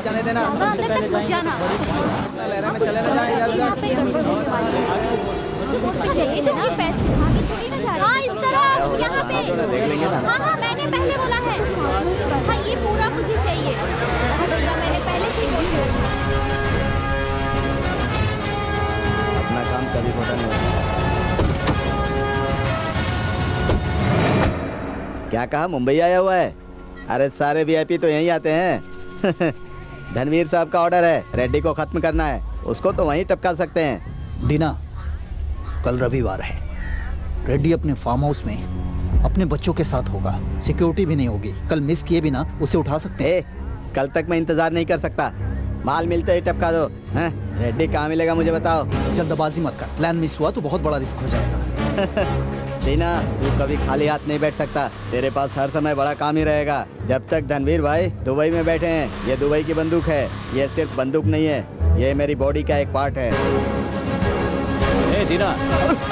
चले देना, ज़्यादा अंदर तक मत जाना। लहरा में चले ना यहाँ पे गड़बड़ होने वाली है। उसकी दोस्त को चाहिए थे ना पैसे, आगे थोड़ी ना जा रहे। हाँ, इस तरह, यहाँ पे। देख लेंगे ना। हाँ हाँ, मैंने पहले बोला है। हाँ, ये पूरा मुझे चाहिए। हाँ भैया, मैंने पहले से ही बोल दिया। अपना काम कभी खोटा नहीं होता। क्या कहा, मुंबई आया हुआ है? अरे सारे वीआईपी तो यहीं आते हैं। धनवीर साहब का ऑर्डर है, रेड्डी को खत्म करना है, उसको तो वहीं टपका सकते हैं। दीना, कल रविवार है। रेड्डी अपने फार्म हाउस में अपने बच्चों के साथ होगा, सिक्योरिटी भी नहीं होगी। कल मिस किए बिना उसे उठा सकते हैं। कल तक मैं इंतजार नहीं कर सकता, माल मिलते ही टपका दो। हैं? रेड्डी कहाँ मिलेगा मुझे बताओ। जल्दबाजी मत कर, प्लान मिस हुआ तो बहुत बड़ा रिस्क हो जाएगा। दीना, तू कभी खाली हाथ नहीं बैठ सकता, तेरे पास हर समय बड़ा काम ही रहेगा। जब तक धनवीर भाई दुबई में बैठे हैं, ये दुबई की बंदूक है, ये सिर्फ बंदूक नहीं है, ये मेरी बॉडी का एक पार्ट है। ए दीना,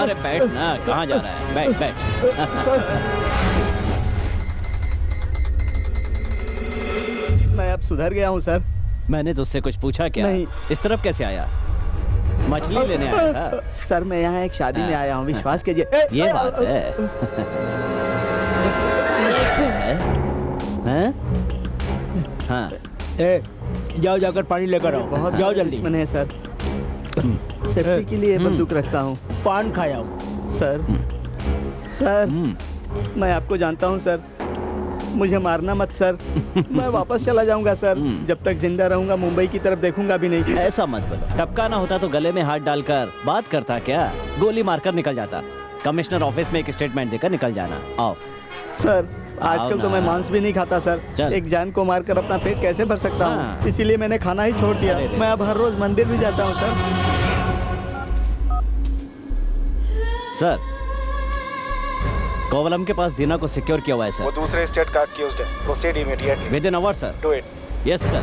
अरे बैठ ना, कहाँ जा रहा है? बैठ बैठ। मैं अब सुधर गया हूँ सर। मैंने तुझसे कुछ पूछा क्या? नहीं। इस तरफ कैसे आया? मछली लेने आया था? सर मैं यहाँ एक शादी में आया हूँ, विश्वास कीजिए। ये बात है। हैं? हाँ। जाओ जाकर पानी लेकर आओ। बहुत जाओ जल्दी। दुश्मन है सर, सेफ्टी के लिए बंदूक रखता हूँ। पान खाया हूँ। सर, सर मैं आपको जानता हूँ सर, मुझे मारना मत सर। मैं वापस चला जाऊंगा सर, जब तक जिंदा रहूंगा मुंबई की तरफ देखूंगा भी नहीं। ऐसा मत बोलो, टपकाना होता तो गले में हाथ डालकर बात करता क्या, गोली मारकर निकल जाता। कमिश्नर ऑफिस में एक स्टेटमेंट देकर निकल जाना। आओ सर, आओ आजकल तो ना। मैं मांस भी नहीं खाता सर। चल। एक जान को मारकर अपना पेट कैसे भर सकता हूँ, हाँ। इसीलिए मैंने खाना ही छोड़ दिया। अरे रे। मैं अब हर रोज मंदिर भी जाता हूँ सर। सर, कोवलम के पास दीना को सिक्योर किया हुआ है वो सर। दूसरे स्टेट का अक्यूज्ड है। Proceed immediately. Within hour sir. Do it. Yes sir.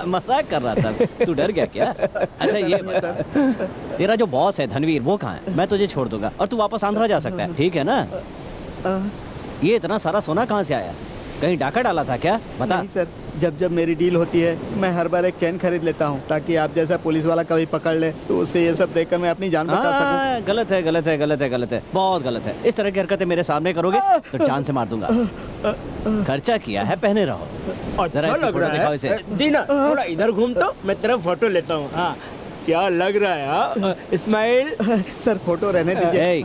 मजाक कर रहा था, तू डर गया क्या? अच्छा ये बता, तेरा जो बॉस है धनवीर, वो कहाँ है? मैं तुझे छोड़ दूंगा और तू वापस आंध्रा जा सकता है, ठीक है ना? ये इतना सारा सोना कहाँ से आया? कहीं डाका डाला था क्या? बता। नहीं सर, जब जब मेरी डील होती है मैं हर बार एक चैन खरीद लेता हूँ, ताकि आप जैसा पुलिस वाला कभी पकड़ ले तो उससे ये सब देखकर मैं अपनी जान बचा सकूं। गलत है, गलत है, गलत है, गलत है, बहुत गलत है। इस तरह की हरकतें मेरे सामने करोगे तो जान से मार दूंगा। खर्चा किया है, पहने रहो। अच्छा जरा इसका लग फोटो रहा दिखाओ है। इसे। दीना, थोड़ा इधर घूम तो मैं तेरा फोटो लेता हूँ। हाँ, क्या लग रहा है? हाँ? इस्माइल। सर फोटो रहने दीजिए। ए,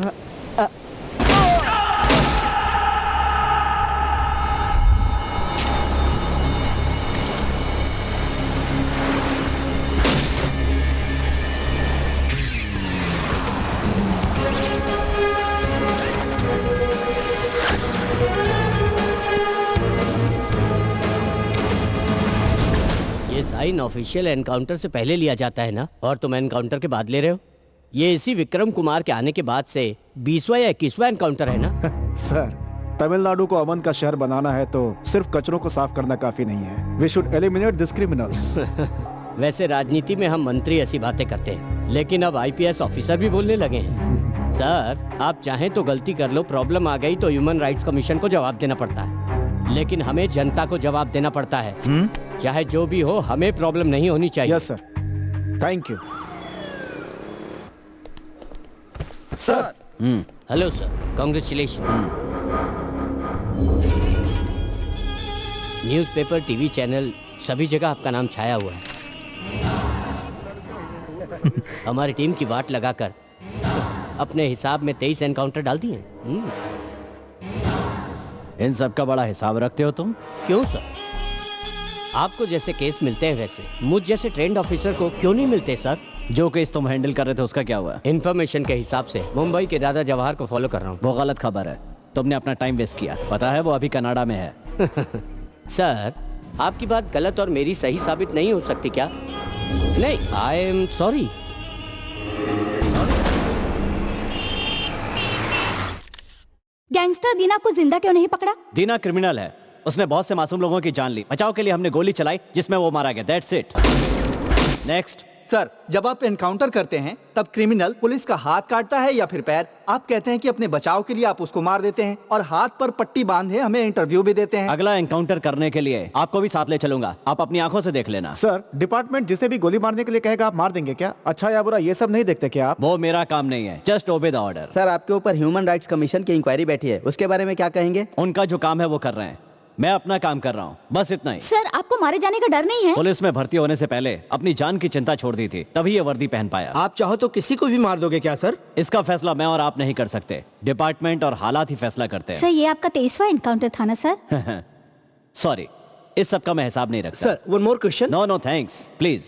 ये साइन ऑफिशियल एनकाउंटर से पहले लिया जाता है ना, और तुम एनकाउंटर के बाद ले रहे हो? ये इसी विक्रम कुमार के आने के बाद से 20वां या 21वां एनकाउंटर है ना? सर, तमिलनाडु को अमन का शहर बनाना है तो सिर्फ कचरों को साफ करना काफी नहीं है। We should eliminate this criminals. वैसे राजनीति में हम मंत्री ऐसी बातें करते हैं, लेकिन अब आईपीएस ऑफिसर भी बोलने लगे हैं। सर, आप चाहें तो गलती कर लो, प्रॉब्लम आ गई तो ह्यूमन राइट्स कमीशन को जवाब देना पड़ता है, लेकिन हमें जनता को जवाब देना पड़ता है। चाहे जो भी हो, हमें प्रॉब्लम नहीं होनी चाहिए। Yes sir, thank you sir. Hello sir, congratulation. Newspaper, TV channel, सभी जगह आपका नाम छाया हुआ है। हमारी टीम की वाट लगाकर अपने हिसाब में 23 एनकाउंटर डाल दिए। इन सब का बड़ा हिसाब रखते हो तुम? क्यों सर? आपको जैसे केस मिलते हैं वैसे मुझ जैसे ट्रेंड ऑफिसर को क्यों नहीं मिलते सर? जो केस तुम हैंडल कर रहे थे उसका क्या हुआ? इन्फॉर्मेशन के हिसाब से मुंबई के दादा जवाहर को फॉलो कर रहा हूँ। वो गलत खबर है, तुमने अपना टाइम वेस्ट किया। पता है वो अभी कनाडा में है। सर, आपकी बात गलत और मेरी सही साबित नहीं हो सकती क्या? नहीं, आई एम सॉरी। गैंगस्टर दीना को जिंदा क्यों नहीं पकड़ा? दीना क्रिमिनल है, उसने बहुत से मासूम लोगों की जान ली। बचाव के लिए हमने गोली चलाई जिसमें वो मारा गया। That's it. नेक्स्ट। सर, जब आप एनकाउंटर करते हैं तब क्रिमिनल पुलिस का हाथ काटता है या फिर पैर? आप कहते हैं कि अपने बचाव के लिए आप उसको मार देते हैं और हाथ पर पट्टी बांधे हमें इंटरव्यू भी देते हैं। अगला एनकाउंटर करने के लिए आपको भी साथ ले चलूंगा, आप अपनी आंखों से देख लेना। सर, डिपार्टमेंट जिसे भी गोली मारने के लिए कहेगा आप मार देंगे क्या? अच्छा या बुरा ये सब नहीं देखते क्या आप? वो मेरा काम नहीं है, just obey the order. Sir, आपके ऊपर ह्यूमन राइट्स कमीशन की इंक्वायरी बैठी है, उसके बारे में क्या कहेंगे? उनका जो काम है वो कर रहे हैं, मैं अपना काम कर रहा हूँ, बस इतना ही। सर, आपको मारे जाने का डर नहीं है? पुलिस में भर्ती होने से पहले अपनी जान की चिंता छोड़ दी थी, तभी ये वर्दी पहन पाया। आप चाहो तो किसी को भी मार दोगे क्या सर? इसका फैसला मैं और आप नहीं कर सकते, डिपार्टमेंट और हालात ही फैसला करते हैं। सर, ये आपका 23वां एनकाउंटर था ना सर? सॉरी, इस सब का मैं हिसाब नहीं रखता। Sir, one more question. No no thanks, please.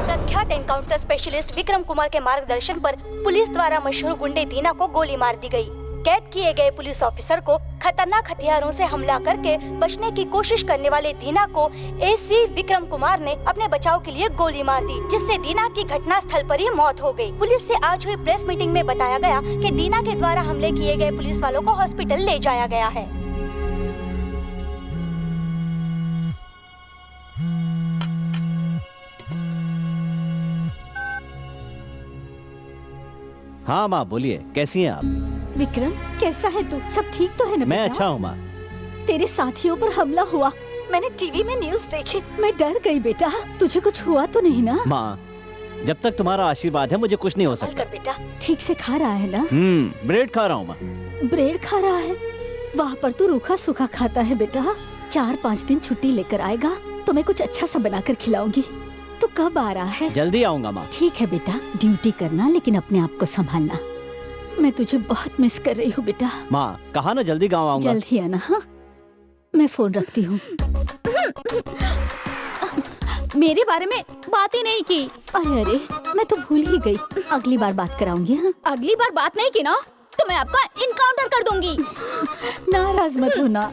प्रख्यात एनकाउंटर स्पेशलिस्ट विक्रम कुमार के मार्गदर्शन पर पुलिस द्वारा मशहूर गुंडे दीना को गोली मार दी गई। कैद किए गए पुलिस ऑफिसर को खतरनाक हथियारों से हमला करके बचने की कोशिश करने वाले दीना को एसी विक्रम कुमार ने अपने बचाव के लिए गोली मार दी, जिससे दीना की घटना स्थल पर ही मौत हो गई। पुलिस से आज हुई प्रेस मीटिंग में बताया गया कि दीना के द्वारा हमले किए गए पुलिस वालों को हॉस्पिटल ले जाया गया है। हाँ माँ बोलिए, कैसी हैं आप? विक्रम, कैसा है तू? सब ठीक तो है ना? मैं बेटा? अच्छा हूँ माँ। तेरे साथियों पर हमला हुआ, मैंने टीवी में न्यूज़ देखी, मैं डर गई बेटा। तुझे कुछ हुआ तो नहीं ना? माँ, जब तक तुम्हारा आशीर्वाद है मुझे कुछ नहीं हो सकता। बेटा, ठीक से खा रहा है ना? ब्रेड खा रहा हूँ माँ। ब्रेड खा रहा है? वहाँ पर तू रूखा सूखा खाता है बेटा। 4-5 दिन छुट्टी लेकर आएगा तो मैं कुछ अच्छा सा बनाकर खिलाऊंगी। तो कब आ रहा है? जल्दी आऊंगा माँ। ठीक है बेटा, ड्यूटी करना लेकिन अपने आप को संभालना। मैं तुझे बहुत मिस कर रही हूँ बेटा। माँ, कहा ना जल्दी गाँव आऊंगा। जल्द ही आना। हाँ, मैं फोन रखती हूँ। मेरे बारे में बात ही नहीं की। अरे मैं तो भूल ही गई। अगली बार बात कराऊंगी। हाँ, अगली बार बात नहीं की ना तो मैं आपका इनकाउंटर कर दूंगी। नाराज मत होना।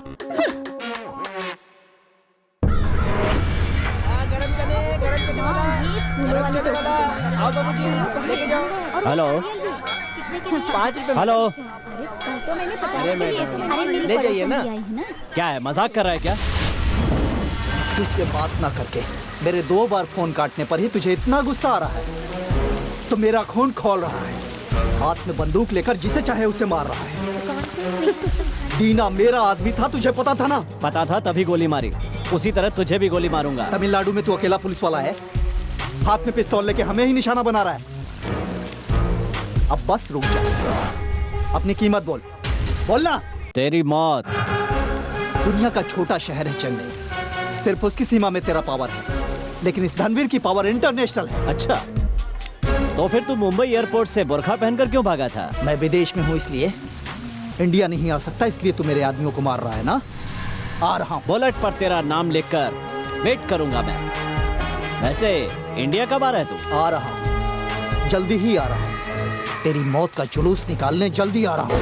हेलो हेलो, तो मैंने 50 के लिए थे। अरे मेरी ले जाइए ना। पड़ोसन भी आई है ना। क्या है, मजाक कर रहा है क्या? तुझसे बात ना करके मेरे 2 बार फोन काटने पर ही तुझे इतना गुस्सा आ रहा है तो मेरा खून खौल रहा है। हाथ में बंदूक लेकर जिसे चाहे उसे मार रहा है। दीना मेरा आदमी था, तुझे पता था ना? पता था तभी गोली मारी, उसी तरह तुझे भी गोली मारूंगा। तमिलनाडु में तू अकेला पुलिस वाला है, हाथ में पिस्तौल लेके हमें ही निशाना बना रहा है। अब बस रुक जा, अपनी कीमत बोल, बोलना। तेरी मौत। दुनिया का छोटा शहर है चेन्नई, सिर्फ उसकी सीमा में तेरा पावर है, लेकिन इस धनवीर की पावर इंटरनेशनल है। अच्छा, तो फिर तू मुंबई एयरपोर्ट से बुर्खा पहनकर क्यों भागा था? मैं विदेश में हूँ इसलिए, इंडिया नहीं आ सकता इसलिए तू मेरे आदमियों को मार रहा है ना? आ रहा हूँ। बुलेट पर तेरा नाम लिखकर वेट करूंगा मैं। वैसे इंडिया कब आ रहा है तू? आ रहा हूँ, जल्दी ही आ रहा हूँ। तेरी मौत का जुलूस निकालने जल्दी आ रहा हूँ।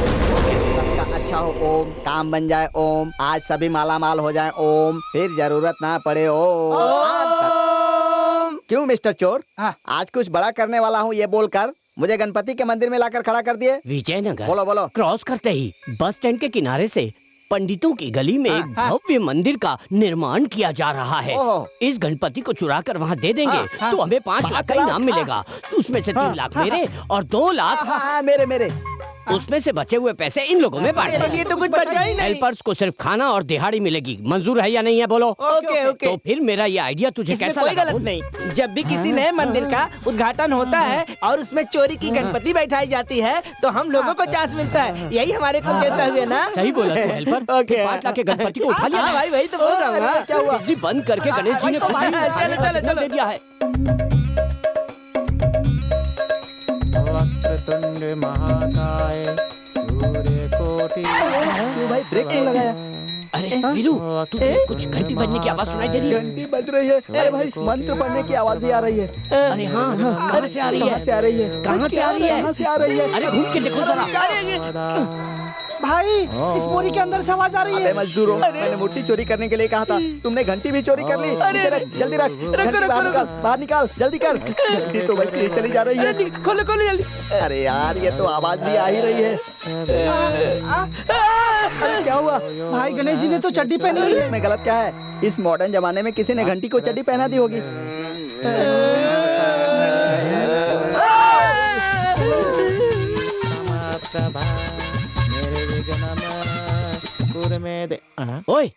सबका अच्छा हो ओम, काम बन जाए ओम, आज सभी माला माल हो जाए ओम, फिर जरूरत ना पड़े ओम। क्यों मिस्टर चोर, आज कुछ बड़ा करने वाला हूँ ये बोलकर मुझे गणपति के मंदिर में लाकर खड़ा कर दिए। विजयनगर बोलो बोलो। क्रॉस करते ही बस स्टैंड के किनारे से पंडितों की गली में एक भव्य मंदिर का निर्माण किया जा रहा है। इस गणपति को चुरा कर वहाँ दे देंगे तो हमें 5 लाख का इनाम मिलेगा। उसमें से 3 लाख मेरे और 2 लाख मेरे। उसमें से बचे हुए पैसे इन लोगों में बांट देंगे। तो कुछ बचा ही नहीं। हेल्पर्स को सिर्फ खाना और दिहाड़ी मिलेगी। मंजूर है या नहीं है बोलो? ओके। तो फिर मेरा ये आइडिया तुझे इसमें कैसा कोई लगा? गलत नहीं। जब भी किसी नए मंदिर का उद्घाटन होता है और उसमें चोरी की गणपति बैठाई जाती है तो हम लोगों को चांस मिलता है। यही हमारे को देता हुए ना। सही बोला तू हेल्पर। 5 लाख के गणपति को उठा लिया। हाँ भाई, वही तो बोल रहा हूँ ना। क्या हुआ? बिजली बंद करके गणेश जी ने चलो। दे दिया है। वक्रतुंड महाकाय सूर्यकोटि। भाई ब्रेक क्यों लगाया? अरे वीरू, तुझे कुछ घंटी बजने की आवाज सुनाई दे रही है? घंटी बज रही है। अरे भाई मंत्र पढ़ने की आवाज भी आ रही है। अरे हाँ, कहाँ से आ रही है? कहाँ से आ रही है? कहाँ से आ रही है? कहाँ से आ रही है? अरे घूम के देखो जरा। भाई, इस बोरी के अंदर से आवाज आ रही है। अबे मजदूरों, मैंने मूर्ति चोरी करने के लिए कहा था, तुमने घंटी भी चोरी कर ली। जल्दी रख, घंटी बाहर निकाल, जल्दी कर। घंटी तो बजती ही चली जा रही है। खोलो जल्दी। अरे यार, ये तो आवाज भी आ ही रही है। अरे क्या हुआ? भाई गणेश जी ने तो चड्डी पहनी हुई है। इसमें गलत क्या है? इस मॉडर्न जमाने में किसी ने घंटी को चड्डी पहना दी होगी। ओए,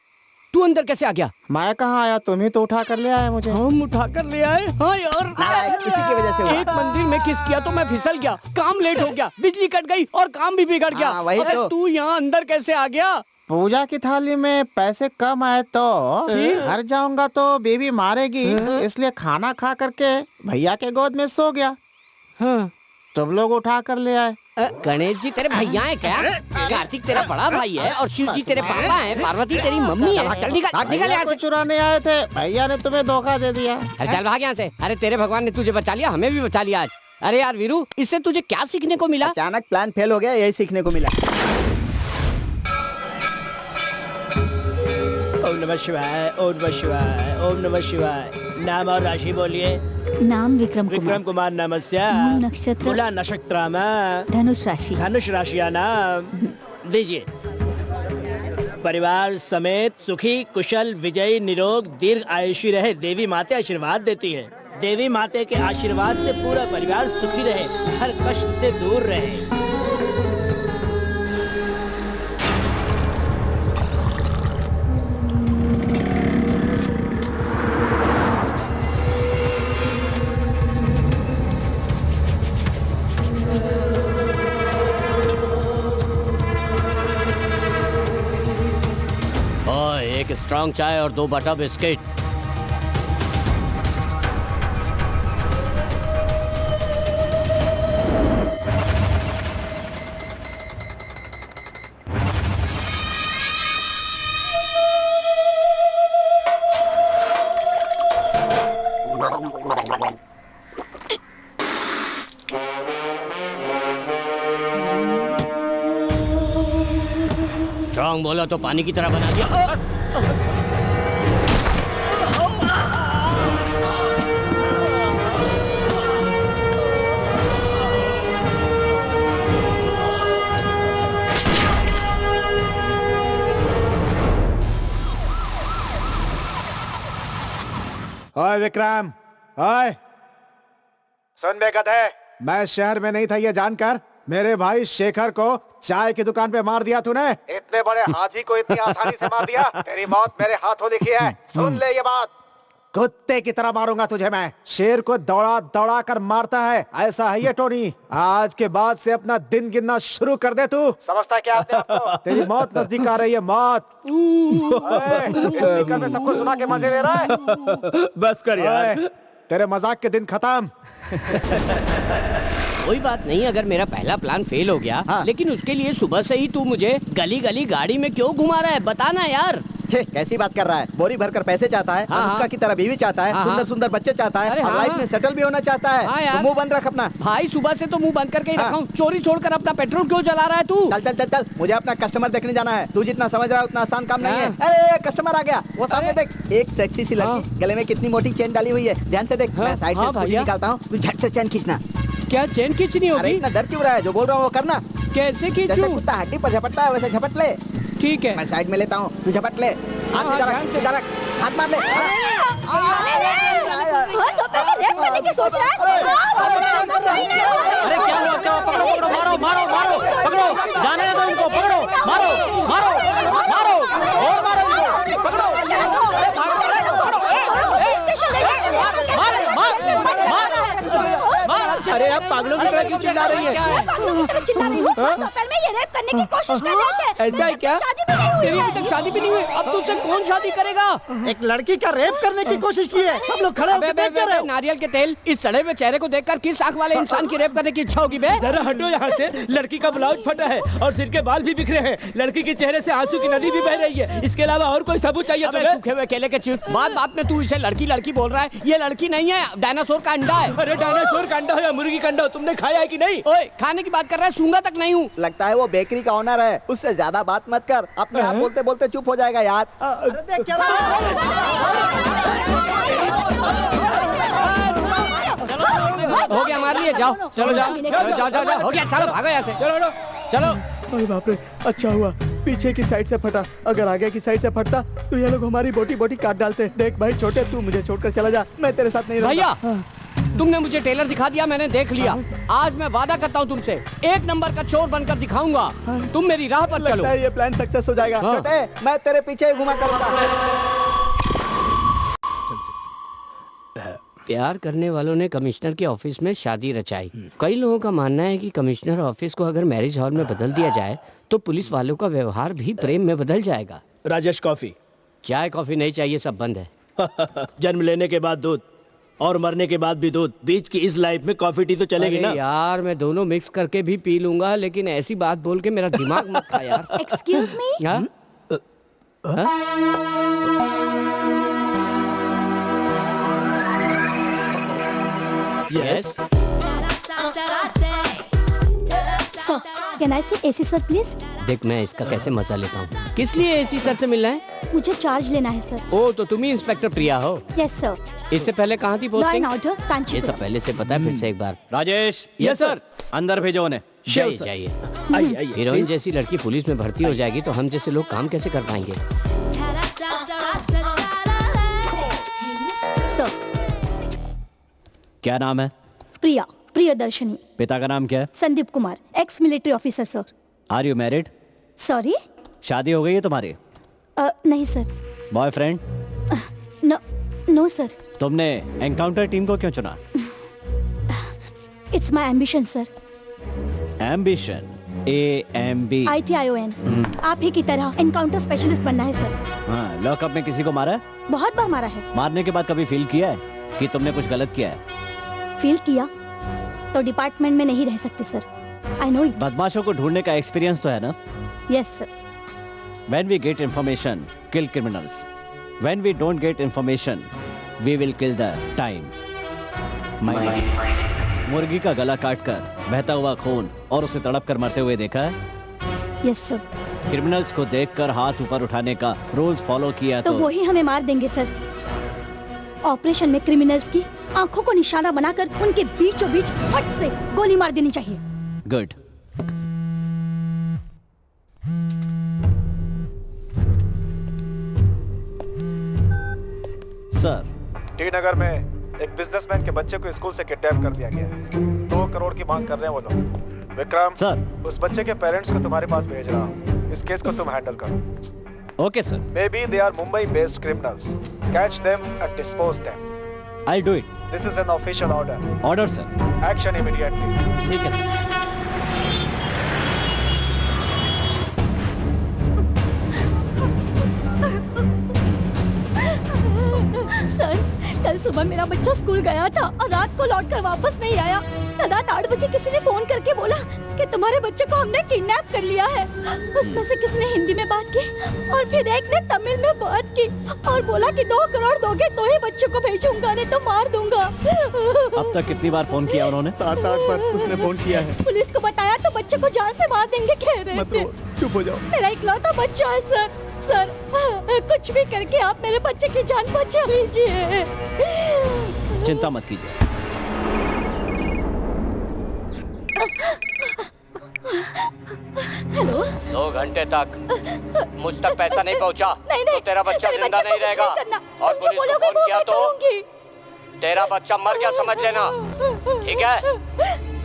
तू अंदर कैसे आ गया? मैं कहाँ आया, तुम ही तो उठा कर ले आए मुझे। हम उठा कर ले आए। हाँ यार, इसी की वजह से हुआ। एक मंदिर में किस किया तो मैं फिसल गया, काम लेट हो गया, बिजली कट गई और काम भी बिगड़ गया। हाँ, वही अरे तो। तू यहाँ अंदर कैसे आ गया? पूजा की थाली में पैसे कम आए तो घर जाऊंगा तो बेबी मारेगी, इसलिए खाना खा करके भैया के गोद में सो गया। हाँ। तुम लोग उठा कर ले आए। गणेश जी तेरे भैया हैं क्या? कार्तिक तेरा बड़ा भाई है और शिव जी तेरे पापा हैं, पार्वती तेरी मम्मी है। चल निकल निकल भैया यहाँ को से। चुराने आए थे, भैया ने तुम्हें धोखा दे दिया। अरे चल भाग यहाँ से। अरे तेरे भगवान ने तुझे बचा लिया, हमें भी बचा लिया आज। अरे यार वीरू, इससे तुझे क्या सीखने को मिला? अचानक प्लान फेल हो गया, यही सीखने को मिला। ओम नमः शिवाय, ओम नमः शिवाय, ओम नमः शिवाय। नाम और राशि बोलिए। नाम विक्रम विक्रम कुमार नमस्य। मूल नक्षत्र। मूला नक्षत्राम। धनुष राशि। धनुष राशिया नाम दीजिए। परिवार समेत सुखी कुशल विजयी निरोग दीर्घ आयुषी रहे, देवी माते आशीर्वाद देती है। देवी माते के आशीर्वाद से पूरा परिवार सुखी रहे, हर कष्ट से दूर रहे। एक स्ट्रांग चाय और 2 बटर बिस्किट। स्ट्रांग बोला तो पानी की तरह बना दिया। ओए विक्रम, ओए सुन बे गधे, मैं शहर में नहीं था ये जानकर मेरे भाई शेखर को चाय की दुकान पे मार दिया तूने। इतने बड़े हाथी को इतनी आसानी से मार दिया। तेरी मौत मेरे हाथों लिखी है, सुन ले ये बात। कुत्ते की तरह मारूंगा तुझे मैं। शेर को दौड़ा दौड़ा कर मारता है, ऐसा है ये टोनी। आज के बाद से अपना दिन गिनना शुरू कर दे तू। समझता क्या अपने आप को? तेरी मौत नजदीक आ रही है, मौत। स्पीकर में सबको सुना के मजे ले रहा है। बस कर यार। तेरे मजाक के दिन खत्म। कोई बात नहीं, अगर मेरा पहला प्लान फेल हो गया, हाँ। लेकिन उसके लिए सुबह से ही तू मुझे गली गली गाड़ी में क्यों घुमा रहा है? बताना यार। छे, कैसी बात कर रहा है? बोरी भरकर पैसे चाहता है, हाँ, अनुष्का की तरह बीवी चाहता है, हाँ, सुंदर हाँ। सुंदर बच्चे चाहता है अरे और हाँ, लाइफ हाँ। में सेटल भी होना चाहता है। हाँ यार। तो मुंह बंद रख अपना। भाई सुबह से तो मुंह बंद करके ही हाँ। रखा हूँ। चोरी छोड़कर अपना पेट्रोल क्यों जला रहा है तू? चल चल चल चल, मुझे अपना कस्टमर देखने जाना है। तू जितना समझ रहा है उतना आसान काम नहीं है। हाँ। अरे कस्टमर आ गया, वो सामने देख। एक सेक्सी सी लड़की, गले में कितनी मोटी चेन डाली हुई है, ध्यान से देख। हाँ, मैं साइड से हाँ, स्कूटी भैया। निकालता हूँ, तू झट से चेन खींचना। क्या चेन खींचनी अरे होगी? इतना डर क्यों रहा है? जो बोल रहा हूँ वो करना। कैसे जैसे खींचूं? कुत्ता हड्डी पर झपटता है वैसे झपट ले। ठीक है। मैं साइड में लेता हूँ, तू झपट ले। हाथ हाँ, सीधा ध्यान रख, से। सीधा रख, हाथ मार ले। घर तो पहले रेप करने की सोच रहा है। अरे क्या हुआ? क्या? पकड़ो पकड़ो, मारो मारो मारो, पकड़ो, जाने दो इनको, पकड़ो, मारो मारो मारो और मारो इनको, पकड़ो। अरे आप पागलों की तरह क्यों चिल्ला रही है? चिल्ला रही हूँ। दोपहर में ये रेप करने की कोशिश कर रहे थे। ऐसा है क्या? शादी भी नहीं हुई तेरी है। अभी तक शादी भी नहीं हुई, अब तुझसे कौन शादी करेगा? एक लड़की का रेप करने की कोशिश की है, सब लोग खड़े अबे होकर बे, देख बे, क्या रहे बे, हो? नारियल के तेल इस सड़े हुए चेहरे को देखकर किस आंख वाले इंसान की रेप करने की इच्छा होगी बे? जरा हटो यहाँ से। लड़की का ब्लाउज फटा है और सिर के बाल भी बिखरे हैं। लड़की के चेहरे से आंसू की नदी भी बह रही है। इसके अलावा और कोई सबूत चाहिए अबे तुम्हें? सूखे हुए केले के चिप्स, बात बात में तू इसे लड़की लड़की बोल रहा है। ये लड़की नहीं है, डायनासोर का अंडा है। अरे डायनासोर का अंडा हो या मुर्गी का अंडा हो, तुमने खाया है कि नहीं? ओए, खाने की बात कर रहा है, सूंगा तक नहीं हूँ। लगता है वो बेकरी का ओनर है, उससे ज्यादा बात मत कर। अपने आप बोलते बोलते चुप हो जाएगा यार। अरे देख क्या रहा है? हो गया, मार लिए, जाओ चलो जाओ जाओ जाओ जाओ, हो गया, चलो भागो यहाँ से, चलो चलो। अरे बाप रे, अच्छा हुआ पीछे की साइड से फटा, अगर आगे की साइड से फटता तो ये लोग हमारी बोटी बोटी काट डालते। देख भाई छोटे, तू मुझे छोड़कर चला जा, मैं तेरे साथ नहीं रहूंगा। भैया तुमने मुझे टेलर दिखा दिया, मैंने देख लिया। आज मैं वादा करता हूँ तुमसे, एक नंबर का चोर बनकर दिखाऊंगा। तुम मेरी राह पर चलो। लगता है ये प्लान सक्सेस हो जाएगा। छोटे, मैं तेरे पीछे घुमा करूंगा। प्यार करने वालों ने कमिश्नर के ऑफिस में शादी रचाई। कई लोगों का मानना है कि कमिश्नर ऑफिस को अगर मैरिज हॉल में बदल दिया जाए तो पुलिस वालों का व्यवहार भी प्रेम में बदल जाएगा। राजेश कॉफी। चाय कॉफी नहीं चाहिए, सब बंद है। जन्म लेने के बाद दूध और मरने के बाद भी दूध, बीच की इस लाइफ में कॉफी टी तो चलेगी ना। यार मैं दोनों मिक्स करके भी पी लूंगा, लेकिन ऐसी बात बोल के मेरा दिमाग मत खा यार। Excuse me. हाँ? Yes. Sir, can I sit AC sir please? देख मैं इसका कैसे मजा लेता हूँ। किस लिए एसी सर से मिलना है? मुझे चार्ज लेना है सर। ओ तो तुम ही इंस्पेक्टर प्रिया हो। Yes sir. इससे पहले कहाँ थी लॉ एंड पोस्टिंग? ऑर्डर ये कांचीपुरम। सब पहले से पता है, फिर से एक बार। Rajesh, yes sir. अंदर भेजो उन्हें। जाइए जाइए। आइए आइए। हीरोइन जैसी लड़की पुलिस में भर्ती हो जाएगी तो हम जैसे लोग काम कैसे कर पाएंगे? सर, क्या नाम है? प्रिया, प्रियदर्शनी। पिता का नाम क्या है? Sandeep Kumar, ex military officer sir. Are you married? Sorry? शादी हो गई है तुम्हारी? नहीं सर। बॉयफ्रेंड? No sir. तुमने एनकाउंटर टीम को क्यों चुना? It's my ambition sir. Ambition? AMB? ITION। आप ही की तरह एनकाउंटर स्पेशलिस्ट बनना है सर। हाँ, लॉकअप में किसी को मारा है? बहुत बार मारा है। मारने के बाद कभी फील किया है कि तुमने कुछ गलत किया है? फील किया तो डिपार्टमेंट में नहीं रह सकते सर। I know it. बदमाशों को ढूंढने का एक्सपीरियंस तो है ना? Yes sir. When we get information, kill criminals. When we don't get information, we will kill the time. मुर्गी का गला काटकर बहता हुआ खून और उसे तड़प कर मरते हुए देखा है? Yes sir. क्रिमिनल्स को देखकर हाथ ऊपर उठाने का रूल्स फॉलो किया तो तो वो ही हमें मार देंगे सर। ऑपरेशन में क्रिमिनल्स की आंखों को निशाना बनाकर उनके बीचों बीच फट से गोली मार देनी चाहिए। गुड। सर, टी नगर में एक बिजनेसमैन के बच्चे को स्कूल से किडनैप कर दिया गया है। 2 करोड़ की मांग कर रहे हैं वो लोग। विक्रम सर। उस बच्चे के पेरेंट्स को तुम्हारे पास भेज रहा हूँ। इस केस को तुम हैंडल करो। Okay sir. Maybe they are Mumbai-based criminals. Catch them and dispose them. I'll do it. This is an official order. Order, sir. Action immediately. ठीक है सर। सर, कल सुबह मेरा बच्चा स्कूल गया था और रात को लौटकर वापस नहीं आया। कल रात 8 बजे किसी ने फोन करके बोला कि तुम्हारे बच्चे को हमने किडनैप कर लिया है। उसमें से किसी ने हिंदी में बात की और फिर एक ने तमिल में बात की और बोला कि 2 करोड़ दोगे तो ही बच्चे को भेजूंगा, नहीं तो मार दूंगा। अब तक कितनी बार फोन किया उन्होंने? 7-8 बार उसने फोन किया है। पुलिस को बताया तो बच्चे को जान से मार देंगे कह रहे मत थे। रो, चुप हो जाओ। मेरा इकलौता बच्चा है सर। सर, कुछ भी करके आप मेरे बच्चे की जान बचा लीजिए। चिंता मत कीजिए। हेलो। 2 घंटे तक मुझ तक पैसा नहीं पहुंचा नहीं तो तेरा बच्चा मेरे जिंदा बच्चे को नहीं कुछ रहेगा। करना। और तुम जो पुलिस को बोलोगे फोन वो किया मैं तो करूंगी। तेरा बच्चा मर गया समझ लेना, ठीक है?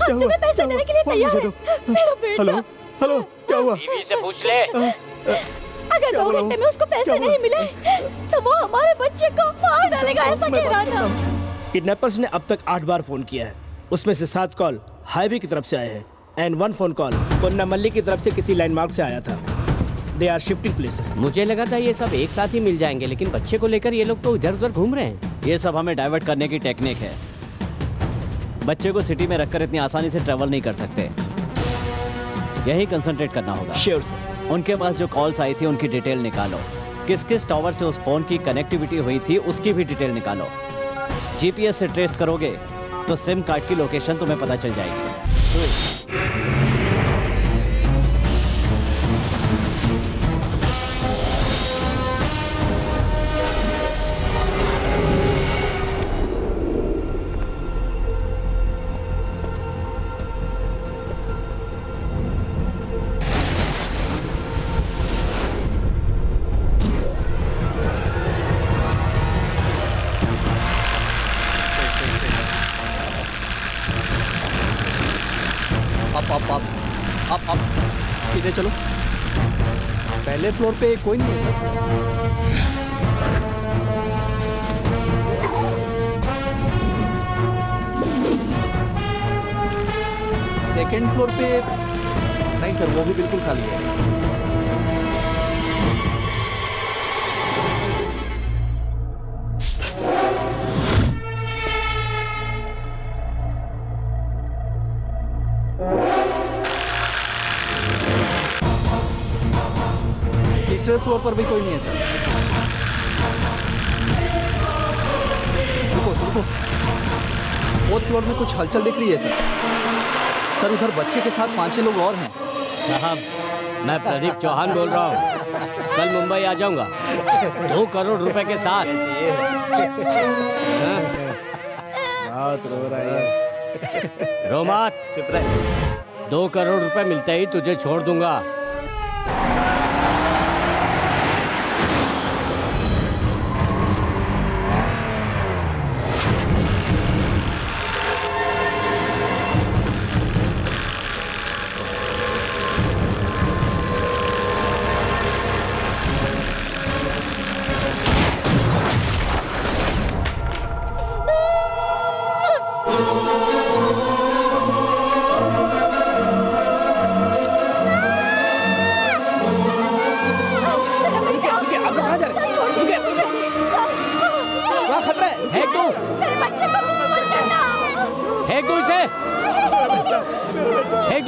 हम तुम्हें पैसे देने के लिए तैयार हैं। मेरा बेटा। हेलो हेलो, क्या हुआ? बीवी से पूछ ले। अगर 2 घंटे में उसको पैसे नहीं मिले तो वो हमारे बच्चे को मार डालेगा, ऐसा कह रहा था। किडनैपर्स ने अब तक 8 बार फोन किया है। उसमें से 7 कॉल हाईवे की तरफ से आए हैं एंड 1 फोन कॉल कोन्नामल्ली की तरफ से किसी लैंडमार्क से आया था। They are shifting places. मुझे लगा था ये सब एक साथ ही मिल जाएंगे, लेकिन बच्चे को लेकर ये लोग तो इधर उधर घूम रहे हैं। ये सब हमें डाइवर्ट करने की टेक्निक है। बच्चे को सिटी में रखकर इतनी आसानी से ट्रेवल नहीं कर सकते। यही कंसंट्रेट करना होगा। Sure sir. उनके पास जो कॉल्स आई थी उनकी डिटेल निकालो। किस किस टावर से उस फोन की कनेक्टिविटी हुई थी उसकी भी डिटेल निकालो। जीपीएस से ट्रेस करोगे तो सिम कार्ड की लोकेशन तुम्हें पता चल जाएगी। आप सीधे चलो। पहले फ्लोर पे कोई नहीं है सर। सेकंड फ्लोर पे नहीं सर, वो भी बिल्कुल खाली है। तीसरे फ्लोर पर भी कोई नहीं है सर। रुको, फोर्थ फ्लोर में कुछ हलचल दिख रही है सर। उधर बच्चे के साथ 5-6 लोग और हैं। साहब, मैं प्रदीप चौहान बोल रहा हूँ। कल मुंबई आ जाऊंगा 2 करोड़ रुपए के साथ। हाँ? बहुत रो रहा है। रो मत, चुप रह। 2 करोड़ रुपए मिलते ही तुझे छोड़ दूंगा।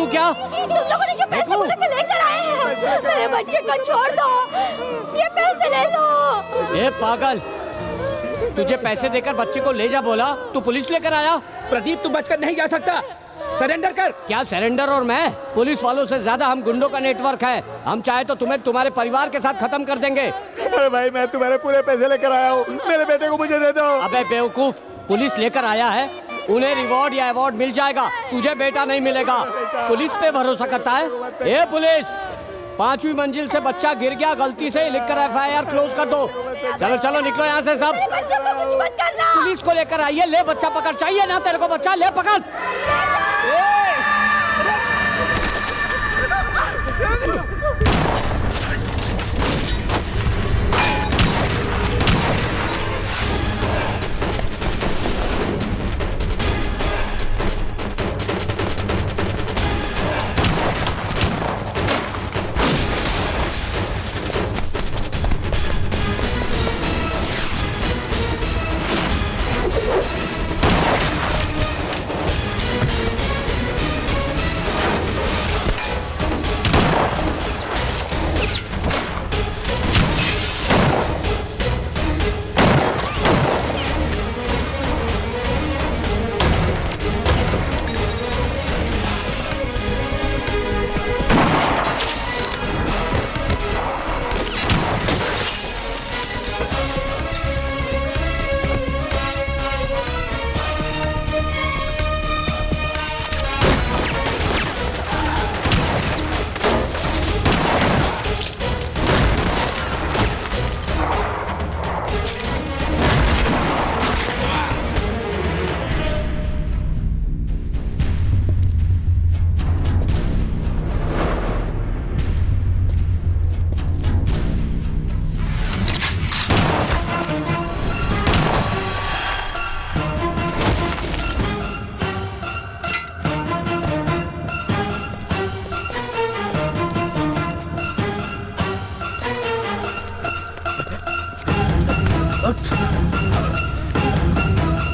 क्या तुम लोगों ने जो पैसे मुझे से लेकर आए हैं, मेरे बच्चे को छोड़ दो, ये पैसे ले लो। ए पागल, तुझे पैसे देकर बच्चे को ले जा बोला, तू पुलिस लेकर आया। प्रदीप, तू बचकर नहीं जा सकता, सरेंडर कर। क्या सरेंडर? और मैं पुलिस वालों से ज्यादा हम गुंडों का नेटवर्क है। हम चाहे तो तुम्हें तुम्हारे परिवार के साथ खत्म कर देंगे। अरे भाई, मैं तुम्हारे पूरे पैसे लेकर आया हूँ, मेरे बेटे को मुझे दे दो। अबे बेवकूफ, पुलिस लेकर आया है, उन्हें रिवॉर्ड या अवार्ड मिल जाएगा, तुझे बेटा नहीं मिलेगा। पुलिस पे भरोसा करता है? ए पुलिस, 5वीं मंजिल से बच्चा गिर गया, गलती से लिखकर FIR क्लोज कर दो। चलो चलो निकलो यहाँ से सब। बच्चे को कुछ मत करना। पुलिस को लेकर आइए। ले बच्चा पकड़, चाहिए ना तेरे को बच्चा? ले पकड़।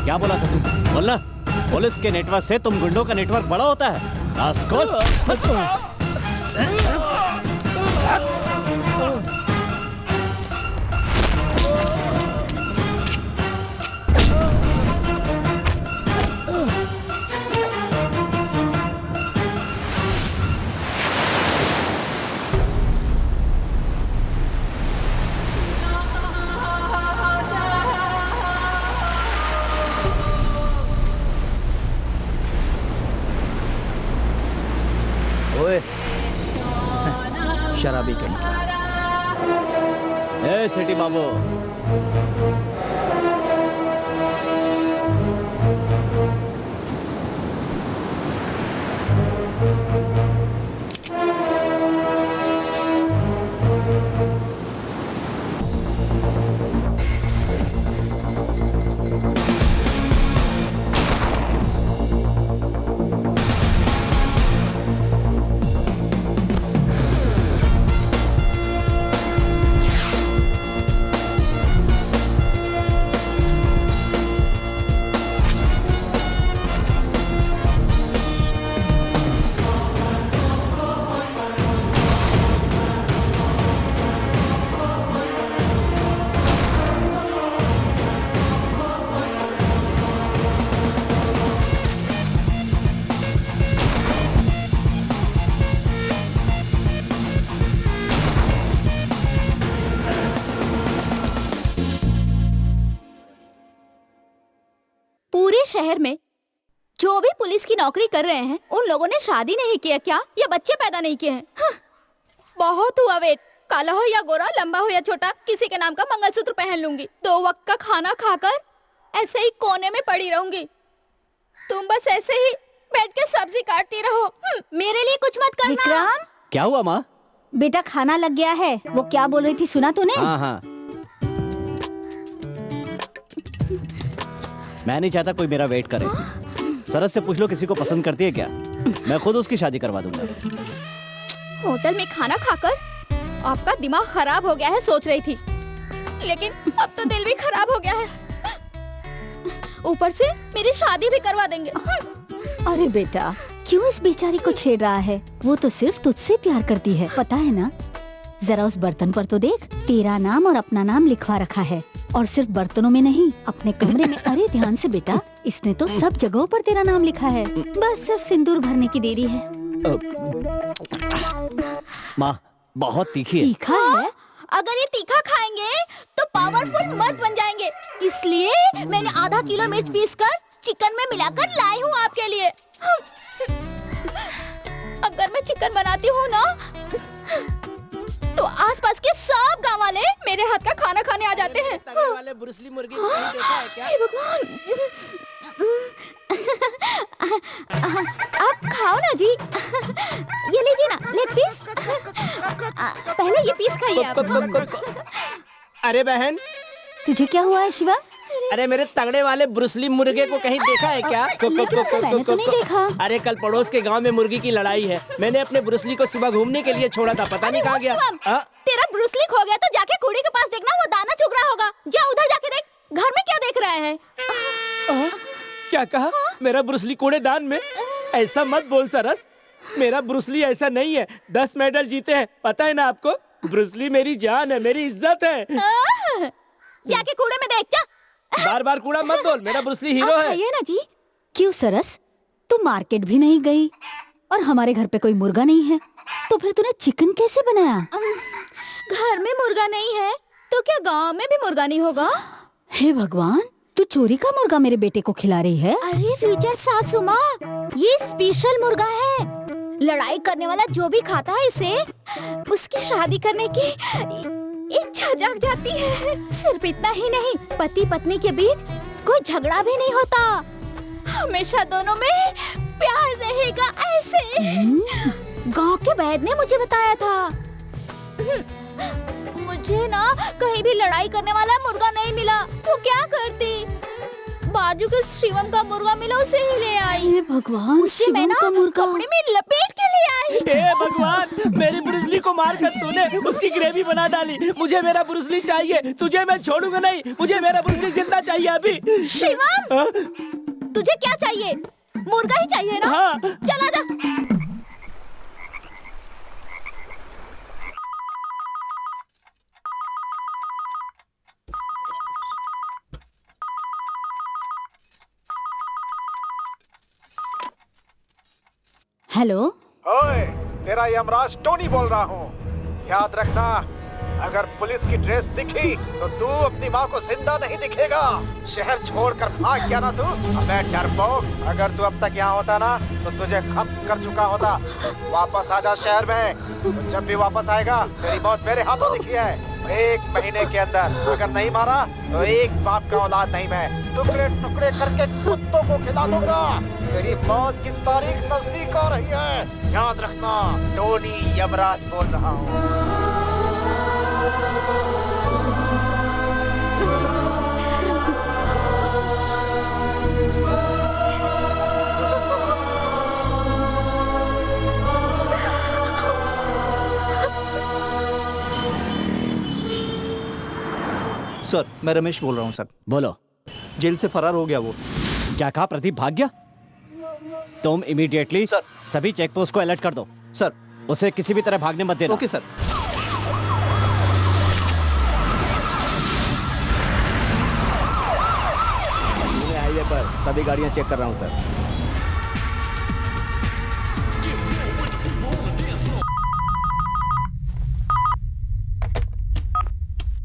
क्या बोला था तुम? बोलना। पुलिस के नेटवर्क से तुम गुंडों का नेटवर्क बड़ा होता है। रास्कल। शराबी कहीं। ए सिटी बाबू, पूरे शहर में जो भी पुलिस की नौकरी कर रहे हैं उन लोगों ने शादी नहीं किया क्या या बच्चे पैदा नहीं किए हैं? बहुत हुआ वेट, काला हो या गोरा, लंबा हो या छोटा, किसी के नाम का मंगलसूत्र पहन लूंगी। 2 वक्त का खाना खाकर ऐसे ही कोने में पड़ी रहूंगी। तुम बस ऐसे ही बैठ के सब्जी काटती रहो। मेरे लिए कुछ मत करना। विक्रम, क्या हुआ माँ? बेटा खाना लग गया है। वो क्या बोल रही थी सुना तूने? हाँ हाँ, मैं नहीं चाहता कोई मेरा वेट करे। सरस से पूछ लो किसी को पसंद करती है क्या, मैं खुद उसकी शादी करवा दूंगा। होटल में खाना खाकर आपका दिमाग खराब हो गया है सोच रही थी, लेकिन अब तो दिल भी खराब हो गया है। ऊपर से मेरी शादी भी करवा देंगे। अरे बेटा, क्यों इस बेचारी को छेड़ रहा है? वो तो सिर्फ तुझसे प्यार करती है, पता है ना? जरा उस बर्तन पर तो देख, तेरा नाम और अपना नाम लिखवा रखा है। और सिर्फ बर्तनों में नहीं, अपने कमरे में। अरे ध्यान से बेटा, इसने तो सब जगहों पर तेरा नाम लिखा है। बस सिर्फ सिंदूर भरने की देरी है। माँ बहुत तीखी है। तीखा है? अगर ये तीखा खाएंगे तो पावरफुल मर्द बन जाएंगे, इसलिए मैंने आधा किलो मिर्च पीसकर चिकन में मिलाकर लाई हूँ आपके लिए। अगर मैं चिकन बनाती हूँ ना तो आसपास के सब गांव वाले मेरे हाथ का खाना खाने आ जाते हैं। तगड़े वाले ब्रूसली मुर्गी को कहीं देखा है क्या? हे भगवान, आप खाओ ना जी। ये लीजिए ना लेग पीस। पहले ये पीस खाइए आप। अरे बहन, तुझे क्या हुआ है शिवा? अरे मेरे तगड़े वाले ब्रूसली मुर्गे को कहीं देखा है क्या? मैंने तो नहीं देखा। अरे कल पड़ोस के गांव में मुर्गी की लड़ाई है। मैंने अपने ब्रूसली को सुबह घूमने के लिए छोड़ा था, पता नहीं कहाँ गया। तेरा ब्रूसली खो गया तो जाके कूड़े के पास देखना, वो दाना चुग रहा होगा। जा उधर जाके देख, घर में क्या देख रहा है। क्या कहा? मेरा ब्रूसली कूड़ेदान में? ऐसा मत बोल सरस, मेरा ब्रूसली ऐसा नहीं है। 10 मेडल जीते हैं, पता है ना आपको? ब्रूसली मेरी जान है, मेरी इज्जत है। जाके कूड़े में देख जा। बार बार कूड़ा मत बोल, मेरा ब्रूसली हीरो है। ये ना जी। क्यों सरस, तू मार्केट भी नहीं गई और हमारे घर पे कोई मुर्गा नहीं है, तो फिर तूने चिकन कैसे बनाया? घर में मुर्गा नहीं है तो क्या गांव में भी मुर्गा नहीं होगा? हे भगवान, तू चोरी का मुर्गा मेरे बेटे को खिला रही है? अरे फ्यूचर सासू माँ, ये स्पेशल मुर्गा है। लड़ाई करने वाला जो भी खाता है इसे, उसकी शादी करने की इच्छा जाग जाती है। सिर्फ इतना ही नहीं, पति पत्नी के बीच कोई झगड़ा भी नहीं होता, हमेशा दोनों में प्यार रहेगा। ऐसे गांव के वैद्य ने मुझे बताया था। मुझे ना कहीं भी लड़ाई करने वाला मुर्गा नहीं मिला, तो क्या करती? बाजू के शिवम का मुर्गा मिला, उसे ही ले आई। हे भगवान, उसे मैं ना कपड़े में लपेट के ले आई। हे भगवान, मेरी ब्रूसली को मारकर तूने उसकी ग्रेवी बना डाली। मुझे मेरा ब्रूसली चाहिए, तुझे मैं छोड़ूंगा नहीं। मुझे मेरा ब्रूसली जिंदा चाहिए अभी। शिवम, तुझे क्या चाहिए? मुर्गा ही चाहिए ना? हाँ। चला जा। हेलो, ओए, तेरा यमराज टोनी बोल रहा हूँ। याद रखना, अगर पुलिस की ड्रेस दिखी तो तू अपनी माँ को जिंदा नहीं दिखेगा। शहर छोड़कर भाग गया ना तू? अबे डरपोक, अगर तू अब तक यहाँ होता ना तो तुझे खत्म कर चुका होता। वापस आ जा शहर में। तो जब भी वापस आएगा तेरी मौत मेरे हाथों लिखी है। 1 महीने के अंदर अगर नहीं मारा तो एक बाप का औलाद नहीं मैं टुकड़े टुकड़े करके कुत्तों को खिला दूंगा। तेरी मौत की तारीख नजदीक आ रही है, याद रखना। टोनी यमराज बोल रहा हूँ। सर, मैं रमेश बोल रहा हूँ सर। बोलो। जेल से फरार हो गया वो। क्या कहा? प्रदीप भाग गया? तुम इमीडिएटली सभी चेक पोस्ट को अलर्ट कर दो। सर, उसे किसी भी तरह भागने मत देना। Okay sir. हाईवे पर सभी गाड़ियां चेक कर रहा हूं सर।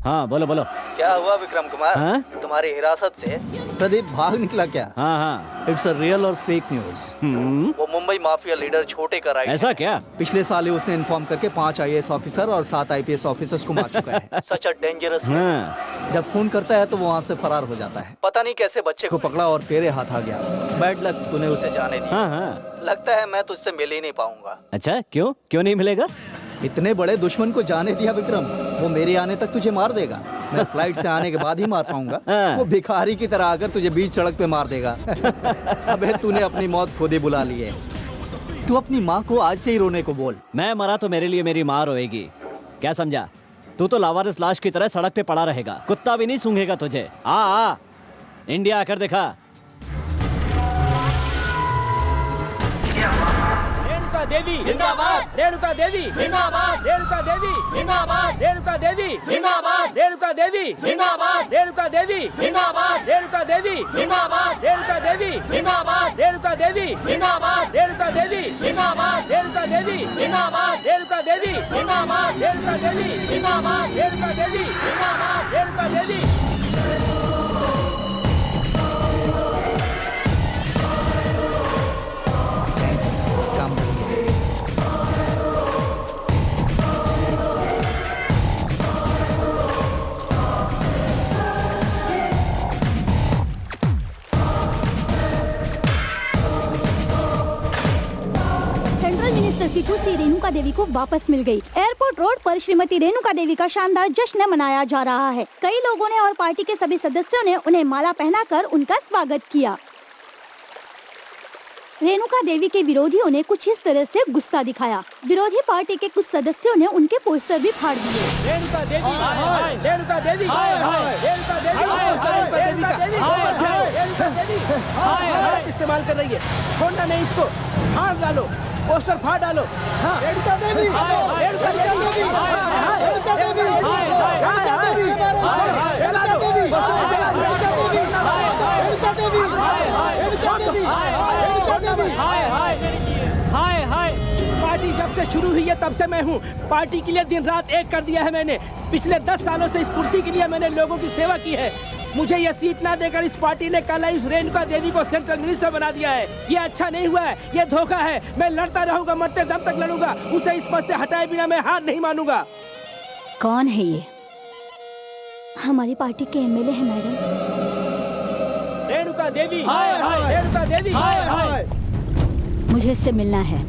हाँ बोलो बोलो। क्या हुआ विक्रम कुमार? हाँ? तुम्हारी हिरासत से प्रदीप भाग निकला क्या? हाँ हाँ। इट्स अ रियल और फेक न्यूज। वो मुंबई माफिया लीडर छोटे का राइट। ऐसा क्या? पिछले साल ही उसने इन्फॉर्म करके 5 IAS ऑफिसर और 7 IPS ऑफिसर्स को मार चुका है। सच अ डेंजरस। हाँ। जब फोन करता है तो वो वहाँ से फरार हो जाता है। पता नहीं कैसे बच्चे को पकड़ा और तेरे हाथ आ गया। बैड लक, तूने उसे जाने दिया। हाँ हाँ। लगता है मैं तुझसे मिल ही नहीं पाऊंगा। अच्छा क्यों? क्यों नहीं मिलेगा? इतने बड़े दुश्मन को जाने दिया विक्रम, वो मेरे आने तक तुझे मार देगा। मैं फ्लाइट से आने के बाद ही मार पाऊंगा। वो भिखारी की तरह आकर तुझे बीच सड़क पे मार देगा। अबे तूने अपनी मौत खुद ही बुला ली है। तू अपनी माँ को आज से ही रोने को बोल। मैं मरा तो मेरे लिए मेरी माँ रोएगी, क्या समझा? तू तो लावारिस लाश की तरह सड़क पे पड़ा रहेगा, कुत्ता भी नहीं सूंघेगा तुझे। आ इंडिया आकर दिखा। रेणुका देवी जिंदाबाद, रेणुका देवी जिंदाबाद, रेणुका देवी जिंदाबाद, रेणुका देवी जिंदाबाद, रेणुका देवी जिंदाबाद, रेणुका देवी जिंदाबाद, रेणुका देवी जिंदाबाद, रेणुका देवी जिंदाबाद, रेणुका देवी जिंदाबाद, रेणुका देवी जिंदाबाद, रेणुका देवी जिंदाबाद, रेणुका देवी जिंदाबाद, रेणुका देवी जिंदाबाद, रेणुका देवी जिंदाबाद, रेणुका देवी। सेंट्रल मिनिस्टर की कुर्सी रेणुका देवी को वापस मिल गई। एयरपोर्ट रोड पर श्रीमती रेणुका देवी का शानदार जश्न मनाया जा रहा है। कई लोगों ने और पार्टी के सभी सदस्यों ने उन्हें माला पहनाकर उनका स्वागत किया। रेणुका देवी के विरोधियों ने कुछ इस तरह से गुस्सा दिखाया। विरोधी पार्टी के कुछ सदस्यों ने उनके पोस्टर भी फाड़ दिए। रेणुका देवी, रेणुका देवी, रेणुका देवी गलत इस्तेमाल कर रही है। छोड़ना नहीं इसको, फाड़ डालो, पोस्टर फाड़ डालो। रेणुका देवी, रेणुका देवी, रेणुका देवी, रेणुका देवी, हाय हाय। पार्टी जब से शुरू हुई है तब से मैं हूँ। पार्टी के लिए दिन रात एक कर दिया है मैंने। पिछले 10 सालों से इस कुर्सी के लिए मैंने लोगों की सेवा की है। मुझे यह सीट ना देकर इस पार्टी ने कल इस रेणुका देवी को सेंट्रल मिनिस्टर बना दिया है। ये अच्छा नहीं हुआ है, ये धोखा है। मैं लड़ता रहूंगा, मरते दम तक लड़ूंगा। उसे इस पद से हटाए बिना मैं हार नहीं मानूंगा। कौन है ये? हमारी पार्टी के MLA है मैडम। रेणुका देवी, रेणुका देवी, मुझे इससे मिलना है।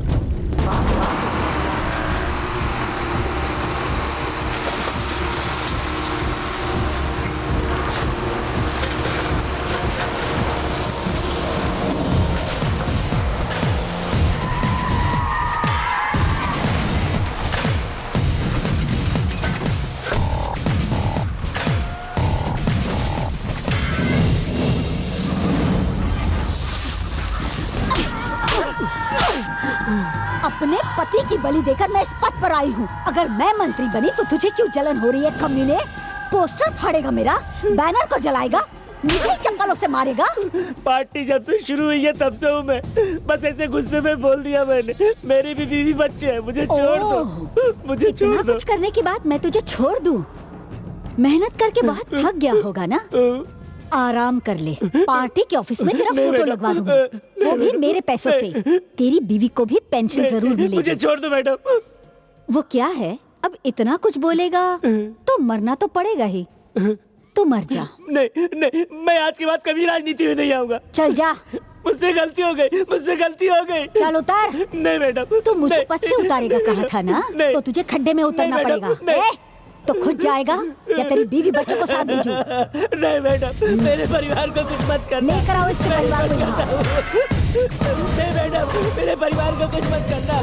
अपने पति की बलि देकर मैं इस पद पर आई हूँ। अगर मैं मंत्री बनी तो तुझे क्यों जलन हो रही है कमीने? पोस्टर फाड़ेगा मेरा, बैनर को जलाएगा, मुझे चप्पलों से मारेगा। पार्टी जब से शुरू हुई है तब से हूँ मैं। बस ऐसे गुस्से में बोल दिया मैंने। मेरी भी बीवी बच्चे हैं, मुझे छोड़ दो, मुझे छोड़ दो। कुछ करने के बाद मैं तुझे छोड़ दूँ? मेहनत करके बहुत थक गया होगा ना? आराम कर ले। पार्टी के ऑफिस में तेरा फोटो लगवा दूंगी, वो भी मेरे पैसों से। तेरी बीवी को भी पेंशन जरूर मिलेगी। मुझे छोड़ दो मैडम। वो क्या है, अब इतना कुछ बोलेगा तो मरना तो पड़ेगा ही। तू मर जा। नहीं नहीं, मैं आज के बाद कभी राजनीति में नहीं आऊंगा। चल जा। मुझसे गलती हो गई, मुझसे गलती हो गई। चल उतार। नहीं मैडम। तू मुझे पद से उतारेगा कहा था ना, तो तुझे खड्डे में उतरना पड़ेगा। तो खुद जाएगा या तेरी बीवी बच्चों को साथ भेजूं? नहीं मैडम, मेरे परिवार को कुछ मत करना। लेकर आओ इसके परिवार को यहाँ। नहीं मैडम, मेरे परिवार को कुछ मत करना।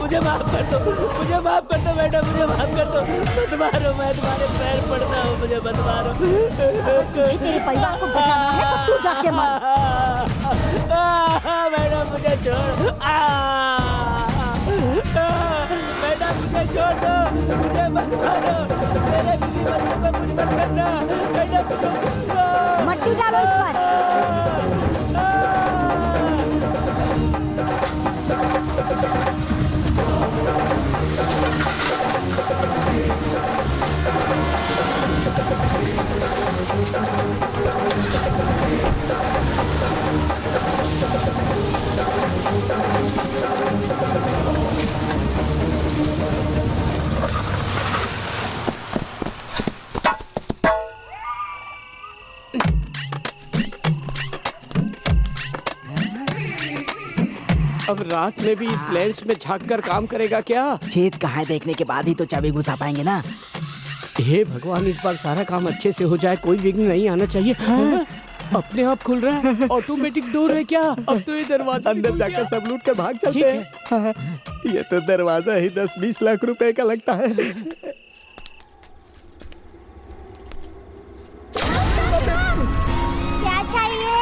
मुझे माफ कर दो, मुझे माफ कर दो मैडम, मुझे माफ कर दो। मत मारो, मैं तुम्हारे पैर पड़ता हूँ, मुझे मत मारो। तुझे तेरे परिवार को बचाना है तो तू जाके मर। मैडम मुझे छोड़। मैडम मुझे छोड़ दो, मुझे मत मारो। मेरे बीवी बच्चों को कुछ मत करना। मैडम मुझे छोड़ दो। मट्टी डालो इस पर। अब रात में भी इस लेंस में झांक कर काम करेगा क्या? छेद कहाँ है देखने के बाद ही तो चाबी घुसा पाएंगे ना। हे भगवान, इस बार सारा काम अच्छे से हो जाए, कोई विघ्न नहीं आना चाहिए। हाँ? अपने आप खुल रहा है, ऑटोमेटिक डोर है क्या? अब तो ये दरवाजा अंदर जाकर सब लूट कर भाग चलते हैं। ये तो दरवाजा ही 10-20 लाख रुपए का लगता है। क्या चाहिए?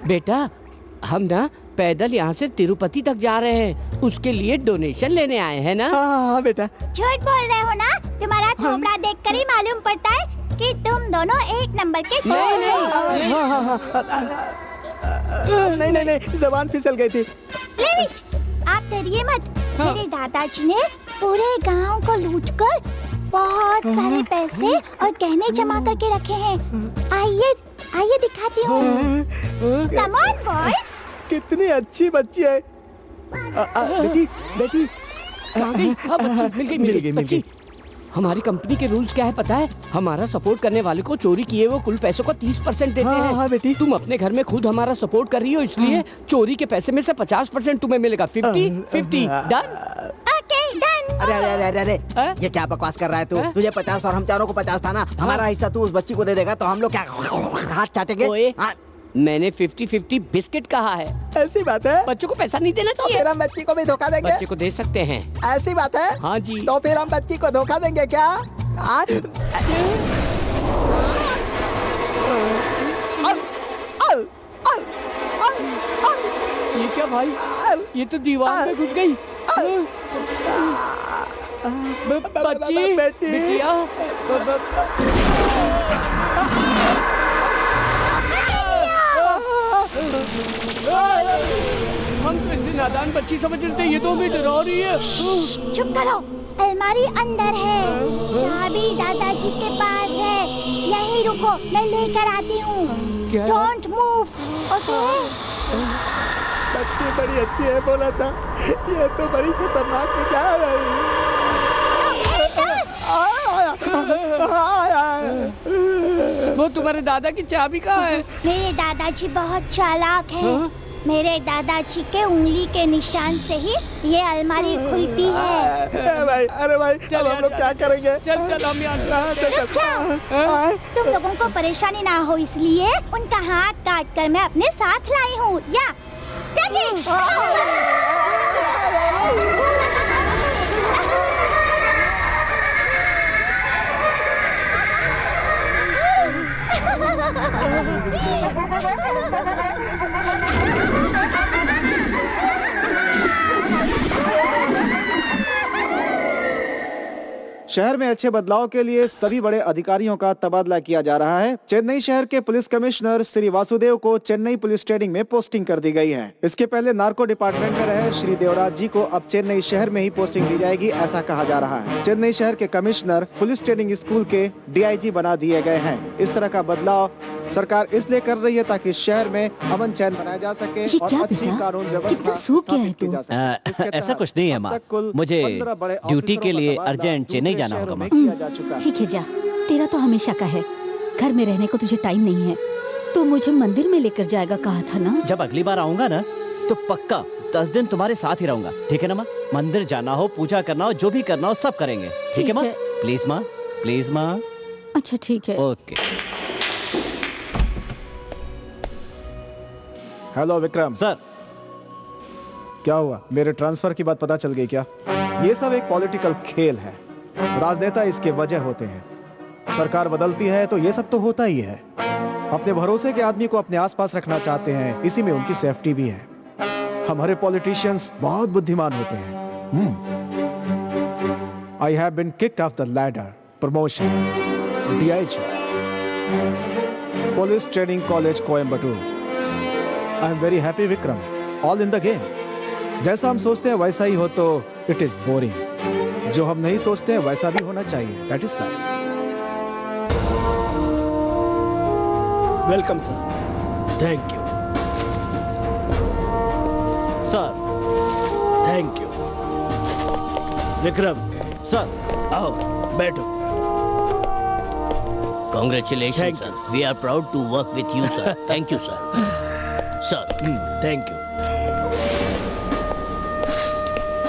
बेटा, हम ना पैदल यहाँ से तिरुपति तक जा रहे हैं, उसके लिए डोनेशन लेने आए हैं ना। हाँ बेटा। झूठ बोल रहे हो ना? तुम्हारा थोबड़ा देखकर ही मालूम पड़ता है कि तुम दोनों एक नंबर के चोर हो। नहीं, जबान फिसल गई थी। आप डरिए मत। मेरे दादाजी ने पूरे गांव को लूटकर बहुत सारे पैसे और गहने जमा करके रखे हैं। आइए दिखाती हूँ। Come on boys. कितनी अच्छी बच्ची है। बेटी हाँ, मिल गई बच्ची। हमारी कंपनी के रूल्स क्या है पता है? हमारा सपोर्ट करने वाले को चोरी किए हुए कुल पैसों का 30% देते हैं। हाँ बेटी। तुम अपने घर में खुद हमारा सपोर्ट कर रही हो, इसलिए चोरी के पैसे में से 50% तुम्हें मिलेगा। 50-50 डन। Okay done. अरे ये क्या बकवास कर रहा है तू? तुझे 50 और हम चारों को 50 था ना। हमारा हिस्सा तू उस बच्ची को दे देगा तो हम लोग क्या हाथ चाटेंगे? मैंने 50-50 बिस्किट कहा है। ऐसी बात है? बच्चों को पैसा नहीं देना तो चाहिए। फिर हम बच्ची को भी धोखा देंगे? बच्चे को दे सकते हैं। ऐसी बात है? हाँ जी। तो फिर हम बच्ची को धोखा देंगे क्या? ये क्या भाई? ये तो दीवार में घुस गई। बच्ची, बिटिया। हम तो इसे नादान बच्ची समझ रहे थे, ये तो हमें डरा रही है। चुप करो। अलमारी अंदर है, चाबी दादाजी के पास है। यहीं रुको, मैं लेकर आती हूँ। Don't move, okay? बच्ची बड़ी अच्छी है, बोला था। ये तो बड़ी खतरनाक है। क्या वो तुम्हारे दादा की चाबी कहाँ है? मेरे दादाजी बहुत चालाक हैं। मेरे दादाजी के उंगली के निशान से ही ये अलमारी खुलती है। अरे भाई, चल हम लोग क्या करेंगे? चल हम यहाँ अच्छा, तुम लोगों को परेशानी ना हो इसलिए उनका हाथ काट कर मैं अपने साथ लाई हूँ। या शहर में अच्छे बदलाव के लिए सभी बड़े अधिकारियों का तबादला किया जा रहा है। चेन्नई शहर के पुलिस कमिश्नर श्री वासुदेव को चेन्नई पुलिस ट्रेनिंग में पोस्टिंग कर दी गई है। इसके पहले नार्को डिपार्टमेंट में रहे श्री देवराज जी को अब चेन्नई शहर में ही पोस्टिंग दी जाएगी, ऐसा कहा जा रहा है। चेन्नई शहर के कमिश्नर पुलिस ट्रेनिंग स्कूल के DIG बना दिए गए हैं। इस तरह का बदलाव सरकार इसलिए कर रही है ताकि शहर में अमन चैन बनाया जा सके और अच्छी कानून व्यवस्था स्थापित की जा सके। ऐसा कुछ नहीं है माँ, मुझे ड्यूटी के लिए अर्जेंट चेन्नई जाना होगा माँ। ठीक है जा, तेरा तो हमेशा का है। घर में रहने को तुझे टाइम नहीं है, तो मुझे मंदिर में लेकर जाएगा कहा था ना। जब अगली बार आऊंगा ना तो पक्का 10 दिन तुम्हारे साथ ही रहूंगा, ठीक है ना माँ? मंदिर जाना हो, पूजा करना हो, जो भी करना हो सब करेंगे, ठीक है माँ? प्लीज माँ, प्लीज माँ। अच्छा ठीक है। ओके। Hello Vikram sir. क्या हुआ? मेरे ट्रांसफर की बात पता चल गई क्या? ये सब एक पॉलिटिकल खेल है। राजनेता इसके वजह होते हैं। सरकार बदलती है तो ये सब तो होता ही है। अपने भरोसे के आदमी को अपने आसपास रखना चाहते हैं, इसी में उनकी सेफ्टी भी है। हमारे पॉलिटिशियंस बहुत बुद्धिमान होते हैं। I have been kicked off the ladder, promotion, DIG, police training college Coimbatore. I am very happy Vikram, all in the game. जैसा हम सोचते हैं वैसा ही हो तो इट इज बोरिंग। जो हम नहीं सोचते हैं वैसा भी होना चाहिए, that is life. Welcome sir. Thank you sir. Thank you. Vikram sir आओ बैठो। Congratulations, Thank sir. We are proud to work with you, sir. Thank you, sir. Sir thank you.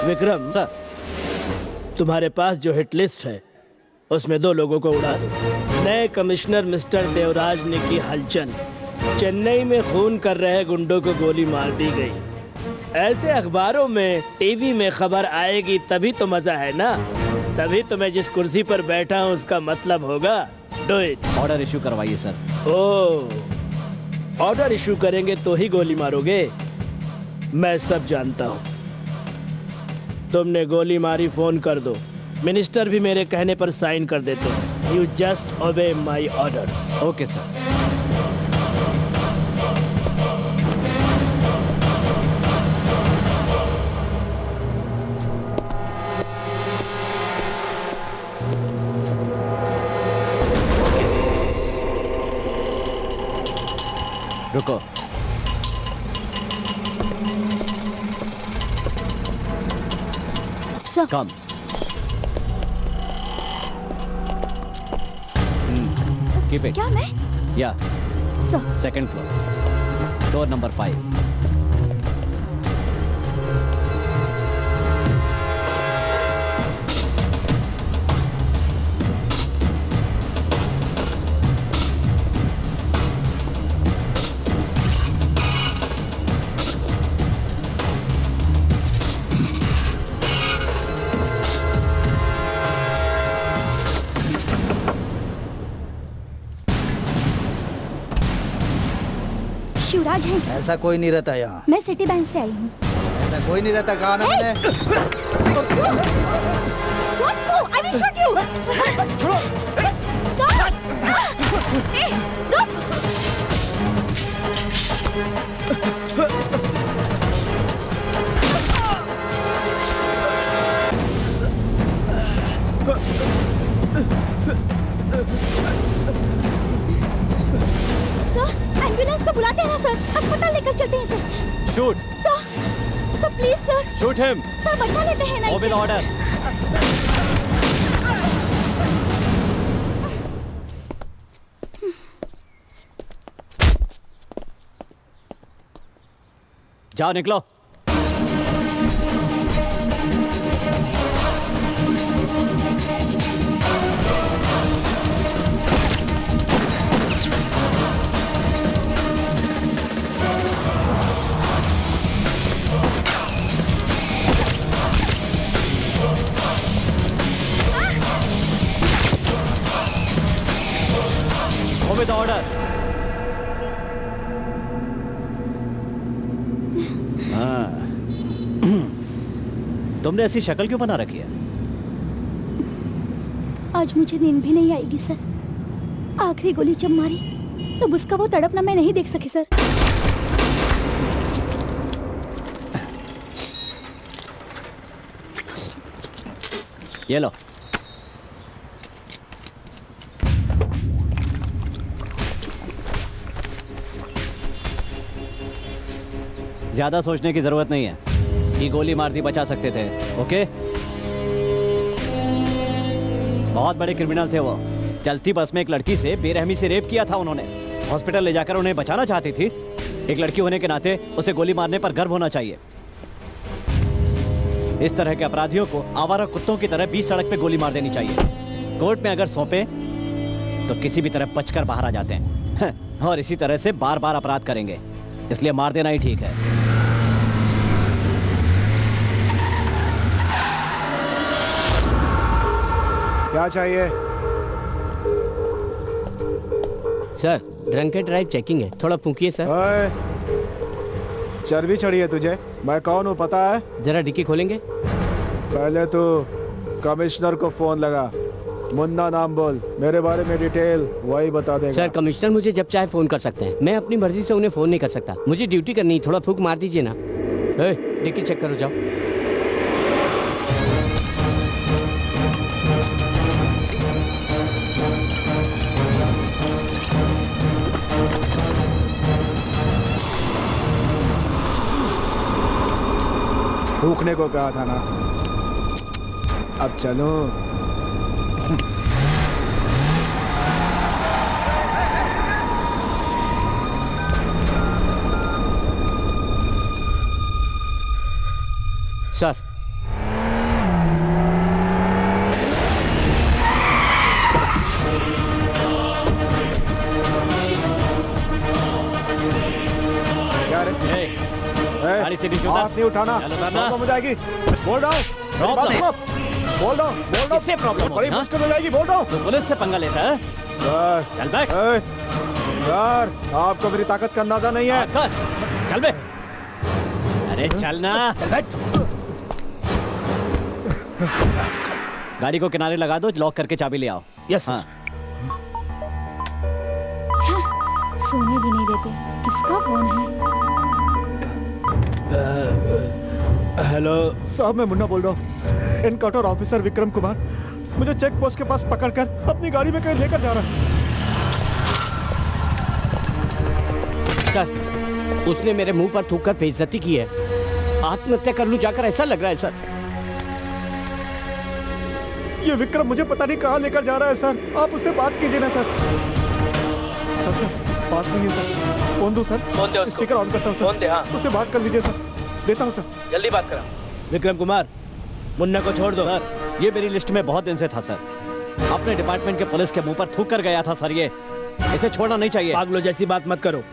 Vikram sir, तुम्हारे पास जो हिट लिस्ट है उसमें 2 लोगों को उड़ा दो। नए कमिश्नर मिस्टर देवराज ने की हलचल। चेन्नई में खून कर रहे गुंडों को गोली मार दी गई। ऐसे अखबारों में, टीवी में खबर आएगी तभी तो मजा है ना। तभी तो मैं जिस कुर्सी पर बैठा हूँ उसका मतलब होगा। Do it. ऑर्डर इशू करवाइए सर। ओह, ऑर्डर इशू करेंगे तो ही गोली मारोगे? मैं सब जानता हूँ। तुमने गोली मारी, फोन कर दो। मिनिस्टर भी मेरे कहने पर साइन कर देते हैं। You just obey my orders. Okay sir. रुको। Sir, come. Keep it. क्या मैं? या sir, second floor, door number 5। Shivraj है? ऐसा कोई नहीं रहता यहाँ। मैं सिटी बैंक से आई हूँ। ऐसा कोई नहीं रहता, कहा ना मैंने। Don't go! I will shoot you! Sir! Hey, रुक! सर, एम्बुलेंस को बुलाते हैं ना सर। अस्पताल लेकर चलते हैं sir. Shoot. Sir please sir. Shoot him. Sir बचा लेते हैं ना ओबे द इसे। ऑर्डर। जाओ, निकलो। Obey the order. तुमने ऐसी शक्ल क्यों बना रखी है? आज मुझे नींद भी नहीं आएगी सर। आखिरी गोली जब मारी तब उसका वो तड़पना मैं नहीं देख सकी सर। ये लो। ज्यादा सोचने की जरूरत नहीं है। ये गोली मार दी, बचा सकते थे। ओके, बहुत बड़े क्रिमिनल थे वो। चलती बस में एक लड़की से बेरहमी से रेप किया था उन्होंने। हॉस्पिटल ले जाकर उन्हें बचाना चाहती थी। एक लड़की होने के नाते उसे गोली मारने पर गर्व होना चाहिए। इस तरह के अपराधियों को आवारा कुत्तों की तरह बीच सड़क पे गोली मार देनी चाहिए। कोर्ट में अगर सौंपे तो किसी भी तरह बचकर बाहर आ जाते हैं और इसी तरह से बार बार अपराध करेंगे। इसलिए मार देना ही ठीक है। क्या चाहिए? Sir, drunk and drive checking है। थोड़ा फूंकिए सर। ओए, चर्बी चढ़ी है तुझे? मैं कौन हूँ पता है? जरा डिक्की खोलेंगे? पहले तो कमिश्नर को फोन लगा। मुन्ना नाम बोल, मेरे बारे में डिटेल वही बता देगा। सर, कमिश्नर मुझे जब चाहे फोन कर सकते हैं। मैं अपनी मर्जी से उन्हें फोन नहीं कर सकता। मुझे ड्यूटी करनी है। थोड़ा फूंक मार दीजिए ना। डिक्की चेक करो, जाओ। फूकने को कहा था ना। अब चलो। सर क्या रे? गाड़ी से नीचे उतर। हाथ नहीं उठाना, चल उतरना। प्रॉब्लम हो जाएगी। बोल रहा हूँ, मेरी बात सुनो। बोल रहा हूँ। इससे प्रॉब्लम बड़ी हो, हाँ? मुश्किल हो जाएगी, बोल रहा हूँ। तो पुलिस से पंगा लेता है। सर, चल बैठ। सर, आपको मेरी ताकत का अंदाजा नहीं है। चल बे। अरे चलना। चल बैठ। गाड़ी को किनारे लगा दो, लॉक करके चाबी ले आओ। यस। हाँ। सोने भी नहीं देते। किसका फोन है? हेलो साहब, मैं मुन्ना बोल रहा हूँ। इनकाउंटर ऑफिसर विक्रम कुमार मुझे चेक पोस्ट के पास पकड़कर अपनी गाड़ी में कहीं लेकर जा रहा है। सर, उसने मेरे मुंह पर थूक कर बेइज्जती की है। आत्महत्या कर लूं जाकर, ऐसा लग रहा है सर। ये विक्रम मुझे पता नहीं कहाँ लेकर जा रहा है सर। आप उससे बात कीजिए ना सर। सर, पास में ही सर। फोन दो सर। फोन दे उसको। स्पीकर ऑन करता हूँ सर। फोन दे, हाँ। उससे बात कर लीजिए सर। देता हूँ सर। जल्दी बात करा। विक्रम कुमार, मुन्ना को छोड़ दो। सर, ये मेरी लिस्ट में बहुत दिन से था सर। अपने डिपार्टमेंट के पुलिस के मुंह पर थूक कर गया था सर। ये इसे छोड़ना नहीं चाहिए। पागलों जैसी बात मत करो।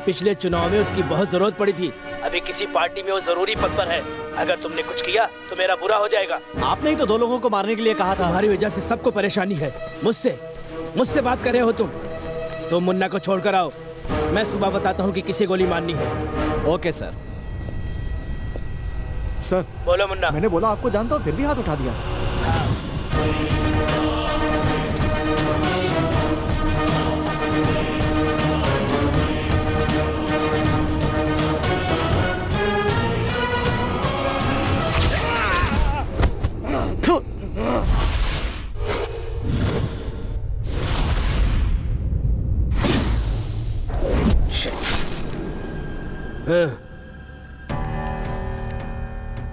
पिछले चुनाव में उसकी बहुत जरूरत पड़ी थी। अभी किसी पार्टी में वो जरूरी पद पर है। अगर तुमने कुछ किया तो मेरा बुरा हो जाएगा। आपने ही तो 2 लोगों को मारने के लिए कहा था। तुम्हारी वजह से सबको परेशानी है। मुझसे बात कर रहे हो तुम। तुम मुन्ना को छोड़कर आओ। मैं सुबह बताता हूँ कि किसे गोली मारनी है। Okay sir. सर, बोलो मुन्ना। मैंने बोला आपको जानता हूँ, फिर भी हाथ उठा दिया।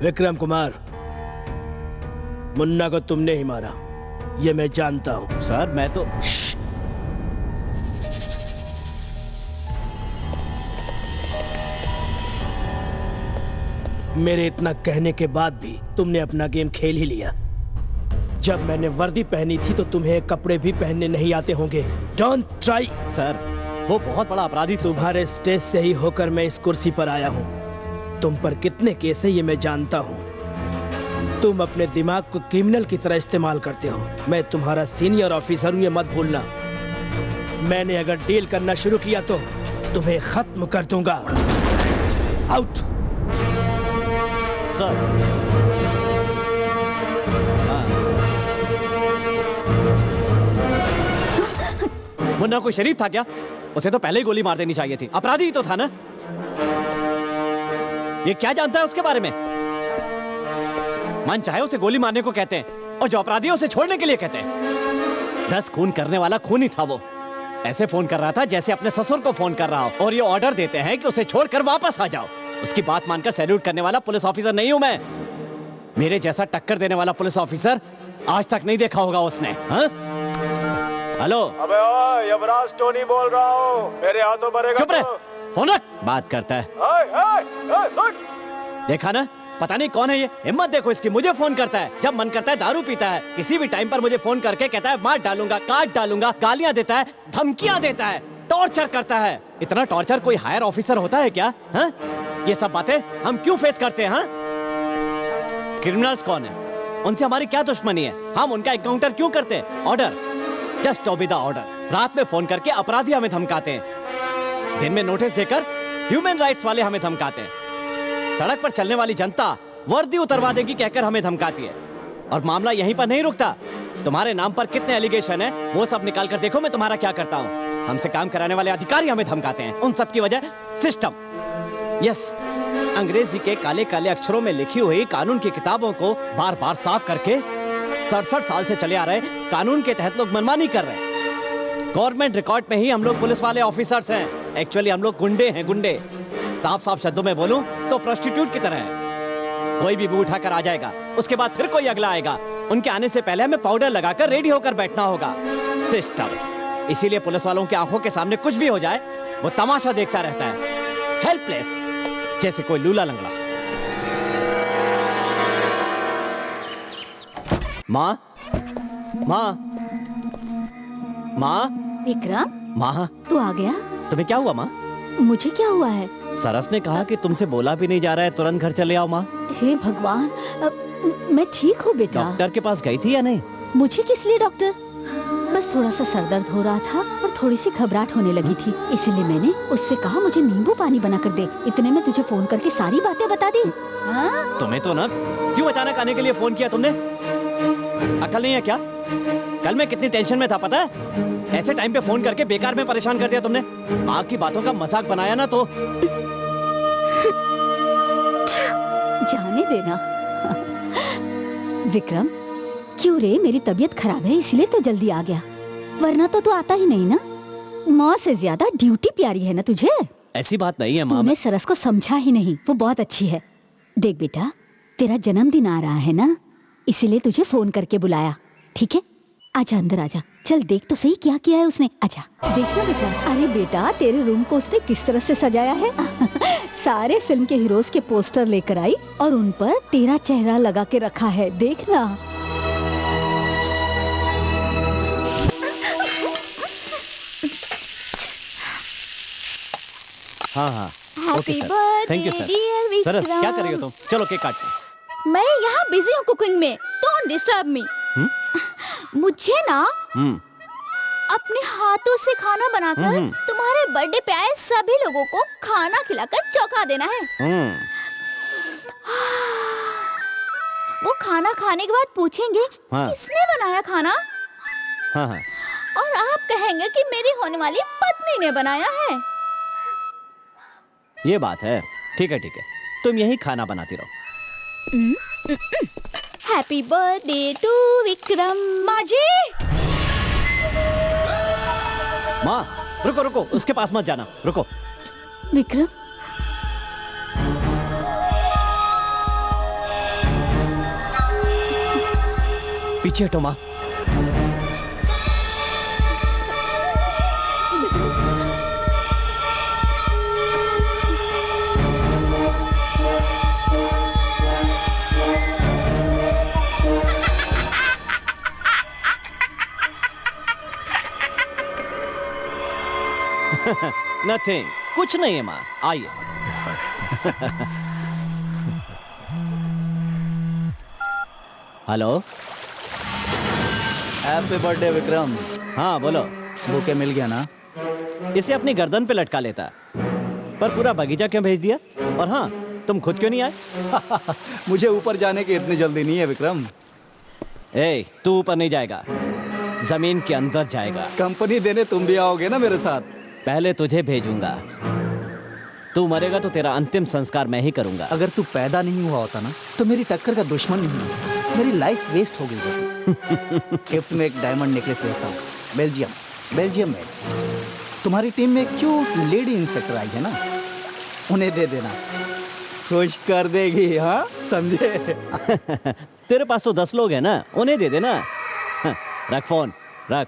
विक्रम कुमार, मुन्ना को तुमने ही मारा, ये मैं जानता हूं। सर, मैं तो मेरे इतना कहने के बाद भी तुमने अपना गेम खेल ही लिया। जब मैंने वर्दी पहनी थी तो तुम्हें कपड़े भी पहनने नहीं आते होंगे। Don't try. सर, वो बहुत बड़ा अपराधी था। तुम्हारे स्टेज से ही होकर मैं इस कुर्सी पर आया हूँ। तुम पर कितने केस है ये मैं जानता हूँ। तुम अपने दिमाग को क्रिमिनल की तरह इस्तेमाल करते हो। मैं तुम्हारा सीनियर ऑफिसर हूँ, ये मत भूलना। मैंने अगर डील करना शुरू किया तो तुम्हें खत्म कर दूंगा। आउट। सर, मुन्ना कोई शरीफ था क्या? उसे तो पहले ही गोली मार देनी चाहिए थी। अपराधी ही तो था ना। ये क्या जानता है उसके बारे में? मन चाहे उसे गोली मारने को कहते हैं और जो अपराधी है उसे छोड़ने के लिए कहते हैं। 10 खून करने वाला खून ही था वो। ऐसे फोन कर रहा था जैसे अपने ससुर को फोन कर रहा हो और ये ऑर्डर देते हैं कि उसे छोड़कर वापस आ जाओ। उसकी बात मानकर सैल्यूट करने वाला पुलिस ऑफिसर नहीं हूं मैं। मेरे जैसा टक्कर देने वाला पुलिस ऑफिसर आज तक नहीं देखा होगा उसने। हाँ? हेलो। अबे ओए, यमराज टोनी बोल रहा हूँ। मेरे हाथों मरेगा। चुप रहे, फोन रख। बात करता है। सुन। देखा ना, पता नहीं कौन है ये। हिम्मत देखो इसकी, मुझे फोन करता है। जब मन करता है दारू पीता है, किसी भी टाइम पर मुझे फोन करके कहता है मार डालूंगा, काट डालूंगा, गालियां देता है, धमकियां देता है, टॉर्चर करता है। इतना टॉर्चर कोई हायर ऑफिसर होता है क्या? हाँ? ये सब बातें हम क्यों फेस करते हैं? हाँ? क्रिमिनल्स कौन है? उनसे हमारी क्या दुश्मनी है? हम उनका एनकाउंटर क्यों करते हैं? Order, just obey the order. रात में फोन करके अपराधी हमें धमकाते हैं, दिन में नोटिस देकर ह्यूमन राइट्स वाले हमें धमकाते हैं। सड़क पर चलने वाली जनता वर्दी उतरवा देगी कहकर हमें धमकाती है। और मामला यहीं पर नहीं रुकता। तुम्हारे नाम पर कितने एलिगेशन है वो सब निकाल कर देखो मैं तुम्हारा क्या करता हूँ। हमसे काम कराने वाले अधिकारी हमें धमकाते हैं। उन सब की वजह सिस्टम। यस, अंग्रेजी के काले काले अक्षरों में लिखी हुई कानून की किताबों को बार बार साफ करके 67 साल से चले आ रहे कानून के तहत लोग मनमानी कर रहे हैं। गवर्नमेंट रिकॉर्ड में ही हम लोग पुलिस वाले ऑफिसर्स हैं। एक्चुअली हम लोग गुंडे हैं, गुंडे। साफ साफ शब्दों में बोलूं तो प्रोस्टिट्यूट की तरह है। कोई भी मुंह उठाकर आ जाएगा, उसके बाद फिर कोई अगला आएगा। उनके आने से पहले हमें पाउडर लगाकर रेडी होकर बैठना होगा। सिस्टम। इसीलिए पुलिस वालों की आंखों के सामने कुछ भी हो जाए वो तमाशा देखता रहता है, हेल्पलेस, जैसे कोई लूला लंगड़ा। माँ, माँ, माँ, विक्रम, माँ, तू आ गया? तुम्हें क्या हुआ माँ? मुझे क्या हुआ है? सरस ने कहा कि तुमसे बोला भी नहीं जा रहा है, तुरंत घर चले आओ माँ। हे भगवान, मैं ठीक हूँ बेटा। डॉक्टर के पास गई थी या नहीं? मुझे किस लिए डॉक्टर? बस थोड़ा सा सर दर्द हो रहा था और थोड़ी सी घबराहट होने लगी थी, इसीलिए मैंने उससे कहा मुझे नींबू पानी बना कर दे। इतने में तुझे फोन करके सारी बातें बता दी। हाँ? तुम्हें तो ना, क्यों अचानक आने के लिए फोन किया तुमने? अकल नहीं है क्या? कल मैं कितनी टेंशन में था पता है? ऐसे टाइम पे फोन करके बेकार में परेशान कर दिया तुमने। माँ की बातों का मजाक बनाया ना तो। जाने देना। विक्रम, क्यों रे, मेरी तबीयत खराब है इसलिए तो जल्दी आ गया, वरना तो तू आता ही नहीं ना। माँ से ज्यादा ड्यूटी प्यारी है ना तुझे। ऐसी बात नहीं है माँ। तूने सरस को समझा ही नहीं, वो बहुत अच्छी है। देख बेटा, तेरा जन्मदिन आ रहा है ना, इसीलिए तुझे फोन करके बुलाया। ठीक है, आजा अंदर आजा। चल देख तो सही क्या किया है उसने। आजा देखना बेटा। अरे बेटा, तेरे रूम को उसने किस तरह से सजाया है। सारे फिल्म के हीरोज के पोस्टर लेकर आई और उन पर तेरा चेहरा लगा के रखा है, देखना। हाँ हाँ, happy birthday thank you sir. Dear सरस विक्रम। क्या कर रही हो तुम? चलो केक काटते। मैं यहाँ बिजी हूँ कुकिंग में, डोंट डिस्टर्ब मी। मुझे ना अपने हाथों से खाना बनाकर तुम्हारे बर्थडे पे आए सभी लोगों को खाना खिलाकर चौंका देना है। वो खाना खाने के बाद पूछेंगे किसने बनाया खाना, हाँ हाँ। और आप कहेंगे कि मेरी होने वाली पत्नी ने बनाया है। ये बात है। ठीक है ठीक है, तुम यही खाना बनाती रहो। Happy birthday to Vikram. माँ जी, माँ रुको रुको, उसके पास मत जाना, रुको। विक्रम, पीछे हटो माँ। नथिंग, कुछ नहीं है माँ, आइए। Hello, happy birthday Vikram. हाँ बोलो। बुके मिल गया ना? इसे अपनी गर्दन पे लटका लेता, पर पूरा बगीचा क्यों भेज दिया? और हाँ, तुम खुद क्यों नहीं आए? मुझे ऊपर जाने की इतनी जल्दी नहीं है विक्रम। ए, तू ऊपर नहीं जाएगा, जमीन के अंदर जाएगा। कंपनी देने तुम भी आओगे ना मेरे साथ? पहले तुझे भेजूंगा, तू मरेगा तो तेरा अंतिम संस्कार मैं ही करूंगा। अगर तू पैदा नहीं हुआ होता ना तो मेरी टक्कर का दुश्मन नहीं होता, मेरी लाइफ वेस्ट हो गई होती। गिफ्ट में एक डायमंड नेकलेस भेजता हूँ, बेल्जियम में। तुम्हारी टीम में क्यों लेडी इंस्पेक्टर आई है ना, उन्हें दे देना, खुश कर देगी। हाँ समझे? तेरे पास तो 10 लोग हैं ना, उन्हें दे देना। रख फोन, रख।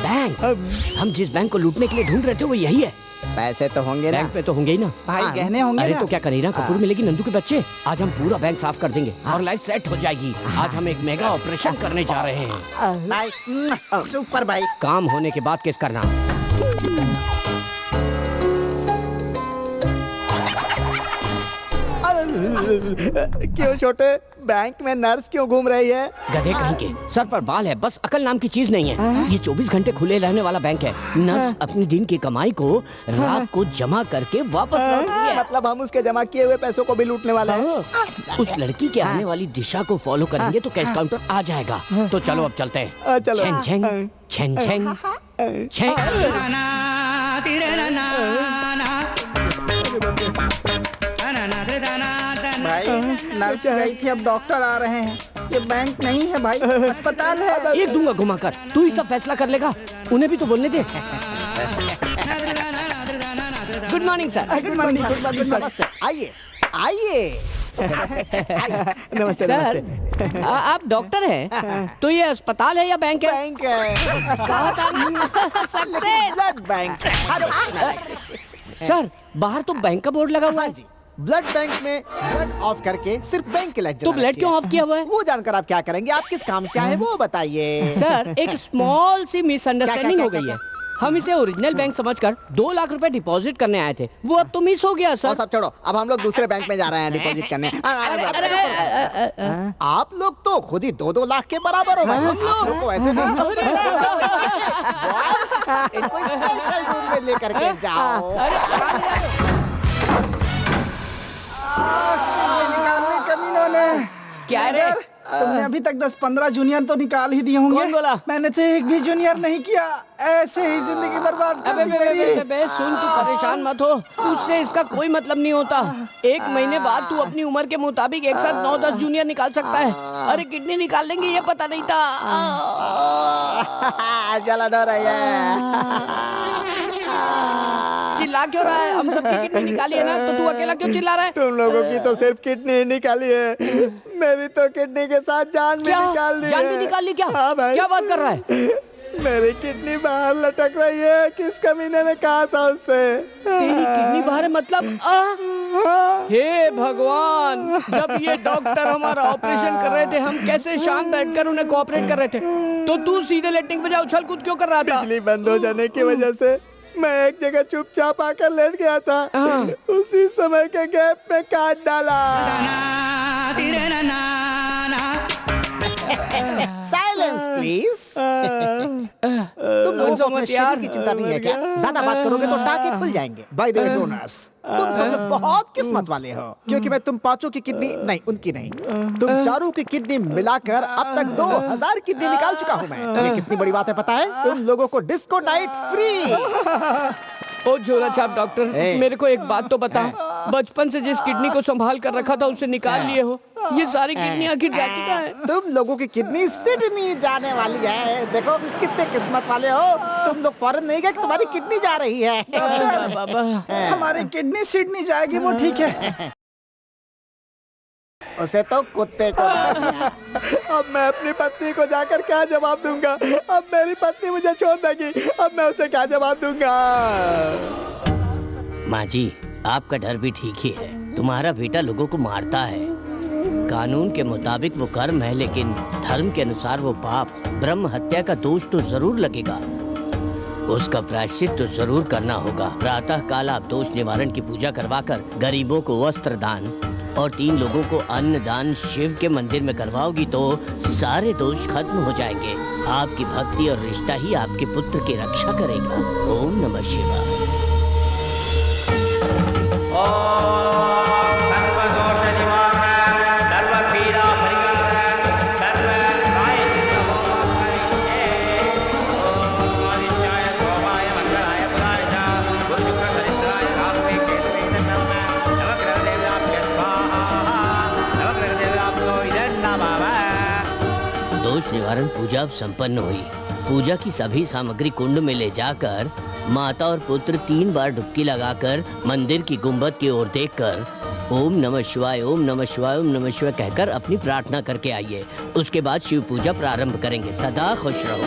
बैंक, हम जिस बैंक को लूटने के लिए ढूंढ रहे थे वो यही है। पैसे तो होंगे ना? बैंक पे तो होंगे ही ना भाई, गहने होंगे अरे ना? तो क्या करीना कपूर मिलेगी नंदू के बच्चे। आज हम पूरा बैंक साफ कर देंगे और लाइफ सेट हो जाएगी। आज हम एक मेगा ऑपरेशन करने जा रहे हैं। भाई सुपर भाई। काम होने के बाद किस करना। क्यों छोटे, बैंक में नर्स क्यों घूम रही है? गधे कहीं के, सर पर बाल है, बस अकल नाम की चीज नहीं है। ये 24 घंटे खुले रहने वाला बैंक है। नर्स अपनी दिन की कमाई को रात को जमा करके वापस लौटती है। मतलब हम उसके जमा किए हुए पैसों को भी लूटने वाले हैं। उस लड़की के आने वाली दिशा को फॉलो करेंगे तो कैश काउंटर आ जाएगा। तो चलो अब चलते हैं। चलो। छेंग छेंग छेंग छेंग छेंग। भाई नर्स गई थी, अब डॉक्टर आ रहे हैं। ये बैंक नहीं है भाई, अस्पताल है। एक दूंगा घुमाकर, तू ही सब फैसला कर लेगा। उन्हें भी तो बोलने दे। Good morning sir. Good morning. आइए आइए। नमस्ते सर नमस्ते। आप डॉक्टर हैं तो ये अस्पताल है या बैंक है? बैंक है। कहा था सक्सेस। Blood bank. सर बाहर तो बैंक का बोर्ड लगा हुआ हाँ है। जी, ब्लड बैंक में ब्लड ऑफ करके सिर्फ बैंक के लेक्चर। तो ब्लड क्यों ऑफ किया हुआ है? वो जानकर आप क्या करेंगे? आप किस काम से आए वो बताइए। सर एक स्मॉल सी मिसअंडरस्टैंडिंग हो गई है। हम इसे ओरिजिनल बैंक समझकर 2 लाख रुपए डिपॉजिट करने आए थे, वो अब तो मिस हो गया सर। सब छोड़ो, अब हम लोग दूसरे बैंक में जा रहे हैं डिपॉजिट करने। आप लोग तो खुद ही 2-2 लाख के बराबर हो भाई। आप लोग को ऐसे नहीं छोड़ सकते। इनको स्पेशल रूम में लेकर के जाओ। निकालने कमीनों ने। क्या रे? तुमने अभी तक 10-15 जूनियर तो निकाल ही दिए होंगे। कौन बोला? मैंने तो एक भी जूनियर नहीं किया, ऐसे ही जिंदगी बर्बाद कर दी मेरी। बे सुन, तू परेशान मत हो, उससे इसका कोई मतलब नहीं होता। 1 महीने बाद तू अपनी उम्र के मुताबिक एक साथ 9-10 जूनियर निकाल सकता है। अरे किडनी निकाल लेंगे ये पता नहीं था। जलन हो रही है। चिल्ला क्यों रहा है? हम सबकी किडनी निकाली है ना, तो तू अकेला क्यों चिल्ला रहा है? तुम लोगों की तो सिर्फ किडनी ही निकाली है, मेरी तो किडनी के साथ जान भी निकाल दी है। जान भी निकाल ली क्या? हाँ भाई। क्या बात कर रहा है? मेरी किडनी बाहर लटक रही है, किस कमीने ने कहा था उससे। तेरी किडनी बाहर है मतलब? हे भगवान, जब ये डॉक्टर हमारा ऑपरेशन कर रहे थे हम कैसे शांत बैठकर उन्हें कोऑपरेट कर रहे थे, तो तू सीधे लेटरिंग पे जा उछल कूद क्यों कर रहा था? बिजली बंद हो जाने की वजह से मैं एक जगह चुपचाप आकर लेट गया था। उसी समय के गैप में काट डाला। Silence please. तुम लोगों को अपने शरीर की चिंता नहीं है क्या? ज्यादा बात करोगे तो टाके खुल जाएंगे। बाय द वे डोनर्स, तुम सब लोग बहुत किस्मत वाले हो, क्योंकि मैं तुम पांचों की किडनी नहीं, उनकी नहीं, तुम चारों की किडनी मिलाकर अब तक 2000 किडनी निकाल चुका हूँ मैं। ये कितनी बड़ी बात है पता है? तुम लोगों को डिस्को नाइट फ्री। ओ झोला छाप डॉक्टर, मेरे को एक बात तो बता, बचपन से जिस किडनी को संभाल कर रखा था उसे निकाल लिए हो, ये सारी किडनी आखिर जाती कहाँ है? तुम लोगों की किडनी सिडनी जाने वाली है। देखो कितने किस्मत वाले हो, तुम लोग फॉरेन नहीं गए कि तुम्हारी किडनी जा रही है। बाबा हमारी किडनी सिडनी जाएगी वो ठीक है, उसे तो कुत्ते को। अब मैं अपनी पत्नी को जाकर क्या जवाब दूंगा? अब मेरी पत्नी मुझे छोड़ देगी, अब मैं उसे क्या जवाब दूंगा? माँ जी, आपका डर भी ठीक ही है। तुम्हारा बेटा लोगों को मारता है, कानून के मुताबिक वो कर्म है, लेकिन धर्म के अनुसार वो पाप। ब्रह्म हत्या का दोष तो जरूर लगेगा, उसका प्रायश्चित तो जरूर करना होगा। प्रातः काल आप दोष निवारण की पूजा करवाकर गरीबों को वस्त्र दान और 3 लोगों को अन्न दान शिव के मंदिर में करवाओगी तो सारे दोष खत्म हो जाएंगे। आपकी भक्ति और रिश्ता ही आपके पुत्र की रक्षा करेगा। ओम नमः शिवाय। दोष निवारण पूजा अब संपन्न हुई। पूजा की सभी सामग्री कुंड में ले जाकर माता और पुत्र 3 बार डुबकी लगाकर मंदिर की गुंबद की ओर देखकर ओम नमः शिवाय, ओम नमः शिवाय, ओम नमः शिवाय कहकर अपनी प्रार्थना करके आइए। उसके बाद शिव पूजा प्रारंभ करेंगे। सदा खुश रहो।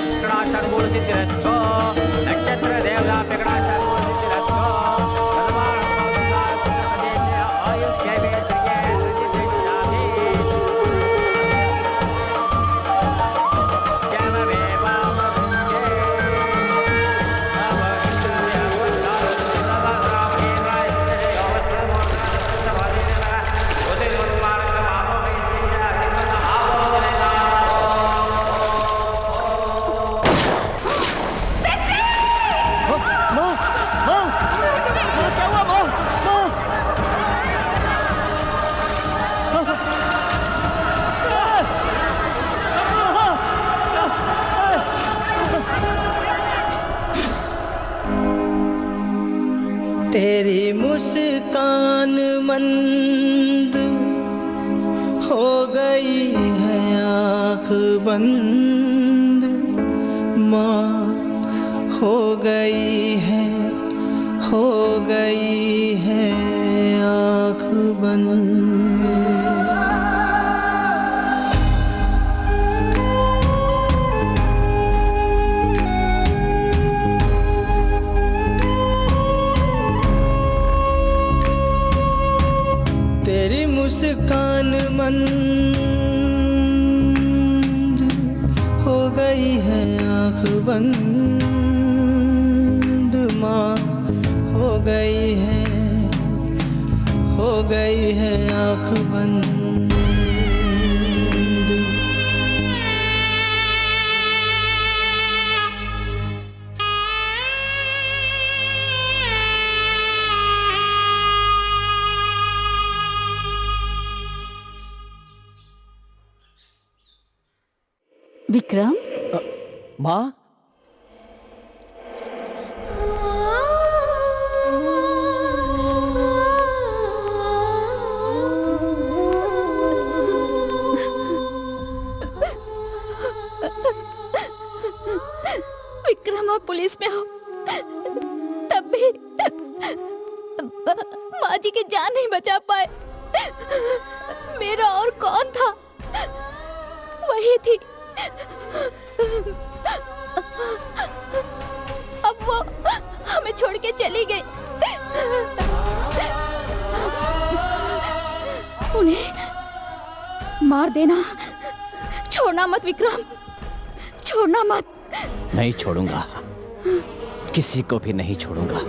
तेरी मुस्कान मंद हो गई है आँख बंद, माँ हो गई है आँख बंद। मुस्कान मंद हो गई है आँख बंद, माँ हो गई है आँख बंद। विक्रम, माँ, विक्रम आप पुलिस में हो तब भी माँ जी की जान नहीं बचा पाए। मेरा और कौन था? वही थी। अब वो हमें छोड़ के चली गई। उन्हें मार देना, छोड़ना मत विक्रम, छोड़ना मत। नहीं छोड़ूंगा, किसी को भी नहीं छोड़ूंगा।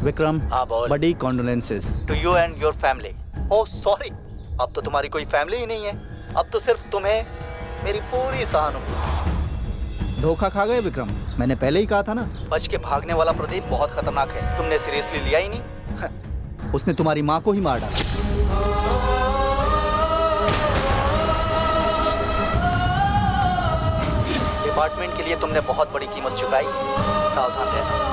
विक्रम, हाँ बोल। बड़ी condolences to you and your family. Oh sorry, अब तो तुम्हारी कोई फैमिली ही नहीं है, अब तो सिर्फ तुम्हें मेरी पूरी सहानुभूति। धोखा खा गए विक्रम, मैंने पहले ही कहा था ना। बच के भागने वाला प्रदीप बहुत खतरनाक है, तुमने सीरियसली लिया ही नहीं। उसने तुम्हारी माँ को ही मार डाला। डिपार्टमेंट के लिए तुमने बहुत बड़ी कीमत चुकाई, सावधान रहना।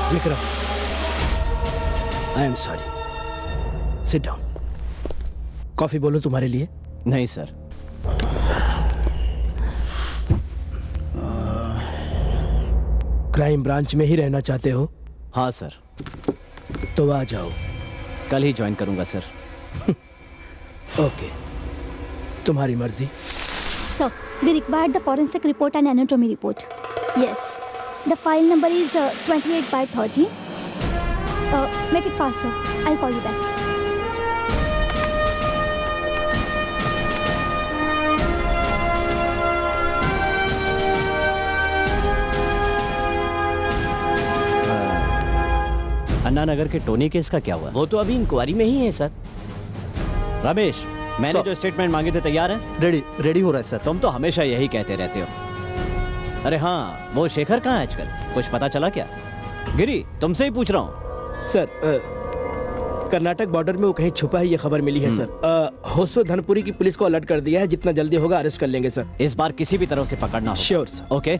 Vikram, I am sorry. Sit down. Coffee बोलो तुम्हारे लिए? नहीं सर। क्राइम ब्रांच में ही रहना चाहते हो? हाँ सर। तो आ जाओ। कल ही ज्वाइन करूंगा सर। ओके, तुम्हारी मर्जी। So, we required the forensic report and anatomy report. Yes. The file number is 28/13. Make it faster. I'll call you back. अन्ना नगर के टोनी केस का क्या हुआ? वो तो अभी इंक्वायरी में ही है सर। रमेश, मैंने जो स्टेटमेंट मांगे थे तैयार है? रेडी हो रहा है सर। तुम तो हमेशा यही कहते रहते हो। अरे हाँ, वो शेखर कहाँ है आजकल? कुछ पता चला क्या? गिरी, तुमसे ही पूछ रहा हूँ। सर, कर्नाटक बॉर्डर में वो कहीं छुपा है, ये खबर मिली है सर। होसो धनपुरी की पुलिस को अलर्ट कर दिया है, जितना जल्दी होगा अरेस्ट कर लेंगे सर। इस बार किसी भी तरह से पकड़ना होगा। Sure sir. ओके,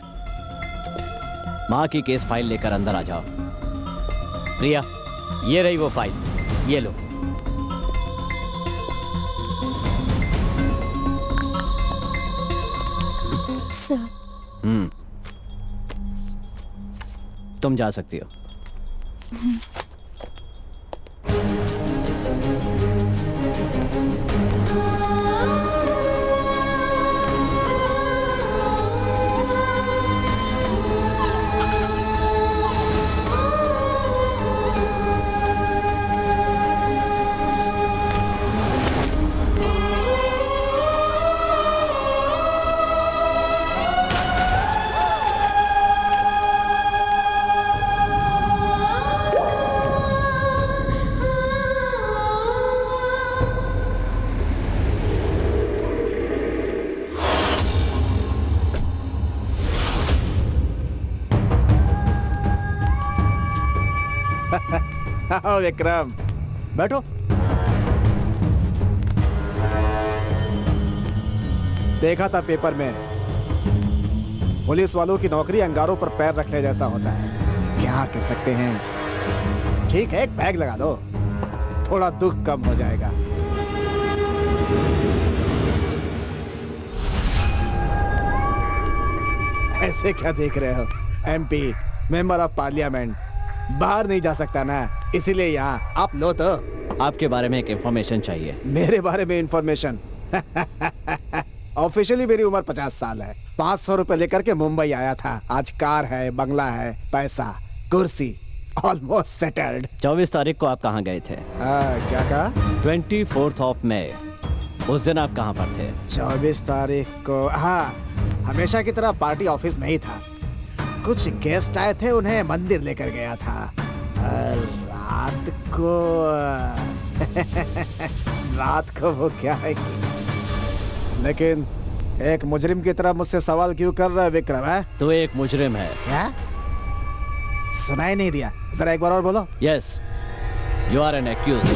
माँ की केस फाइल लेकर अंदर आ जाओ। प्रिया, ये रही वो फाइल, ये लो। सर, तुम जा सकती हो। आओ विक्रम, बैठो। देखा था पेपर में, पुलिस वालों की नौकरी अंगारों पर पैर रखने जैसा होता है। क्या कर सकते हैं? ठीक है, एक बैग लगा दो, थोड़ा दुख कम हो जाएगा। ऐसे क्या देख रहे हो? एमपी, मेंबर ऑफ पार्लियामेंट, बाहर नहीं जा सकता ना, इसीलिए यहाँ। आप लो तो। आपके बारे में एक इंफॉर्मेशन चाहिए। मेरे बारे में इंफॉर्मेशन? ऑफिशियली मेरी उम्र 50 साल है। 500 रुपए लेकर के मुंबई आया था। आज कार है, बंगला है, पैसा, कुर्सी, ऑलमोस्ट सेटल्ड। 24 तारीख को आप कहाँ गए थे? क्या कहा? 24th ऑफ मई, उस दिन आप कहाँ पर थे? 24 तारीख को, हाँ, हमेशा की तरह पार्टी ऑफिस में ही था। कुछ गेस्ट आए थे, उन्हें मंदिर लेकर गया था। रात को रात को वो क्या है कि... लेकिन एक मुजरिम की तरह मुझसे सवाल क्यों कर रहा है विक्रम? है तो एक मुजरिम है। क्या? सुनाई नहीं दिया, जरा एक बार और बोलो। Yes, you are an accused.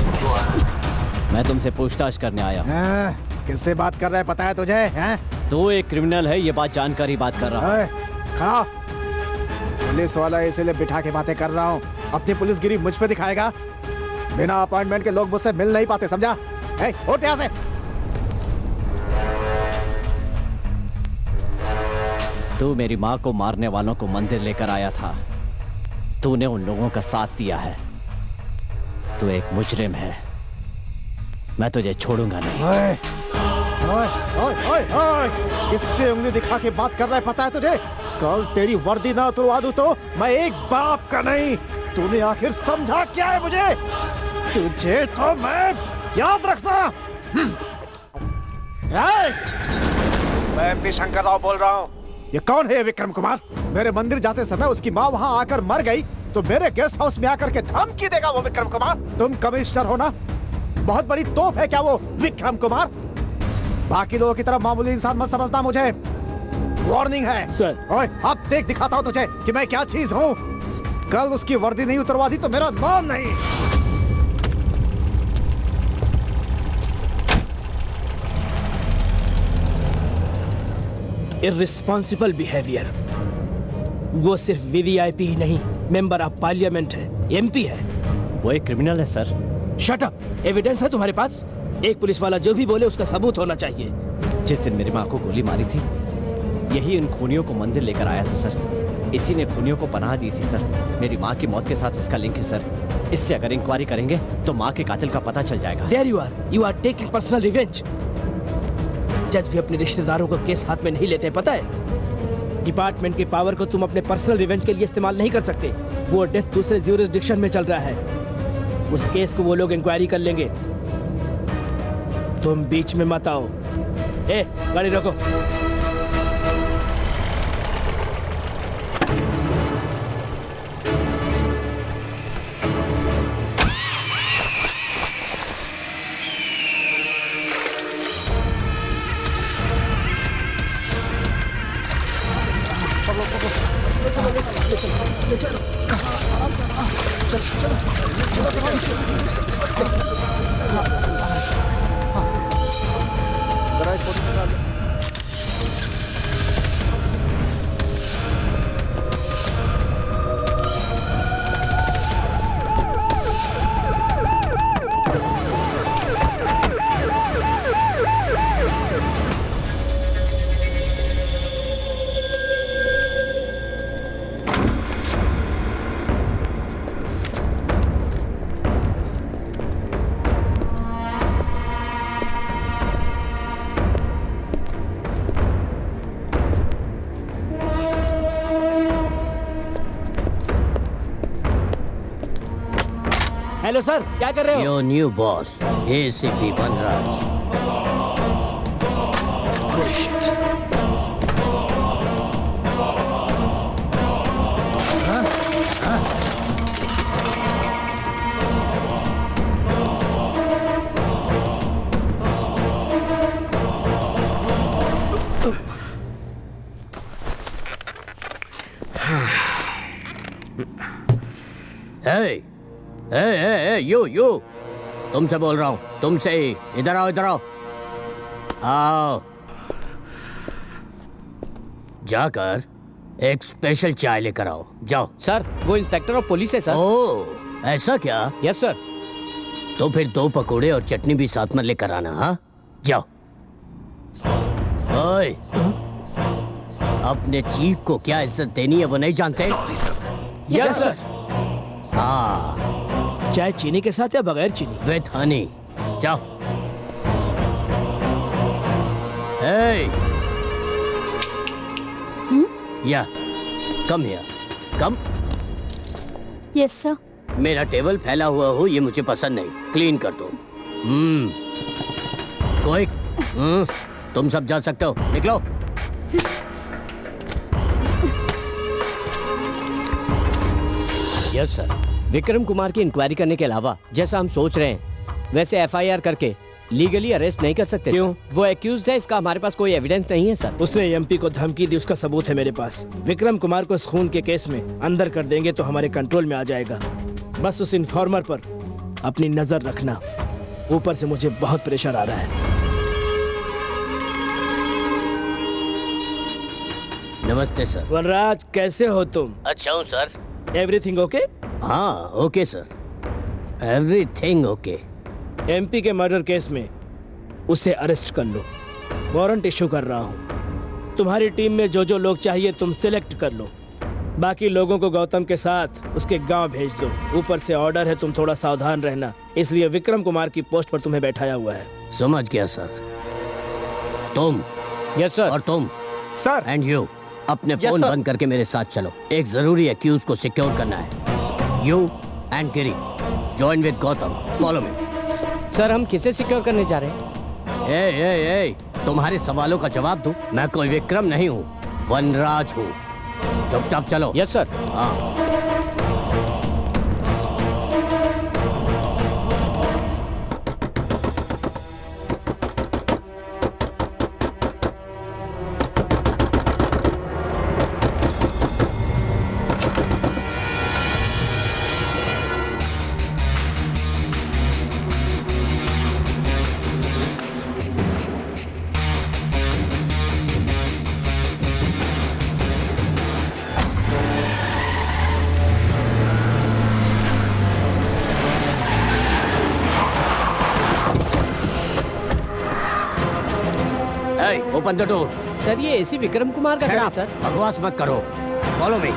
मैं तुमसे पूछताछ करने आया हूँ। किससे बात कर रहा है पता है तुझे? हैं? तो एक क्रिमिनल है, ये बात जानकर ही बात कर रहा हूँ। खड़ा, पुलिस वाला इसीलिए बिठा के बातें कर रहा हूँ। अपनी पुलिसगिरी मुझ पे दिखाएगा? बिना अपॉइंटमेंट के लोग मुझसे मिल नहीं पाते, समझा? उठ यहाँ से। तू मेरी माँ को मारने वालों को मंदिर लेकर आया था। तूने उन लोगों का साथ दिया है। तू एक मुजरिम है, मैं तुझे छोड़ूंगा नहीं। ओए, ओए, ओए, ओए, ओए, किससे उंगली दिखा के बात कर रहा है पता है तुझे? कल तेरी वर्दी ना उतरवा दूं तो मैं एक बाप का नहीं। तूने आखिर समझा क्या है मुझे? तुझे तो मैं याद रखना। मैं एमपी शंकर राव बोल रहा हूँ। ये कौन है विक्रम कुमार? मेरे मंदिर जाते समय उसकी माँ वहाँ आकर मर गई तो मेरे गेस्ट हाउस में आकर के धमकी देगा वो विक्रम कुमार? तुम कमिश्नर हो ना, बहुत बड़ी तोप है क्या वो विक्रम कुमार? बाकी लोगों की तरह मामूली इंसान मत समझना मुझे। वार्निंग है सर। ओए, अब देख दिखाता हूँ तुझे कि मैं क्या चीज हूँ। कल उसकी वर्दी नहीं उतरवा दी तो मेरा नाम नहीं। Irresponsible behaviour. वो सिर्फ वीवीआईपी ही नहीं, मेंबर ऑफ पार्लियामेंट है, एमपी है। वो एक क्रिमिनल है सर। Shut up. एविडेंस है तुम्हारे पास? एक पुलिस वाला जो भी बोले उसका सबूत होना चाहिए। जिस दिन मेरी माँ को गोली मारी थी, यही इन खूनियों को मंदिर लेकर आया था सर। इसी ने खूनियों को पनाह दी थी सर। मेरी माँ की मौत के साथ इसका लिंक है सर। इससे अगर इंक्वायरी करेंगे तो माँ के कातिल का पता चल जाएगा। There you are taking personal revenge. जज भी अपने रिश्तेदारों को केस हाथ में नहीं लेते, पता है? डिपार्टमेंट की पावर को तुम अपने पर्सनल रिवेंज के लिए इस्तेमाल नहीं कर सकते। वो डेथ दूसरे ज्यूरिसडिक्शन में चल रहा है, उस केस को वो लोग इंक्वायरी कर लेंगे। तुम बीच में मत आओ। गाड़ी रोको। हेलो सर, क्या कर रहे हो? Your new boss ACP Banraj. Hey, you तुमसे बोल रहा हूँ, तुमसे ही। इधर आओ, इधर आओ। आओ, जाकर एक स्पेशल चाय लेकर आओ, जाओ। सर वो इंस्पेक्टर ऑफ पुलिस है सर। ओह, ऐसा क्या? Yes sir. तो फिर 2 पकोड़े और चटनी भी साथ में लेकर आना। हाँ, जाओ। ओए, अपने चीफ को क्या इज्जत देनी है वो नहीं जानते? Yes sir. हाँ, चाय चीनी के साथ या बगैर चीनी? विथ हनी। जाओ। Hey! या come here, come. Yes sir. मेरा टेबल फैला हुआ हो ये मुझे पसंद नहीं, क्लीन कर दो। क्विक। तुम सब जा सकते हो, निकलो। Yes sir. विक्रम कुमार की इंक्वायरी करने के अलावा जैसा हम सोच रहे हैं वैसे एफआईआर करके लीगली अरेस्ट नहीं कर सकते। क्यों? वो एक्यूज्ड है, इसका हमारे पास कोई एविडेंस नहीं है सर। उसने एमपी को धमकी दी, उसका सबूत है मेरे पास। विक्रम कुमार को इस खून के केस में अंदर कर देंगे तो हमारे कंट्रोल में आ जाएगा। बस उस इन्फॉर्मर पर अपनी नजर रखना। ऊपर से मुझे बहुत प्रेशर आ रहा है। नमस्ते सर। वनराज, कैसे हो तुम? अच्छा हूँ सर। Everything okay? हाँ okay sir, everything okay. MP के मर्डर केस में उसे अरेस्ट कर लो। वारंट इशू कर रहा हूँ। तुम्हारी टीम में जो जो लोग चाहिए तुम सिलेक्ट कर लो। बाकी लोगों को गौतम के साथ उसके गांव भेज दो। ऊपर से ऑर्डर है, तुम थोड़ा सावधान रहना, इसलिए विक्रम कुमार की पोस्ट पर तुम्हें बैठाया हुआ है। समझ गया सर। तुम? Yes sir. और तुम? सर। एंड यू अपने फोन बंद करके मेरे साथ चलो। एक जरूरी एक्यूज को सिक्योर करना है। You and Giri join with Gautam, follow me. Sir हम किसे सिक्योर करने जा रहे हैं? ए, तुम्हारे सवालों का जवाब दूं? मैं कोई विक्रम नहीं हूँ, वनराज हूँ। चुपचाप चलो। Yes sir. हाँ। Open the door. सर ये एसी विक्रम कुमार का है सर। बकवास मत करो, फॉलो मी।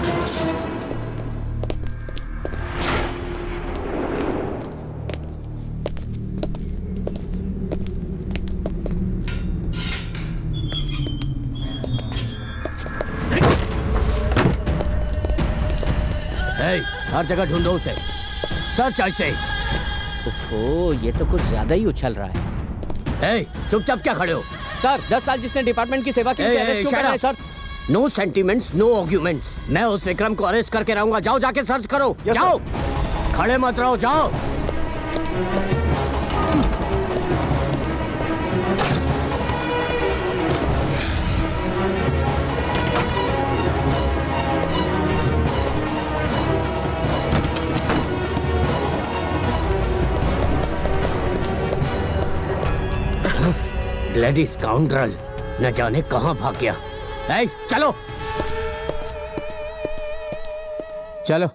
हर जगह ढूंढो उसे, सर्च ऐसे। ओहो, ये तो कुछ ज्यादा ही उछल रहा है। चुपचाप क्या खड़े हो? सर 10 साल जिसने डिपार्टमेंट की सेवा की उसे अरेस्ट क्यों कर रहे हैं sir? No sentiments, no arguments. मैं उस विक्रम को अरेस्ट करके रहूंगा। जाओ जाके सर्च करो। जाओ, खड़े मत रहो, जाओ। ब्लडी स्काउंड्रल, न जाने कहां भाग गया। चलो चलो।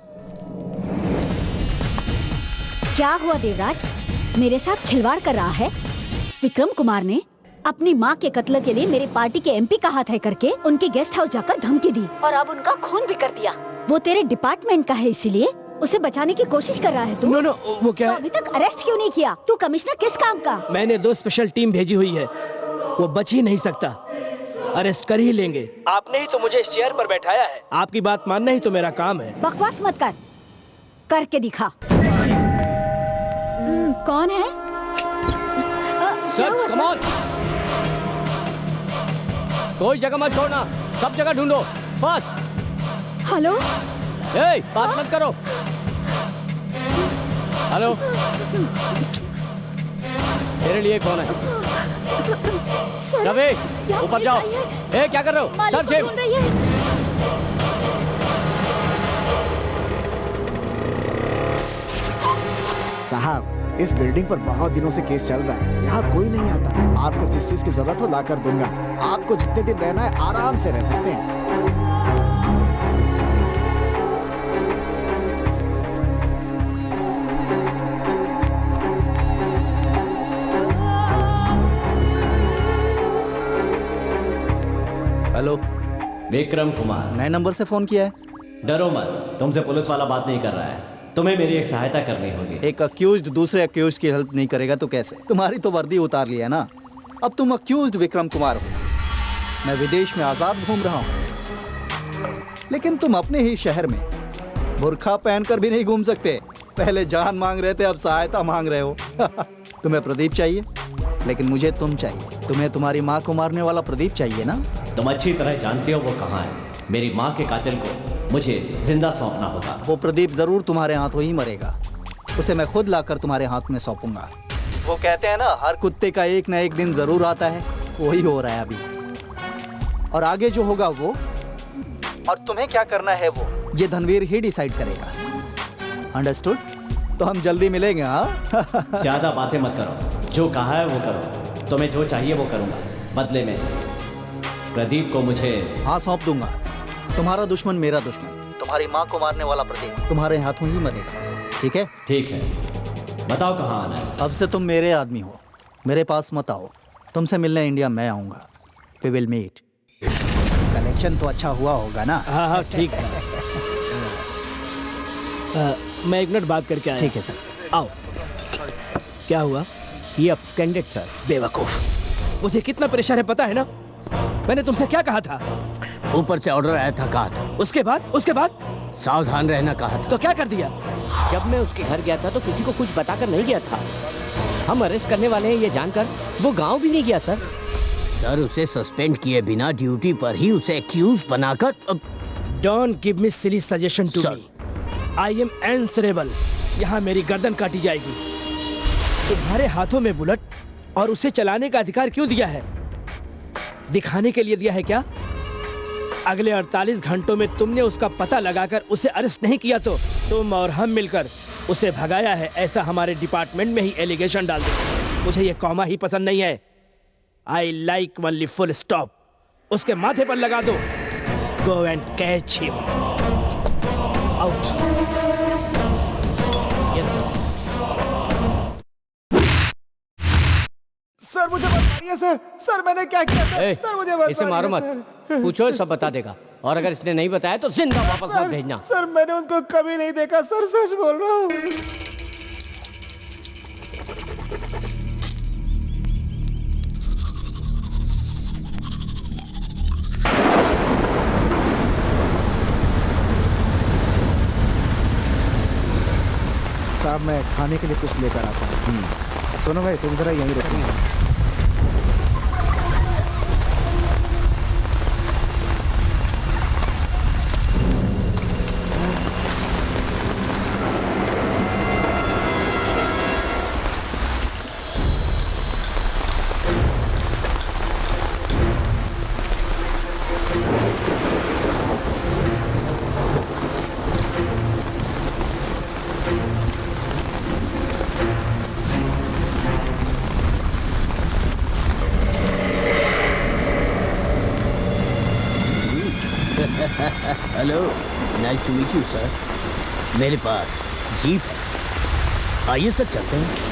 क्या हुआ देवराज, मेरे साथ खिलवाड़ कर रहा है? विक्रम कुमार ने अपनी माँ के कत्ल के लिए मेरे पार्टी के एमपी का हाथ है करके उनके गेस्ट हाउस जाकर धमकी दी और अब उनका खून भी कर दिया। वो तेरे डिपार्टमेंट का है, इसीलिए उसे बचाने की कोशिश कर रहा है तू? नो, वो क्या? तो अभी तक अरेस्ट क्यों नहीं किया? तू कमिश्नर किस काम का? मैंने 2 स्पेशल टीम भेजी हुई है, वो बच ही नहीं सकता। अरेस्ट कर ही लेंगे। आपने ही तो मुझे इस चेयर पर बैठाया है, आपकी बात मानना ही तो मेरा काम है। बकवास मत कर, करके दिखा। कौन है? सर कम ऑन, कोई जगह मत छोड़ना, सब जगह ढूंढो फास्ट। हेलो, बात मत करो। हेलो, तेरे लिए कौन है? रवि, ऊपर जाओ। क्या कर रहे हो? Sir save. साहब, इस बिल्डिंग पर बहुत दिनों से केस चल रहा है, यहाँ कोई नहीं आता। आपको जिस चीज की जरूरत हो ला कर दूंगा। आपको जितने दिन रहना है आराम से रह सकते हैं। हेलो, विक्रम कुमार। नए नंबर से फोन किया है। डरो मत, तुमसे पुलिस वाला बात नहीं कर रहा है। तुम्हें मेरी एक सहायता करनी होगी। एक अक्यूज्ड दूसरे अक्यूज्ड की हेल्प नहीं करेगा तो कैसे? तुम्हारी तो वर्दी उतार ली है ना, अब तुम अक्यूज्ड विक्रम कुमार हो। मैं विदेश में आजाद घूम रहा हूँ, लेकिन तुम अपने ही शहर में बुर्खा पहनकर भी नहीं घूम सकते। पहले जान मांग रहे थे, अब सहायता मांग रहे हो। तुम्हें प्रदीप चाहिए, लेकिन मुझे तुम चाहिए। तुम्हें तुम्हारी माँ को मारने वाला प्रदीप चाहिए ना? तुम अच्छी तरह जानते हो वो कहाँ है। मेरी माँ के कातिल को मुझे जिंदा सौंपना होगा। वो प्रदीप जरूर तुम्हारे हाथों ही मरेगा। उसे मैं खुद लाकर तुम्हारे हाथ में सौंपूंगा। वो कहते हैं ना, हर कुत्ते का एक ना एक दिन जरूर आता है। वही हो रहा है अभी, और आगे जो होगा वो, और तुम्हें क्या करना है वो, ये धनवीर ही डिसाइड करेगा। अंडरस्टूड? तो हम जल्दी मिलेंगे। हाँ। ज्यादा बातें मत करो, जो कहा है वो करो। तुम्हें जो चाहिए वो करूंगा। बदले में प्रदीप को मुझे हाँ सौंप दूंगा। तुम्हारा दुश्मन मेरा दुश्मन, तुम्हारी माँ को मारने वाला प्रदीप तुम्हारे हाथों ही मरेगा। ठीक है? ठीक है, बताओ कहाँ आना है। अब से तुम मेरे आदमी हो, मेरे पास मत आओ। तुमसे मिलने इंडिया मैं आऊँगा। We will meet. कलेक्शन तो अच्छा हुआ होगा ना? हाँ हाँ ठीक है। मैं एक मिनट बात करके आया। ठीक है सर। आओ। क्या हुआ? ये अपस्कैंडेड सर। बेवकूफ, मुझे कितना परेशान है पता है ना? मैंने तुमसे क्या कहा था? ऊपर से ऑर्डर आया था, कहा था। उसके बाद सावधान रहना कहा था। तो क्या कर दिया? जब मैं उसके घर गया था तो किसी को कुछ बताकर नहीं गया था। हम अरेस्ट करने वाले हैं ये जानकर वो गांव भी नहीं गया सर। सर, उसे सस्पेंड किए बिना ड्यूटी पर ही उसे एक्यूज बनाकर। Don't give me silly suggestion to me. I am answerable. यहाँ मेरी गर्दन काटी जाएगी। तुम्हारे हाथों में बुलेट और उसे चलाने का अधिकार क्यों दिया है? दिखाने के लिए दिया है क्या? अगले 48 घंटों में तुमने उसका पता लगाकर उसे अरेस्ट नहीं किया तो तुम और हम मिलकर उसे भगाया है, ऐसा हमारे डिपार्टमेंट में ही एलिगेशन डाल दो। मुझे ये कॉमा ही पसंद नहीं है। I like only full stop. उसके माथे पर लगा दो। Go and catch him. Out. Sir मुझे मत मारिए सर। सर मैंने क्या किया सर? सर मुझे मत इसे मारो मत, पूछो सब बता देगा। और अगर इसने नहीं बताया तो जिंदा वापस मत भेजना। सर मैंने उनको कभी नहीं देखा सर, सच बोल रहा हूँ। साहब मैं खाने के लिए कुछ लेकर आता हूँ। सुनो भाई, तुम जरा यहीं रुको। Hello, nice to meet you sir. मेरे पास जीप है, आइए सर चलते हैं।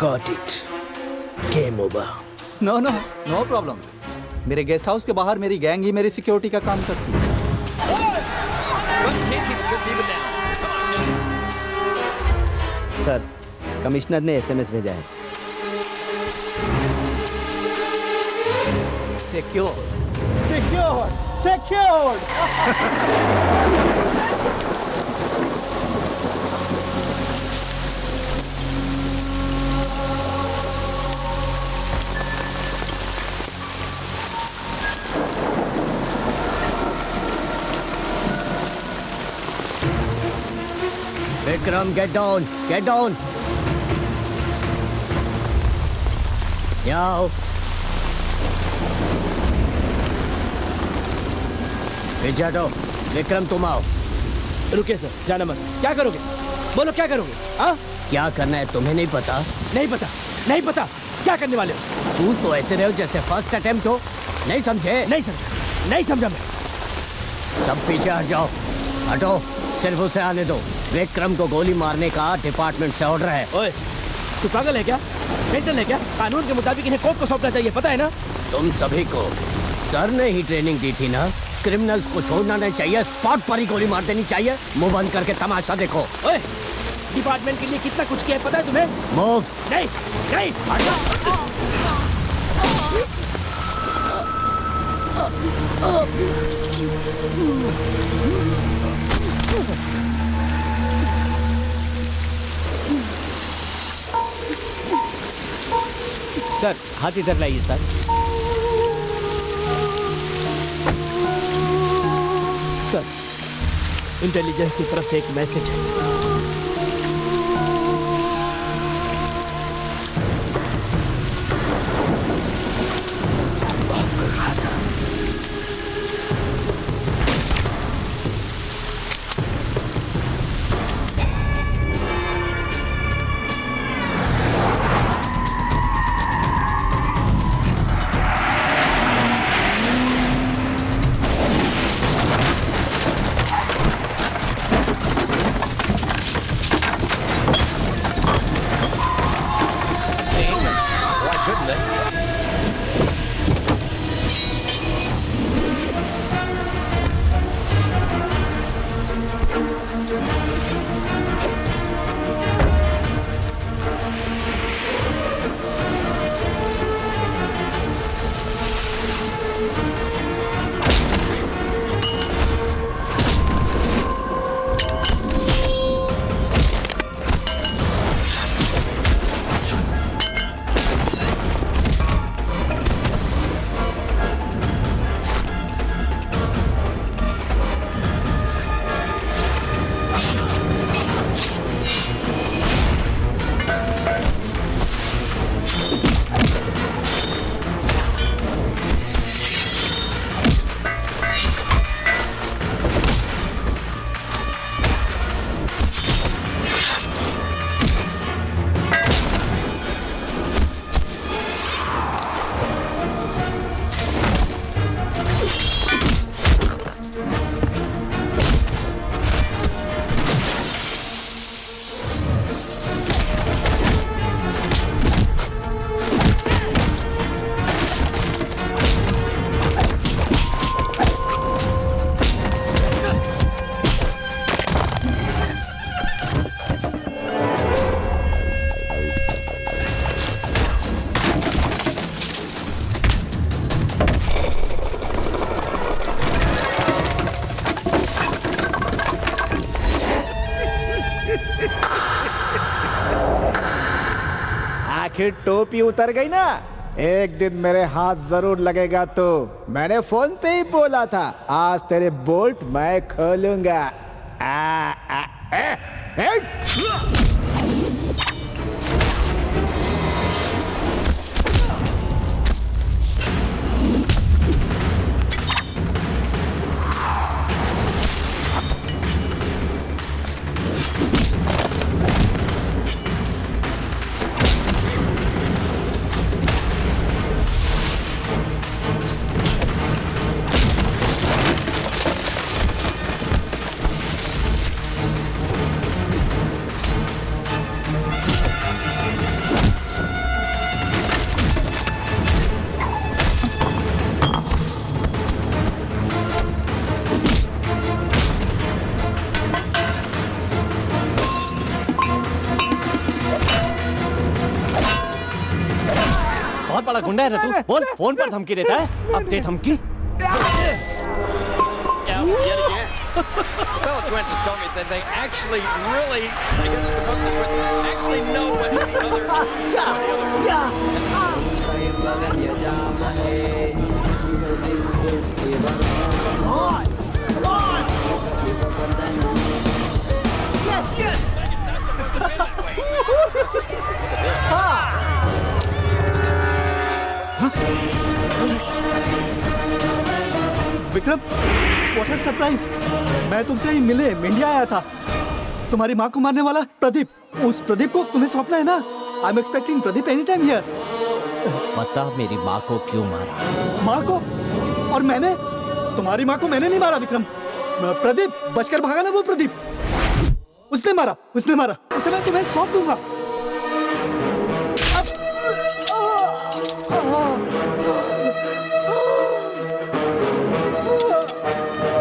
Got it. Game over. No no no problem. मेरे गेस्ट हाउस के बाहर मेरी गैंग ही मेरी सिक्योरिटी का काम करती है। सर, कमिश्नर ने एसएमएस भेजा है। Secure secure secure. Vikram get down, get down. यहाँ आओ। पीछे हटो। विक्रम तुम आओ। रुकिए सर, जाना मत। क्या करोगे? बोलो क्या करोगे? हाँ, क्या करना है तुम्हें नहीं पता? नहीं पता, नहीं पता। क्या करने वाले हो? तू तो ऐसे रहे हो जैसे फर्स्ट अटेम्प्ट हो। नहीं समझे? नहीं समझा, नहीं समझा मैं। सब पीछे हट जाओ। हटो, सिर्फ उसे आने दो। विक्रम को गोली मारने का डिपार्टमेंट से ऑर्डर है। ओए, तू पागल है क्या? मेंटल है क्या? कानून के मुताबिक इन्हें कोर्ट को सौंपना चाहिए, पता है ना? तुम सभी को सर ने ही ट्रेनिंग दी थी ना। क्रिमिनल्स को छोड़ना नहीं चाहिए, स्पॉट पर ही गोली मार देनी चाहिए। मुंह बंद करके तमाशा देखो। ओए, डिपार्टमेंट के लिए कितना कुछ किया है पता है तुम्हें? मूव। नहीं, नहीं, सर हाथ इधर लाइए सर। सर, इंटेलिजेंस की तरफ से एक मैसेज है। आखिर टोपी उतर गई ना। एक दिन मेरे हाथ जरूर लगेगा। तो मैंने फोन पे ही बोला था, आज तेरे बोल्ट मैं खोलूंगा। बहुत बड़ा गुंडा है ना तू। बोल, फोन पर धमकी देता है। अब दे धमकी। Fellow twins have told me that they actually really, I guess you're supposed to actually know what the other Yes, yes! What a surprise! मैं तुमसे ही मिलने आया था। तुम्हारी माँ को मारने वाला प्रदीप, उस प्रदीप को तुम्हें सौंपना है ना? I am expecting Pradeep any time here. बता मेरी माँ को क्यों मारा? माँ को? और मैंने? तुम्हारी माँ को मैंने नहीं मारा विक्रम। प्रदीप बचकर भागा ना, वो प्रदीप उसने मारा। उसे मैं तुम्हें सौंप दूंगा।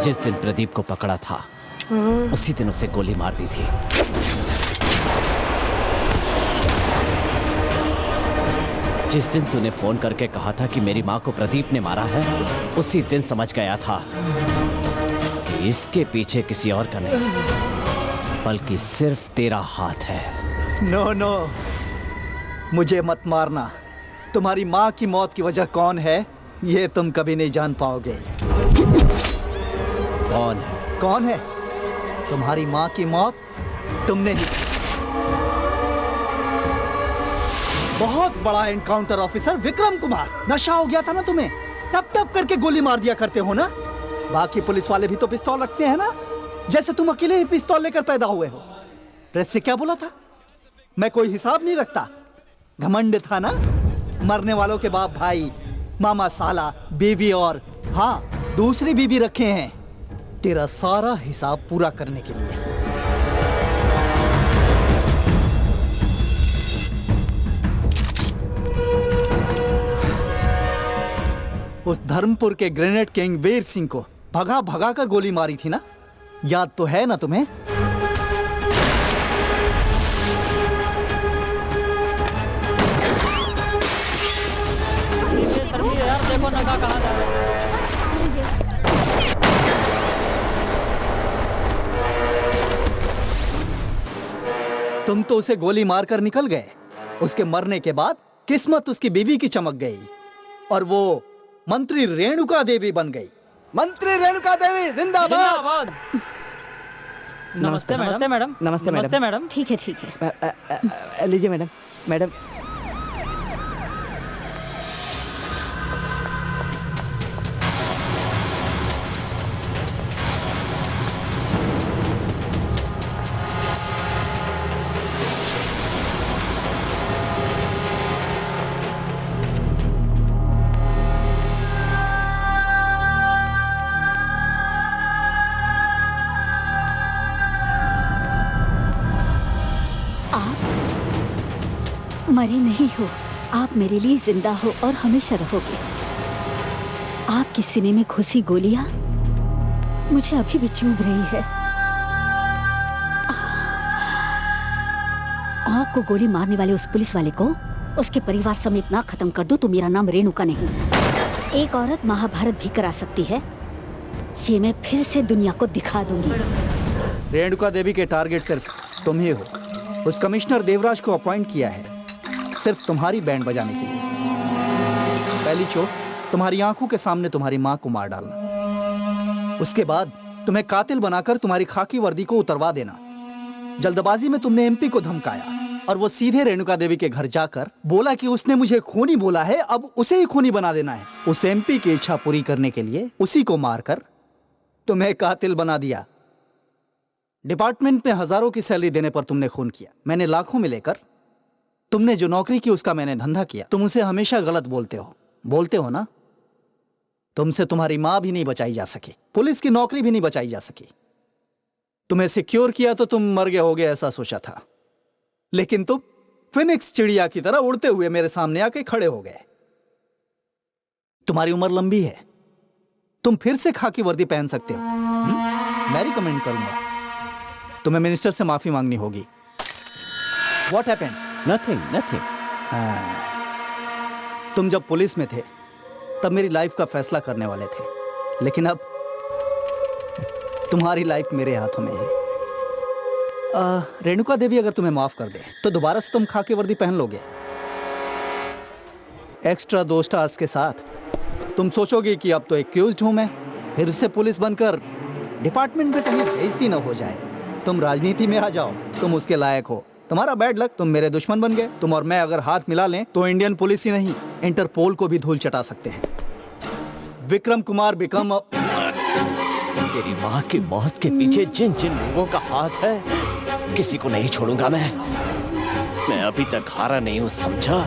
जिस दिन प्रदीप को पकड़ा था उसी दिन उसे गोली मार दी थी। जिस दिन तूने फोन करके कहा था कि मेरी माँ को प्रदीप ने मारा है, उसी दिन समझ गया था कि इसके पीछे किसी और का नहीं, बल्कि सिर्फ तेरा हाथ है। नो, मुझे मत मारना। तुम्हारी माँ की मौत की वजह कौन है, ये तुम कभी नहीं जान पाओगे। कौन है? तुम्हारी माँ की मौत तुमने ही। बहुत बड़ा एनकाउंटर ऑफिसर विक्रम कुमार। नशा हो गया था ना तुम्हें, टप करके गोली मार दिया करते हो ना। बाकी पुलिस वाले भी तो पिस्तौल रखते हैं ना, जैसे तुम अकेले ही पिस्तौल लेकर पैदा हुए हो। प्रेस से क्या बोला था? मैं कोई हिसाब नहीं रखता। घमंड था ना, मरने वालों के बाप भाई, मामा साला, बीवी और हाँ दूसरी बीवी रखे हैं तेरा सारा हिसाब पूरा करने के लिए। उस धर्मपुर के ग्रेनेड किंग वीर सिंह को भगा कर गोली मारी थी ना, याद तो है ना तुम्हें? देखो नगा कहाँ जा रहा है। तुम तो उसे गोली मारकर निकल गए। उसके मरने के बाद किस्मत उसकी बीवी की चमक गई और वो मंत्री रेणुका देवी बन गई। मंत्री रेणुका देवी जिंदाबाद। नमस्ते मैडम। नमस्ते मैडम। ठीक है। लीजिए मैडम। मरे नहीं हो, आप मेरे लिए जिंदा हो और हमेशा रहोगे। आपके सीने में घुसी गोलियां मुझे अभी भी चुभ रही है। आपको गोली मारने वाले उस पुलिस वाले को उसके परिवार समेत ना खत्म कर दो तो मेरा नाम रेणुका नहीं। एक औरत महाभारत भी करा सकती है, ये मैं फिर से दुनिया को दिखा दूंगी। रेणुका देवी के टारगेट सिर्फ तुम ही हो। उस कमिश्नर देवराज को अपॉइंट किया है सिर्फ तुम्हारी बैंड बजाने के लिए। पहली चोट तुम्हारी आंखों के सामने तुम्हारी मां को मार डालना, उसके बाद तुम्हें कातिल बनाकर तुम्हारी खाकी वर्दी को उतरवा देना। जल्दबाजी में तुमने एमपी को धमकाया और वो सीधे रेणुका देवी के घर जाकर बोला कि उसने मुझे खूनी बोला है, अब उसे ही खूनी बना देना है। उस एमपी की इच्छा पूरी करने के लिए उसी को मारकर तुम्हें कातिल बना दिया। डिपार्टमेंट में हजारों की सैलरी देने पर तुमने खून किया, मैंने लाखों में लेकर। तुमने जो नौकरी की उसका मैंने धंधा किया। तुम उसे हमेशा गलत बोलते हो ना। तुमसे तुम्हारी मां भी नहीं बचाई जा सकी, पुलिस की नौकरी भी नहीं बचाई जा सकी। तुम्हें सिक्योर किया तो तुम मर गए होगे ऐसा सोचा था, लेकिन तुम फिनिक्स चिड़िया की तरह उड़ते हुए मेरे सामने आके खड़े हो गए। तुम्हारी उम्र लंबी है, तुम फिर से खाकी वर्दी पहन सकते हो। मैं रिकमेंड करूंगा तुम्हें मिनिस्टर से माफी मांगनी होगी। What happened? Nothing. तुम जब पुलिस में थे तब मेरी लाइफ का फैसला करने वाले थे, लेकिन अब तुम्हारी लाइफ मेरे हाथों में है। रेणुका देवी अगर तुम्हें माफ कर दे तो दोबारा से तुम खाकी वर्दी पहन लोगे, एक्स्ट्रा 2 स्टार्स के साथ। तुम सोचोगे कि अब तो एक्यूज्ड हूं मैं, फिर से पुलिस बनकर डिपार्टमेंट में कहीं बेइज्जती न हो जाए। तुम राजनीति में आ जाओ, तुम उसके लायक हो। तुम्हारा बैड लक, तुम मेरे दुश्मन बन गए। तुम और मैं अगर हाथ मिला लें तो इंडियन पुलिस ही नहीं, इंटरपोल को भी धूल चटा सकते हैं। विक्रम कुमार बिकम तेरी माँ की मौत के पीछे जिन जिन लोगों का हाथ है, किसी को नहीं छोड़ूंगा मैं अभी तक हारा नहीं हूं, समझा?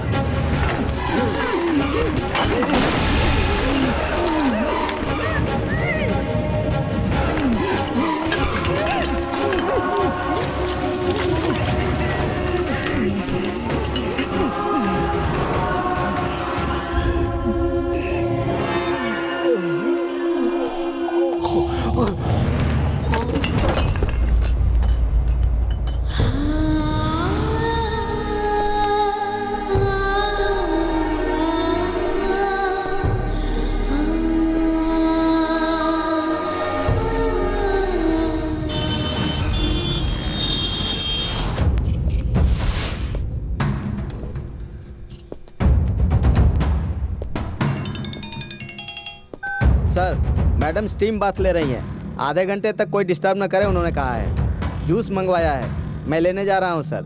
सर, मैडम स्टीम बाथ ले रही हैं। आधे घंटे तक कोई डिस्टर्ब न करे, उन्होंने कहा है। जूस मंगवाया है, मैं लेने जा रहा हूँ sir.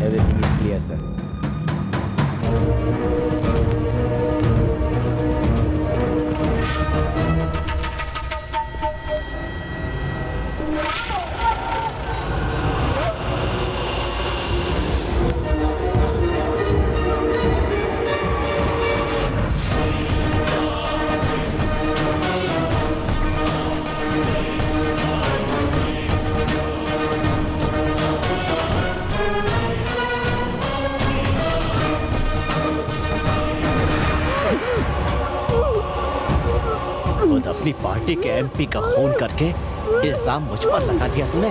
Everything is clear sir. खुद अपनी पार्टी के एमपी का खून करके इल्जाम मुझ पर लगा दिया तूने।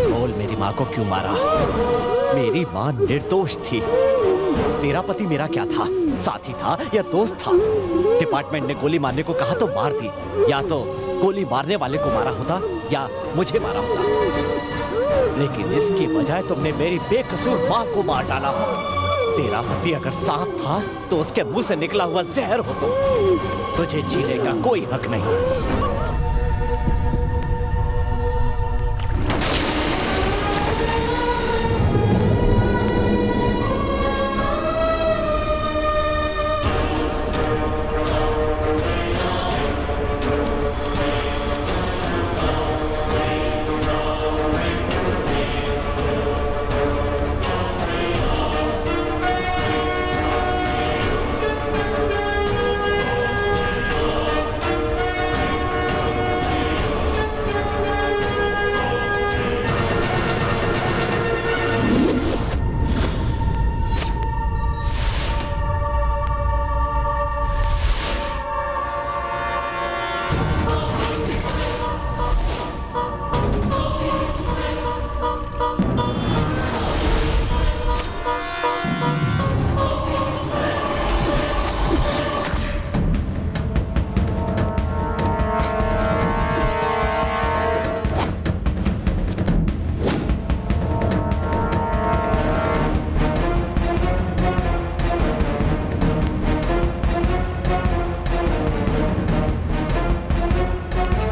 बोल, मेरी माँ को क्यों मारा? मेरी माँ निर्दोष थी। तेरा पति मेरा क्या था? साथी था या दोस्त था? डिपार्टमेंट ने गोली मारने को कहा तो मार दी। या तो गोली मारने वाले को मारा होता या मुझे मारा होता, लेकिन इसकी बजाय तुमने मेरी बेकसूर माँ को मार डाला। तेरा पति अगर सांप था तो उसके मुंह से निकला हुआ जहर हो तुम। तुझे जीने का कोई हक नहीं।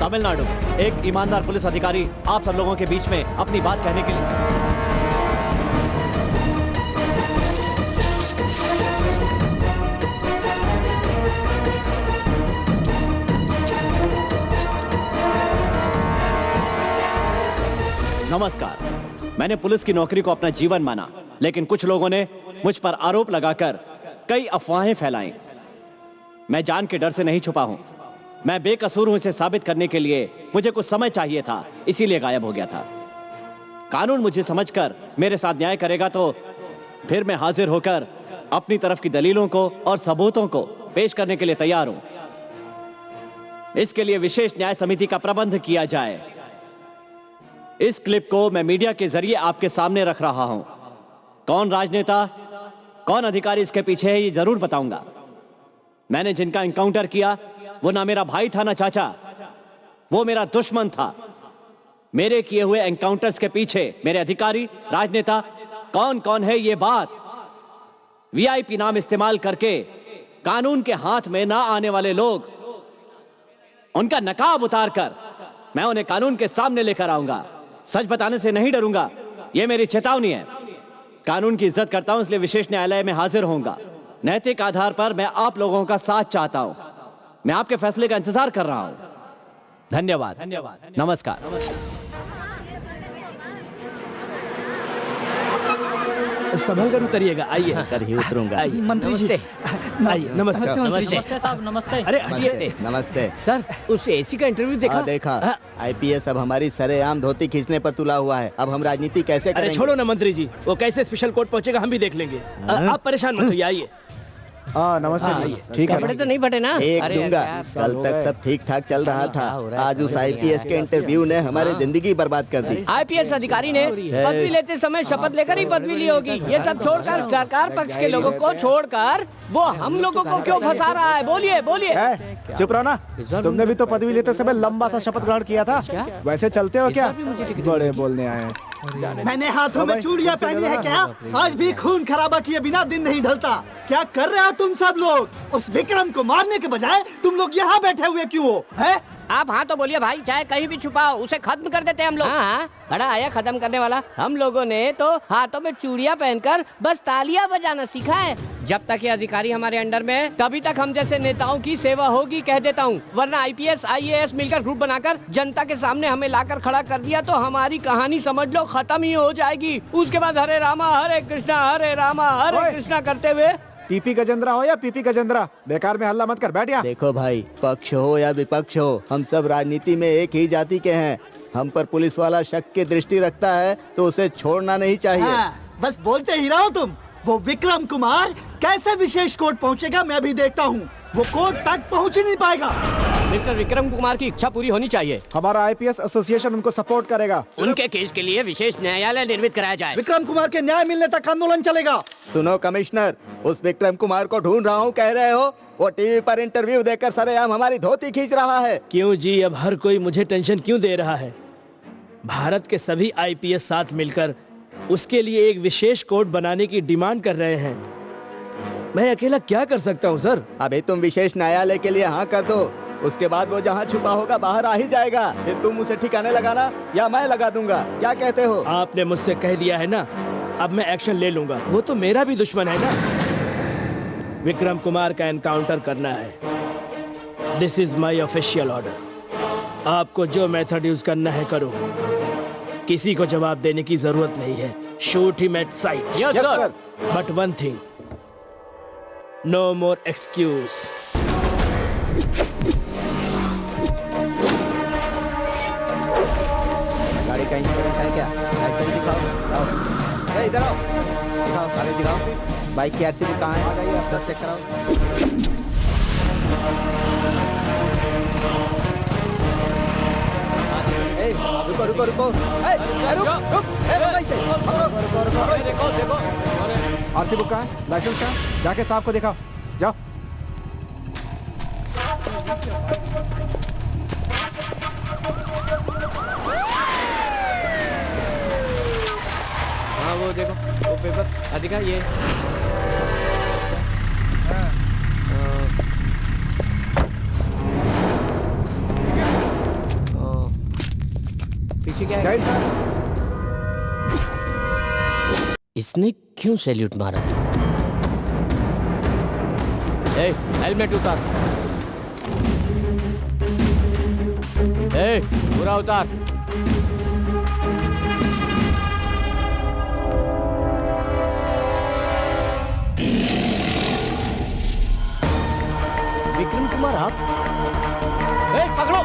तमिलनाडु, एक ईमानदार पुलिस अधिकारी आप सब लोगों के बीच में अपनी बात कहने के लिए। नमस्कार। मैंने पुलिस की नौकरी को अपना जीवन माना, लेकिन कुछ लोगों ने मुझ पर आरोप लगाकर कई अफवाहें फैलाई। मैं जान के डर से नहीं छुपा हूं। मैं बेकसूर हूं, इसे साबित करने के लिए मुझे कुछ समय चाहिए था, इसीलिए गायब हो गया था। कानून मुझे समझकर मेरे साथ न्याय करेगा तो फिर मैं हाजिर होकर अपनी तरफ की दलीलों को और सबूतों को पेश करने के लिए तैयार हूं। इसके लिए विशेष न्याय समिति का प्रबंध किया जाए। इस क्लिप को मैं मीडिया के जरिए आपके सामने रख रहा हूं। कौन राजनेता, कौन अधिकारी इसके पीछे है, ये जरूर बताऊंगा। मैंने जिनका एनकाउंटर किया वो ना मेरा भाई था ना चाचा, वो मेरा दुश्मन था। मेरे किए हुए एनकाउंटर्स के पीछे मेरे अधिकारी, राजनेता कौन कौन है, ये बात वीआईपी नाम इस्तेमाल करके कानून के हाथ में ना आने वाले लोग, उनका नकाब उतारकर मैं उन्हें कानून के सामने लेकर आऊंगा। सच बताने से नहीं डरूंगा, यह मेरी चेतावनी है। कानून की इज्जत करता हूं, इसलिए विशेष न्यायालय में हाजिर होऊंगा। नैतिक आधार पर मैं आप लोगों का साथ चाहता हूं। मैं आपके फैसले का इंतजार कर रहा हूं। धन्यवाद। नमस्कार। संभल कर उतरिएगा। आइए। कर ही उतरूंगा। मंत्री जी आइए। नमस्ते। नमस्ते साहब, नमस्ते। अरे हटिए। नमस्ते। सर, उस एसी का इंटरव्यू देखा? हाँ देखा। आईपीएस अब हमारी सरेआम धोती खींचने पर तुला हुआ है। अब हम राजनीति कैसे अरे करेंगे? छोड़ो ना मंत्री जी, वो कैसे स्पेशल कोर्ट पहुंचेगा हम भी देख लेंगे। आप परेशान मत होइए। आइए। नमस्ते जी। ठीक कपड़े तो नहीं फटे ना? एक अरे दूंगा। यार, कल तक सब ठीक ठाक चल रहा था, आज उस आईपीएस के इंटरव्यू ने हमारी जिंदगी बर्बाद कर दी। आईपीएस अधिकारी ने पदवी लेते समय शपथ लेकर ही पदवी ली होगी। ये सब छोड़कर सरकार पक्ष के लोगों को छोड़कर वो हम लोगों को क्यों फंसा रहा है? बोलिए बोलिए। चुप रहो ना। तुमने भी तो पदवी लेते समय लंबा सा शपथ ग्रहण किया था। वैसे चलते हो क्या? बड़े बोलने आए हैं। मैंने हाथों में चूड़ियां पहनी है क्या? आज भी खून खराबा किए बिना दिन नहीं ढलता। क्या कर रहे हो तुम सब लोग? उस विक्रम को मारने के बजाय तुम लोग यहाँ बैठे हुए क्यों हो? हैं? आप हाँ तो बोलिए भाई, चाहे कहीं भी छुपाओ, उसे खत्म कर देते हैं हम लोग। हाँ, बड़ा आया खत्म करने वाला। हम लोगों ने तो हाथों में चूड़ियां पहनकर बस तालियां बजाना सीखा है। जब तक ये अधिकारी हमारे अंडर में है, तभी तक हम जैसे नेताओं की सेवा होगी, कह देता हूँ। वरना आईपीएस आईएएस मिलकर ग्रुप बनाकर जनता के सामने हमें लाकर खड़ा कर दिया तो हमारी कहानी समझ लो खत्म ही हो जाएगी। उसके बाद हरे रामा हरे कृष्णा करते हुए पीपी गजेंद्रा हो या पीपी गजेंद्रा, बेकार में हल्ला मत कर। बैठ यहाँ। देखो भाई, पक्ष हो या विपक्ष हो, हम सब राजनीति में एक ही जाति के हैं। हम पर पुलिस वाला शक की दृष्टि रखता है तो उसे छोड़ना नहीं चाहिए। बस बोलते ही रहो तुम। वो विक्रम कुमार कैसे विशेष कोर्ट पहुँचेगा मैं भी देखता हूँ। वो कोर्ट तक पहुँच ही नहीं पाएगा। मिस्टर विक्रम कुमार की इच्छा पूरी होनी चाहिए। हमारा आईपीएस एसोसिएशन उनको सपोर्ट करेगा। उनके केस के लिए विशेष न्यायालय निर्मित कराया जाए। विक्रम कुमार के न्याय मिलने तक आंदोलन चलेगा। सुनो कमिश्नर, उस विक्रम कुमार को ढूंढ रहा हूँ कह रहे हो। वो टीवी पर इंटरव्यू देकर सरेआम हमारी धोती खींच रहा है। क्यों जी, अब हर कोई मुझे टेंशन क्यों दे रहा है? भारत के सभी आईपीएस साथ मिलकर उसके लिए एक विशेष कोर्ट बनाने की डिमांड कर रहे हैं। मैं अकेला क्या कर सकता हूँ सर? अभी तुम विशेष न्यायालय के लिए हाँ कर दो, उसके बाद वो जहाँ छुपा होगा बाहर आ ही जाएगा। फिर तुम उसे ठिकाने लगाना या मैं लगा दूंगा, क्या कहते हो? आपने मुझसे कह दिया है ना, अब मैं एक्शन ले लूंगा। वो तो मेरा भी दुश्मन है ना। विक्रम कुमार का एनकाउंटर करना है। This is my official order. आपको जो मेथड यूज करना है करो, किसी को जवाब देने की जरूरत नहीं है। Shoot him at sight. Yes, sir. But one thing, no more excuse. गाड़ी का इंश्योरेंस है क्या? लाइसेंस दिखाओ। आओ। इधर आओ। दिखाओ, गाड़ी दिखाओ। बाइक की आरसी बुक कहाँ है? आ जाइए, आप सब चेक कराओ। रुको रुको रुको। रुक। देखो। आरसी बुक कहाँ है? लाइसेंस कहाँ है? जाके साहब को दिखाओ। जाओ। हाँ वो देखो, वो पेपर अधिका ये। पीछे क्या है? इसने क्यों सैल्यूट मारा? ए, हेलमेट उतार। ए, पूरा उतार। विक्रम कुमार आप? ए, पकड़ो।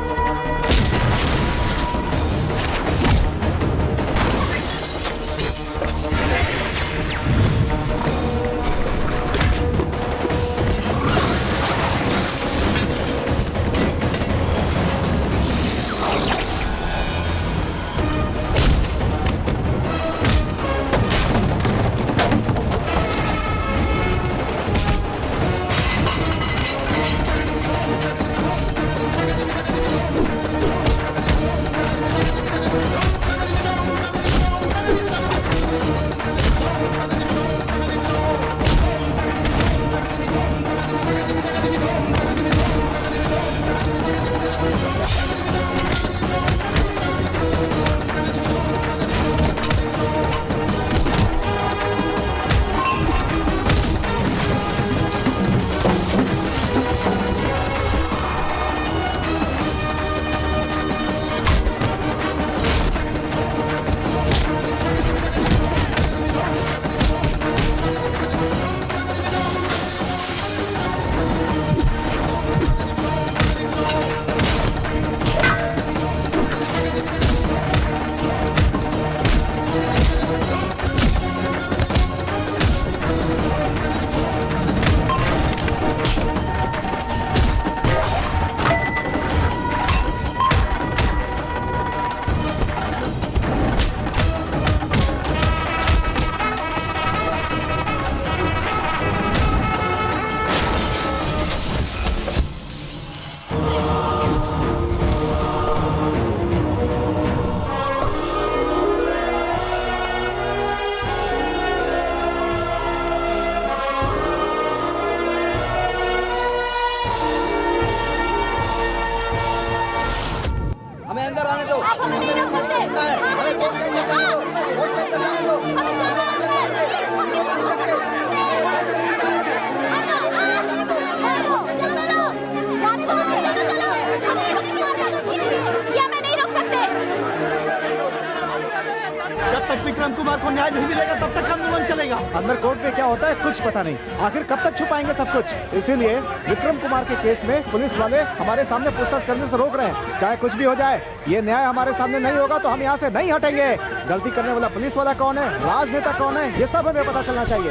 जब तक विक्रम कुमार को न्याय नहीं मिलेगा तब तक आंदोलन चलेगा। अंदर कोर्ट में क्या होता है कुछ पता नहीं, आखिर कब तक छुपाएंगे सब कुछ। इसीलिए विक्रम कुमार के केस में पुलिस वाले हमारे सामने पूछताछ करने से रोक रहे हैं। चाहे कुछ भी हो जाए, ये न्याय हमारे सामने नहीं होगा तो हम यहाँ से नहीं हटेंगे। गलती करने वाला पुलिस वाला कौन है, राजनेता कौन है, ये सब हमें पता चलना चाहिए।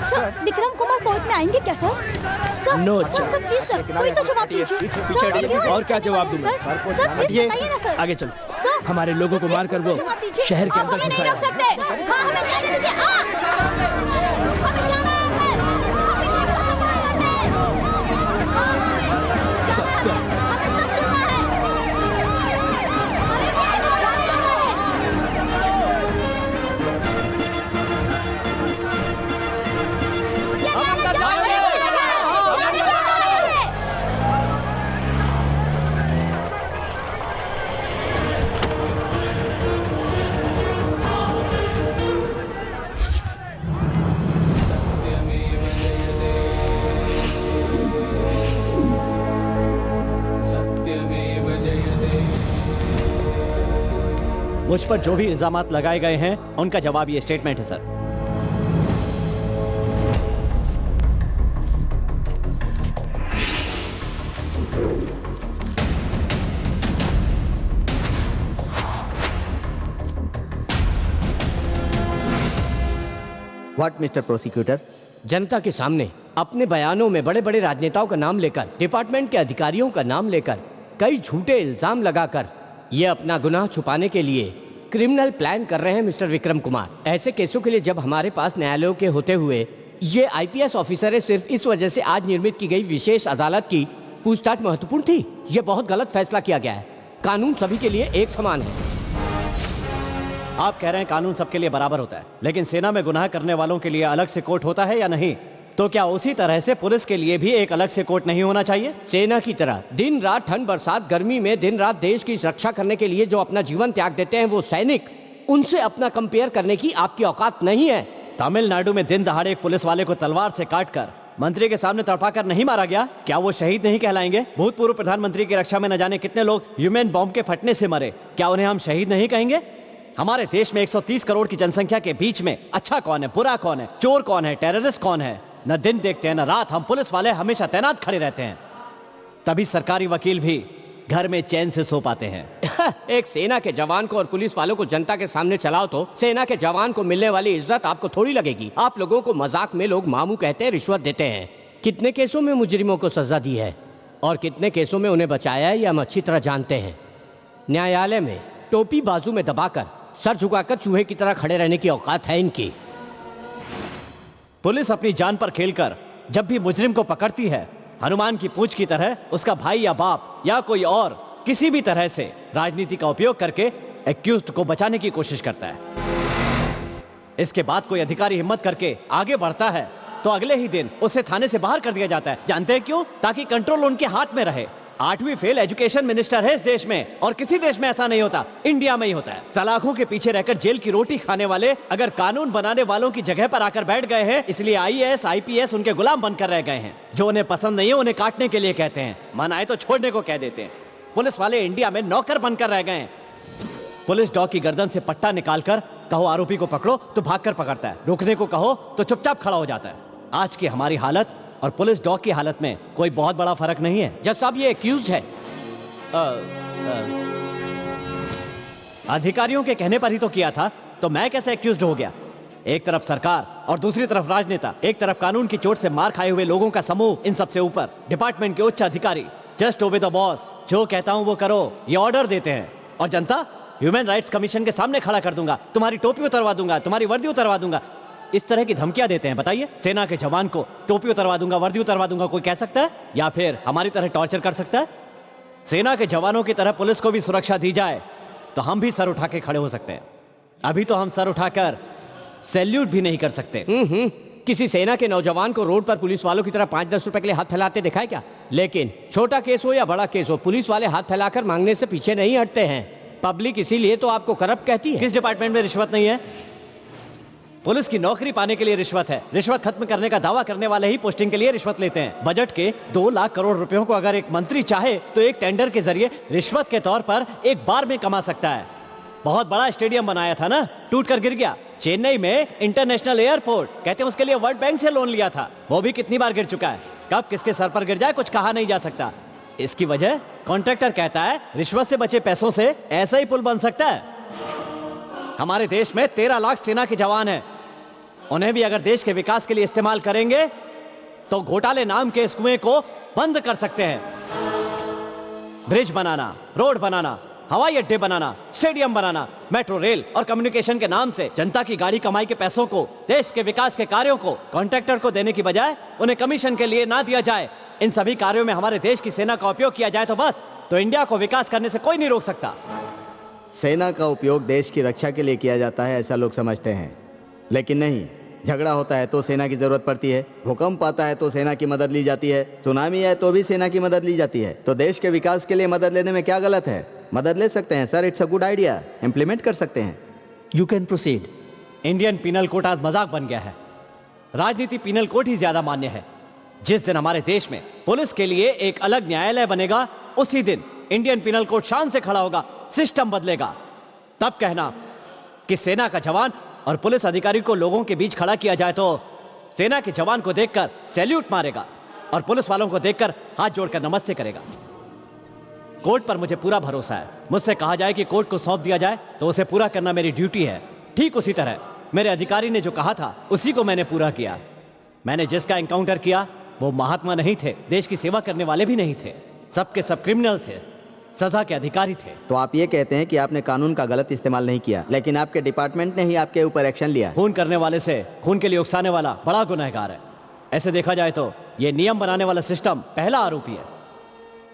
सर, विक्रम कुमार कोर्ट में आएंगे क्या sir? Sir, no, sir, please sir, कोई तो जवाब दीजिए। पीछे हटिए, और क्या जवाब दूंगा? सर, प्लीज बताइए ना सर। आगे चलो, हमारे लोगों को मार कर दो शहर के अंदर हमें नहीं रोक सकते। हाँ, हमें जाने दीजिए। हमें जाना है सर। हमें सब सुनना है। मुझ पर जो भी इल्जामात लगाए गए हैं उनका जवाब ये स्टेटमेंट है सर। What mister prosecutor? जनता के सामने अपने बयानों में बड़े बड़े राजनेताओं का नाम लेकर, डिपार्टमेंट के अधिकारियों का नाम लेकर, कई झूठे इल्जाम लगाकर ये अपना गुनाह छुपाने के लिए क्रिमिनल प्लान कर रहे हैं मिस्टर विक्रम कुमार। ऐसे केसों के लिए जब हमारे पास न्यायालयों के होते हुए ये आईपीएस ऑफिसर है, सिर्फ इस वजह से आज निर्मित की गई विशेष अदालत की पूछताछ महत्वपूर्ण थी। ये बहुत गलत फैसला किया गया है। कानून सभी के लिए एक समान है। आप कह रहे हैं कानून सबके लिए बराबर होता है, लेकिन सेना में गुनाह करने वालों के लिए अलग से कोर्ट होता है या नहीं? तो क्या उसी तरह से पुलिस के लिए भी एक अलग से कोर्ट नहीं होना चाहिए? सेना की तरह दिन रात, ठंड बरसात गर्मी में दिन रात देश की रक्षा करने के लिए जो अपना जीवन त्याग देते हैं वो सैनिक, उनसे अपना कंपेयर करने की आपकी औकात नहीं है। तमिलनाडु में दिन दहाड़े एक पुलिस वाले को तलवार से काटकर मंत्री के सामने तड़पाकर नहीं मारा गया, क्या वो शहीद नहीं कहलाएंगे? भूतपूर्व प्रधानमंत्री की रक्षा में न जाने कितने लोग ह्यूमन बॉम्ब के फटने से मरे, क्या उन्हें हम शहीद नहीं कहेंगे? हमारे देश में 130 करोड़ की जनसंख्या के बीच में अच्छा कौन है, बुरा कौन है, चोर कौन है, टेररिस्ट कौन है, न दिन देखते हैं न रात। हम पुलिस वाले हमेशा तैनात खड़े रहते हैं, तभी सरकारी वकील भी घर में चैन से सो पाते हैं। एक सेना के जवान को और पुलिस वालों को जनता के सामने चलाओ तो सेना के जवान को मिलने वाली इज्जत आपको थोड़ी लगेगी। आप लोगों को मजाक में लोग मामू कहते हैं, रिश्वत देते हैं। कितने केसों में मुजरिमों को सजा दी है और कितने केसों में उन्हें बचाया है, ये हम अच्छी तरह जानते हैं। न्यायालय में टोपी बाजू में दबाकर सर झुकाकर चूहे की तरह खड़े रहने की औकात है इनकी। पुलिस अपनी जान पर खेलकर जब भी मुजरिम को पकड़ती है, हनुमान की पूंछ की तरह उसका भाई या बाप या कोई और किसी भी तरह से राजनीति का उपयोग करके एक्यूज्ड को बचाने की कोशिश करता है। इसके बाद कोई अधिकारी हिम्मत करके आगे बढ़ता है तो अगले ही दिन उसे थाने से बाहर कर दिया जाता है। जानते हैं क्यों? ताकि कंट्रोल उनके हाथ में रहे। 8वीं फेल एजुकेशन मिनिस्टर है इस देश में, और किसी देश में ऐसा नहीं होता, इंडिया में ही होता है। सलाखों के पीछे रहकर जेल की रोटी खाने वाले अगर कानून बनाने वालों की जगह पर आकर बैठ गए हैं, इसलिए आईएएस आईपीएस उनके गुलाम बनकर रह गए हैं। जो उन्हें पसंद नहीं है उन्हें काटने के लिए कहते हैं, मन आए तो छोड़ने को कह देते हैं। पुलिस वाले इंडिया में नौकर बनकर रह गए हैं। पुलिस डॉग की गर्दन से पट्टा निकालकर कहो आरोपी को पकड़ो तो भागकर पकड़ता है, रोकने को कहो तो चुपचाप खड़ा हो जाता है। आज की हमारी हालत और पुलिस डॉग की हालत में कोई बहुत बड़ा फर्क नहीं है। जज साहब, ये एक्यूज्ड है। अधिकारियों के कहने पर ही तो किया था, तो मैं कैसे एक्यूज्ड हो गया? एक तरफ सरकार और दूसरी तरफ राजनेता, एक तरफ कानून की चोट से मार खाए हुए लोगों का समूह, इन सबसे ऊपर डिपार्टमेंट के उच्च अधिकारी। जस्ट ओबे द बॉस, जो कहता हूं वो करो, ये ऑर्डर देते हैं। और जनता, ह्यूमन राइट्स कमीशन के सामने खड़ा कर दूंगा, तुम्हारी टोपी उतरवा दूंगा, तुम्हारी वर्दी उतरवा दूंगा। इस तरह की धमकियां देते हैं। बताइए, सेना के जवान को टोपी उतरवा दूंगा, वर्दी उतरवा दूंगा, कोई कह सकता है? या फिर हमारी तरह टॉर्चर कर सकता है? सेना के जवानों की तरह पुलिस को भी सुरक्षा दी जाए तो हम भी सर उठा के खड़े हो सकते हैं। अभी तो हम सर उठाकर सैल्यूट भी नहीं कर सकते। किसी सेना के नौजवान को रोड पर पुलिस वालों की तरह 5-10 रुपए के लिए हाथ फैलाते दिखाए क्या? लेकिन छोटा केस हो या बड़ा केस हो, पुलिस वाले हाथ फैलाकर मांगने से पीछे नहीं हटते हैं। पब्लिक इसीलिए तो आपको करप्ट कहती है। किस डिपार्टमेंट में रिश्वत नहीं है? पुलिस की नौकरी पाने के लिए रिश्वत है। रिश्वत खत्म करने का दावा करने वाले ही पोस्टिंग के लिए रिश्वत लेते हैं। बजट के 2 लाख करोड़ रुपयों को अगर एक मंत्री चाहे तो एक टेंडर के जरिए रिश्वत के तौर पर एक बार में कमा सकता है। बहुत बड़ा स्टेडियम बनाया था ना, टूट कर गिर गया। चेन्नई में इंटरनेशनल एयरपोर्ट, कहते हैं उसके लिए वर्ल्ड बैंक से लोन लिया था, वो भी कितनी बार गिर चुका है। कब किसके सर पर गिर जाए कुछ कहा नहीं जा सकता। इसकी वजह कॉन्ट्रैक्टर कहता है रिश्वत से बचे पैसों से ऐसा ही पुल बन सकता है। हमारे देश में 13 लाख सेना के जवान हैं। उन्हें भी अगर देश के विकास के लिए इस्तेमाल करेंगे तो घोटाले नाम के इस कुएं को बंद कर सकते हैं। ब्रिज बनाना, रोड बनाना, हवाई अड्डे बनाना, स्टेडियम बनाना, मेट्रो रेल और कम्युनिकेशन के नाम से जनता की गाड़ी कमाई के पैसों को, देश के विकास के कार्यों को कॉन्ट्रैक्टर को देने की बजाय उन्हें कमीशन के लिए ना दिया जाए, इन सभी कार्यों में हमारे देश की सेना का उपयोग किया जाए तो बस, तो इंडिया को विकास करने से कोई नहीं रोक सकता। सेना का उपयोग देश की रक्षा के लिए किया जाता है ऐसा लोग समझते हैं, लेकिन नहीं। झगड़ा होता है तो सेना की जरूरत पड़ती है, भूकंप आता है तो सेना की मदद ली जाती है, सुनामी आए तो भी सेना की मदद ली जाती है। तो देश के विकास के लिए मदद लेने में क्या गलत है? मदद ले सकते हैं sir, it's a good idea, implement कर सकते हैं। You can proceed. Indian penal code आज मजाक बन गया है। राजनीति पीनल कोड ही ज्यादा मान्य है। जिस दिन हमारे देश में पुलिस के लिए एक अलग न्यायालय बनेगा, उसी दिन इंडियन पीनल कोड शान से खड़ा होगा, सिस्टम बदलेगा। तब कहना कि सेना का जवान और पुलिस अधिकारी को लोगों के बीच खड़ा किया जाए तो सेना के जवान को देखकर सैल्यूट मारेगा और पुलिस वालों को देखकर हाथ जोड़कर नमस्ते करेगा। कोर्ट पर मुझे पूरा भरोसा है। मुझसे कहा जाए कि कोर्ट को सौंप दिया जाए तो उसे पूरा करना मेरी ड्यूटी है। ठीक उसी तरह मेरे अधिकारी ने जो कहा था उसी को मैंने पूरा किया। मैंने जिसका एनकाउंटर किया वो महात्मा नहीं थे, देश की सेवा करने वाले भी नहीं थे, सबके सब क्रिमिनल थे, सजा के अधिकारी थे। तो आप ये कहते हैं कि आपने कानून का गलत इस्तेमाल नहीं किया, लेकिन आपके डिपार्टमेंट ने ही आपके ऊपर एक्शन लिया। खून करने वाले से खून के लिए उकसाने वाला बड़ा गुनहगार है। ऐसे देखा जाए तो ये नियम बनाने वाला सिस्टम पहला आरोपी है,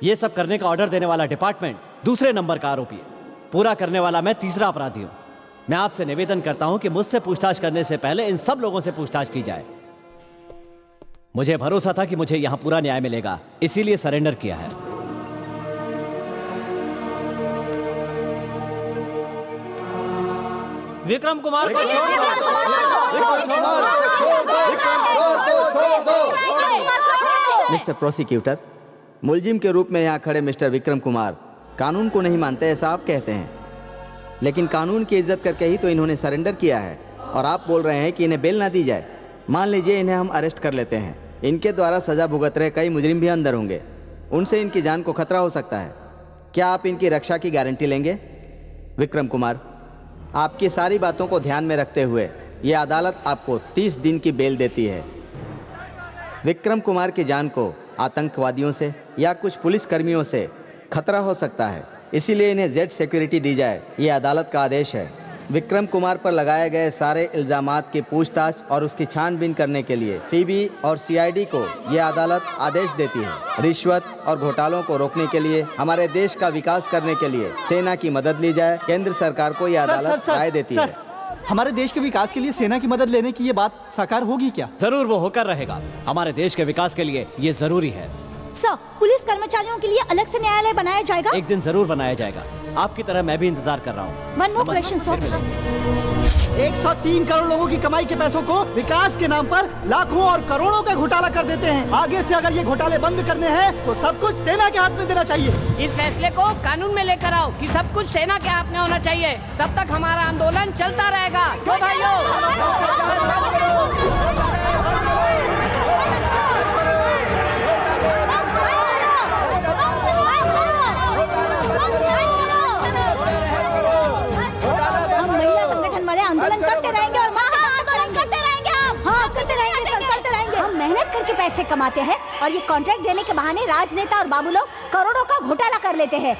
ये सब करने का ऑर्डर देने वाला डिपार्टमेंट दूसरे नंबर का आरोपी है, पूरा करने वाला मैं तीसरा अपराधी हूं। मैं आपसे निवेदन करता हूं कि मुझसे पूछताछ करने से पहले इन सब लोगों से पूछताछ की जाए। मुझे भरोसा था कि मुझे यहां पूरा न्याय मिलेगा, इसीलिए सरेंडर किया है। विक्रम कुमार को मिस्टर प्रोसिक्यूटर, मुलजिम के रूप में यहाँ खड़े मिस्टर विक्रम कुमार कानून को नहीं मानते ऐसा आप कहते हैं, लेकिन कानून की इज्जत करके ही तो इन्होंने सरेंडर किया है और आप बोल रहे हैं कि इन्हें बेल ना दी जाए। मान लीजिए इन्हें हम अरेस्ट कर लेते हैं, इनके द्वारा सजा भुगत रहे कई मुजरिम भी अंदर होंगे, उनसे इनकी जान को खतरा हो सकता है। क्या आप इनकी रक्षा की गारंटी लेंगे? विक्रम कुमार, आपकी सारी बातों को ध्यान में रखते हुए ये अदालत आपको 30 दिन की बेल देती है। विक्रम कुमार की जान को आतंकवादियों से या कुछ पुलिस कर्मियों से खतरा हो सकता है, इसीलिए इन्हें जेड सिक्योरिटी दी जाए, ये अदालत का आदेश है। विक्रम कुमार पर लगाए गए सारे इल्जामात की पूछताछ और उसकी छानबीन करने के लिए सीबी और सीआईडी को यह अदालत आदेश देती है। रिश्वत और घोटालों को रोकने के लिए, हमारे देश का विकास करने के लिए सेना की मदद ली जाए। केंद्र सरकार को यह अदालत राय देती है। हमारे देश के विकास के लिए सेना की मदद लेने की ये बात साकार होगी क्या? जरूर वो होकर रहेगा। हमारे देश के विकास के लिए ये जरूरी है। सर, पुलिस कर्मचारियों के लिए अलग से न्यायालय बनाया जाएगा? एक दिन जरूर बनाया जाएगा। आपकी तरह मैं भी इंतजार कर रहा हूँ। One more question sir. 103 crore लोगों की कमाई के पैसों को विकास के नाम पर लाखों और करोड़ों का घोटाला कर देते हैं। आगे से अगर ये घोटाले बंद करने हैं तो सब कुछ सेना के हाथ में देना चाहिए। इस फैसले को कानून में लेकर आओ कि सब कुछ सेना के हाथ में होना चाहिए, तब तक हमारा आंदोलन चलता रहेगा। क्यों भाइयों? आंदोलन करते रहेंगे और आंदोलन करते रहेंगे। हाँ, करते रहेंगे सर, करते रहेंगे। हम मेहनत करके पैसे कमाते हैं और ये कॉन्ट्रैक्ट देने के बहाने राजनेता और बाबू लोग करोड़ों का घोटाला कर लेते हैं।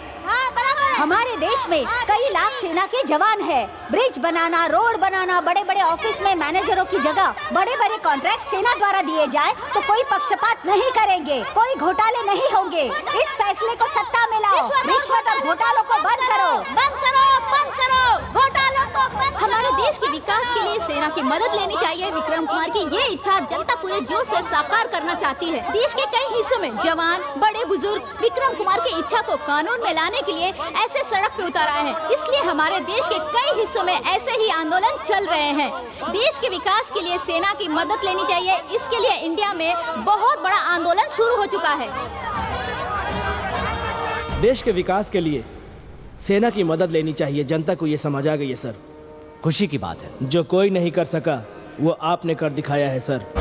हमारे देश में कई लाख सेना के जवान हैं। ब्रिज बनाना, रोड बनाना, बड़े बड़े ऑफिस में मैनेजरों की जगह बड़े बड़े कॉन्ट्रैक्ट सेना द्वारा दिए जाए तो कोई पक्षपात नहीं करेंगे, कोई घोटाले नहीं होंगे। इस फैसले को सत्ता में लाओ, रिश्वत और घोटालों को बंद करो, बंद करो, बंद करो, घोटालों हमारे देश के विकास के लिए सेना की मदद लेनी चाहिए। विक्रम कुमार की ये इच्छा जनता पूरे जोर से साकार करना चाहती है। देश के कई हिस्सों में जवान, बड़े बुजुर्ग विक्रम कुमार की इच्छा को कानून में लाने के लिए ऐसे सड़क पे उतर आए हैं। इसलिए हमारे देश के कई हिस्सों में ऐसे ही आंदोलन चल रहे हैं। देश के विकास के लिए सेना की मदद लेनी चाहिए। इसके लिए इंडिया में बहुत बड़ा आंदोलन शुरू हो चुका है। देश के विकास के लिए सेना की मदद लेनी चाहिए। जनता को ये समझ आ गई है सर। खुशी की बात है। जो कोई नहीं कर सका वो आपने कर दिखाया है सर।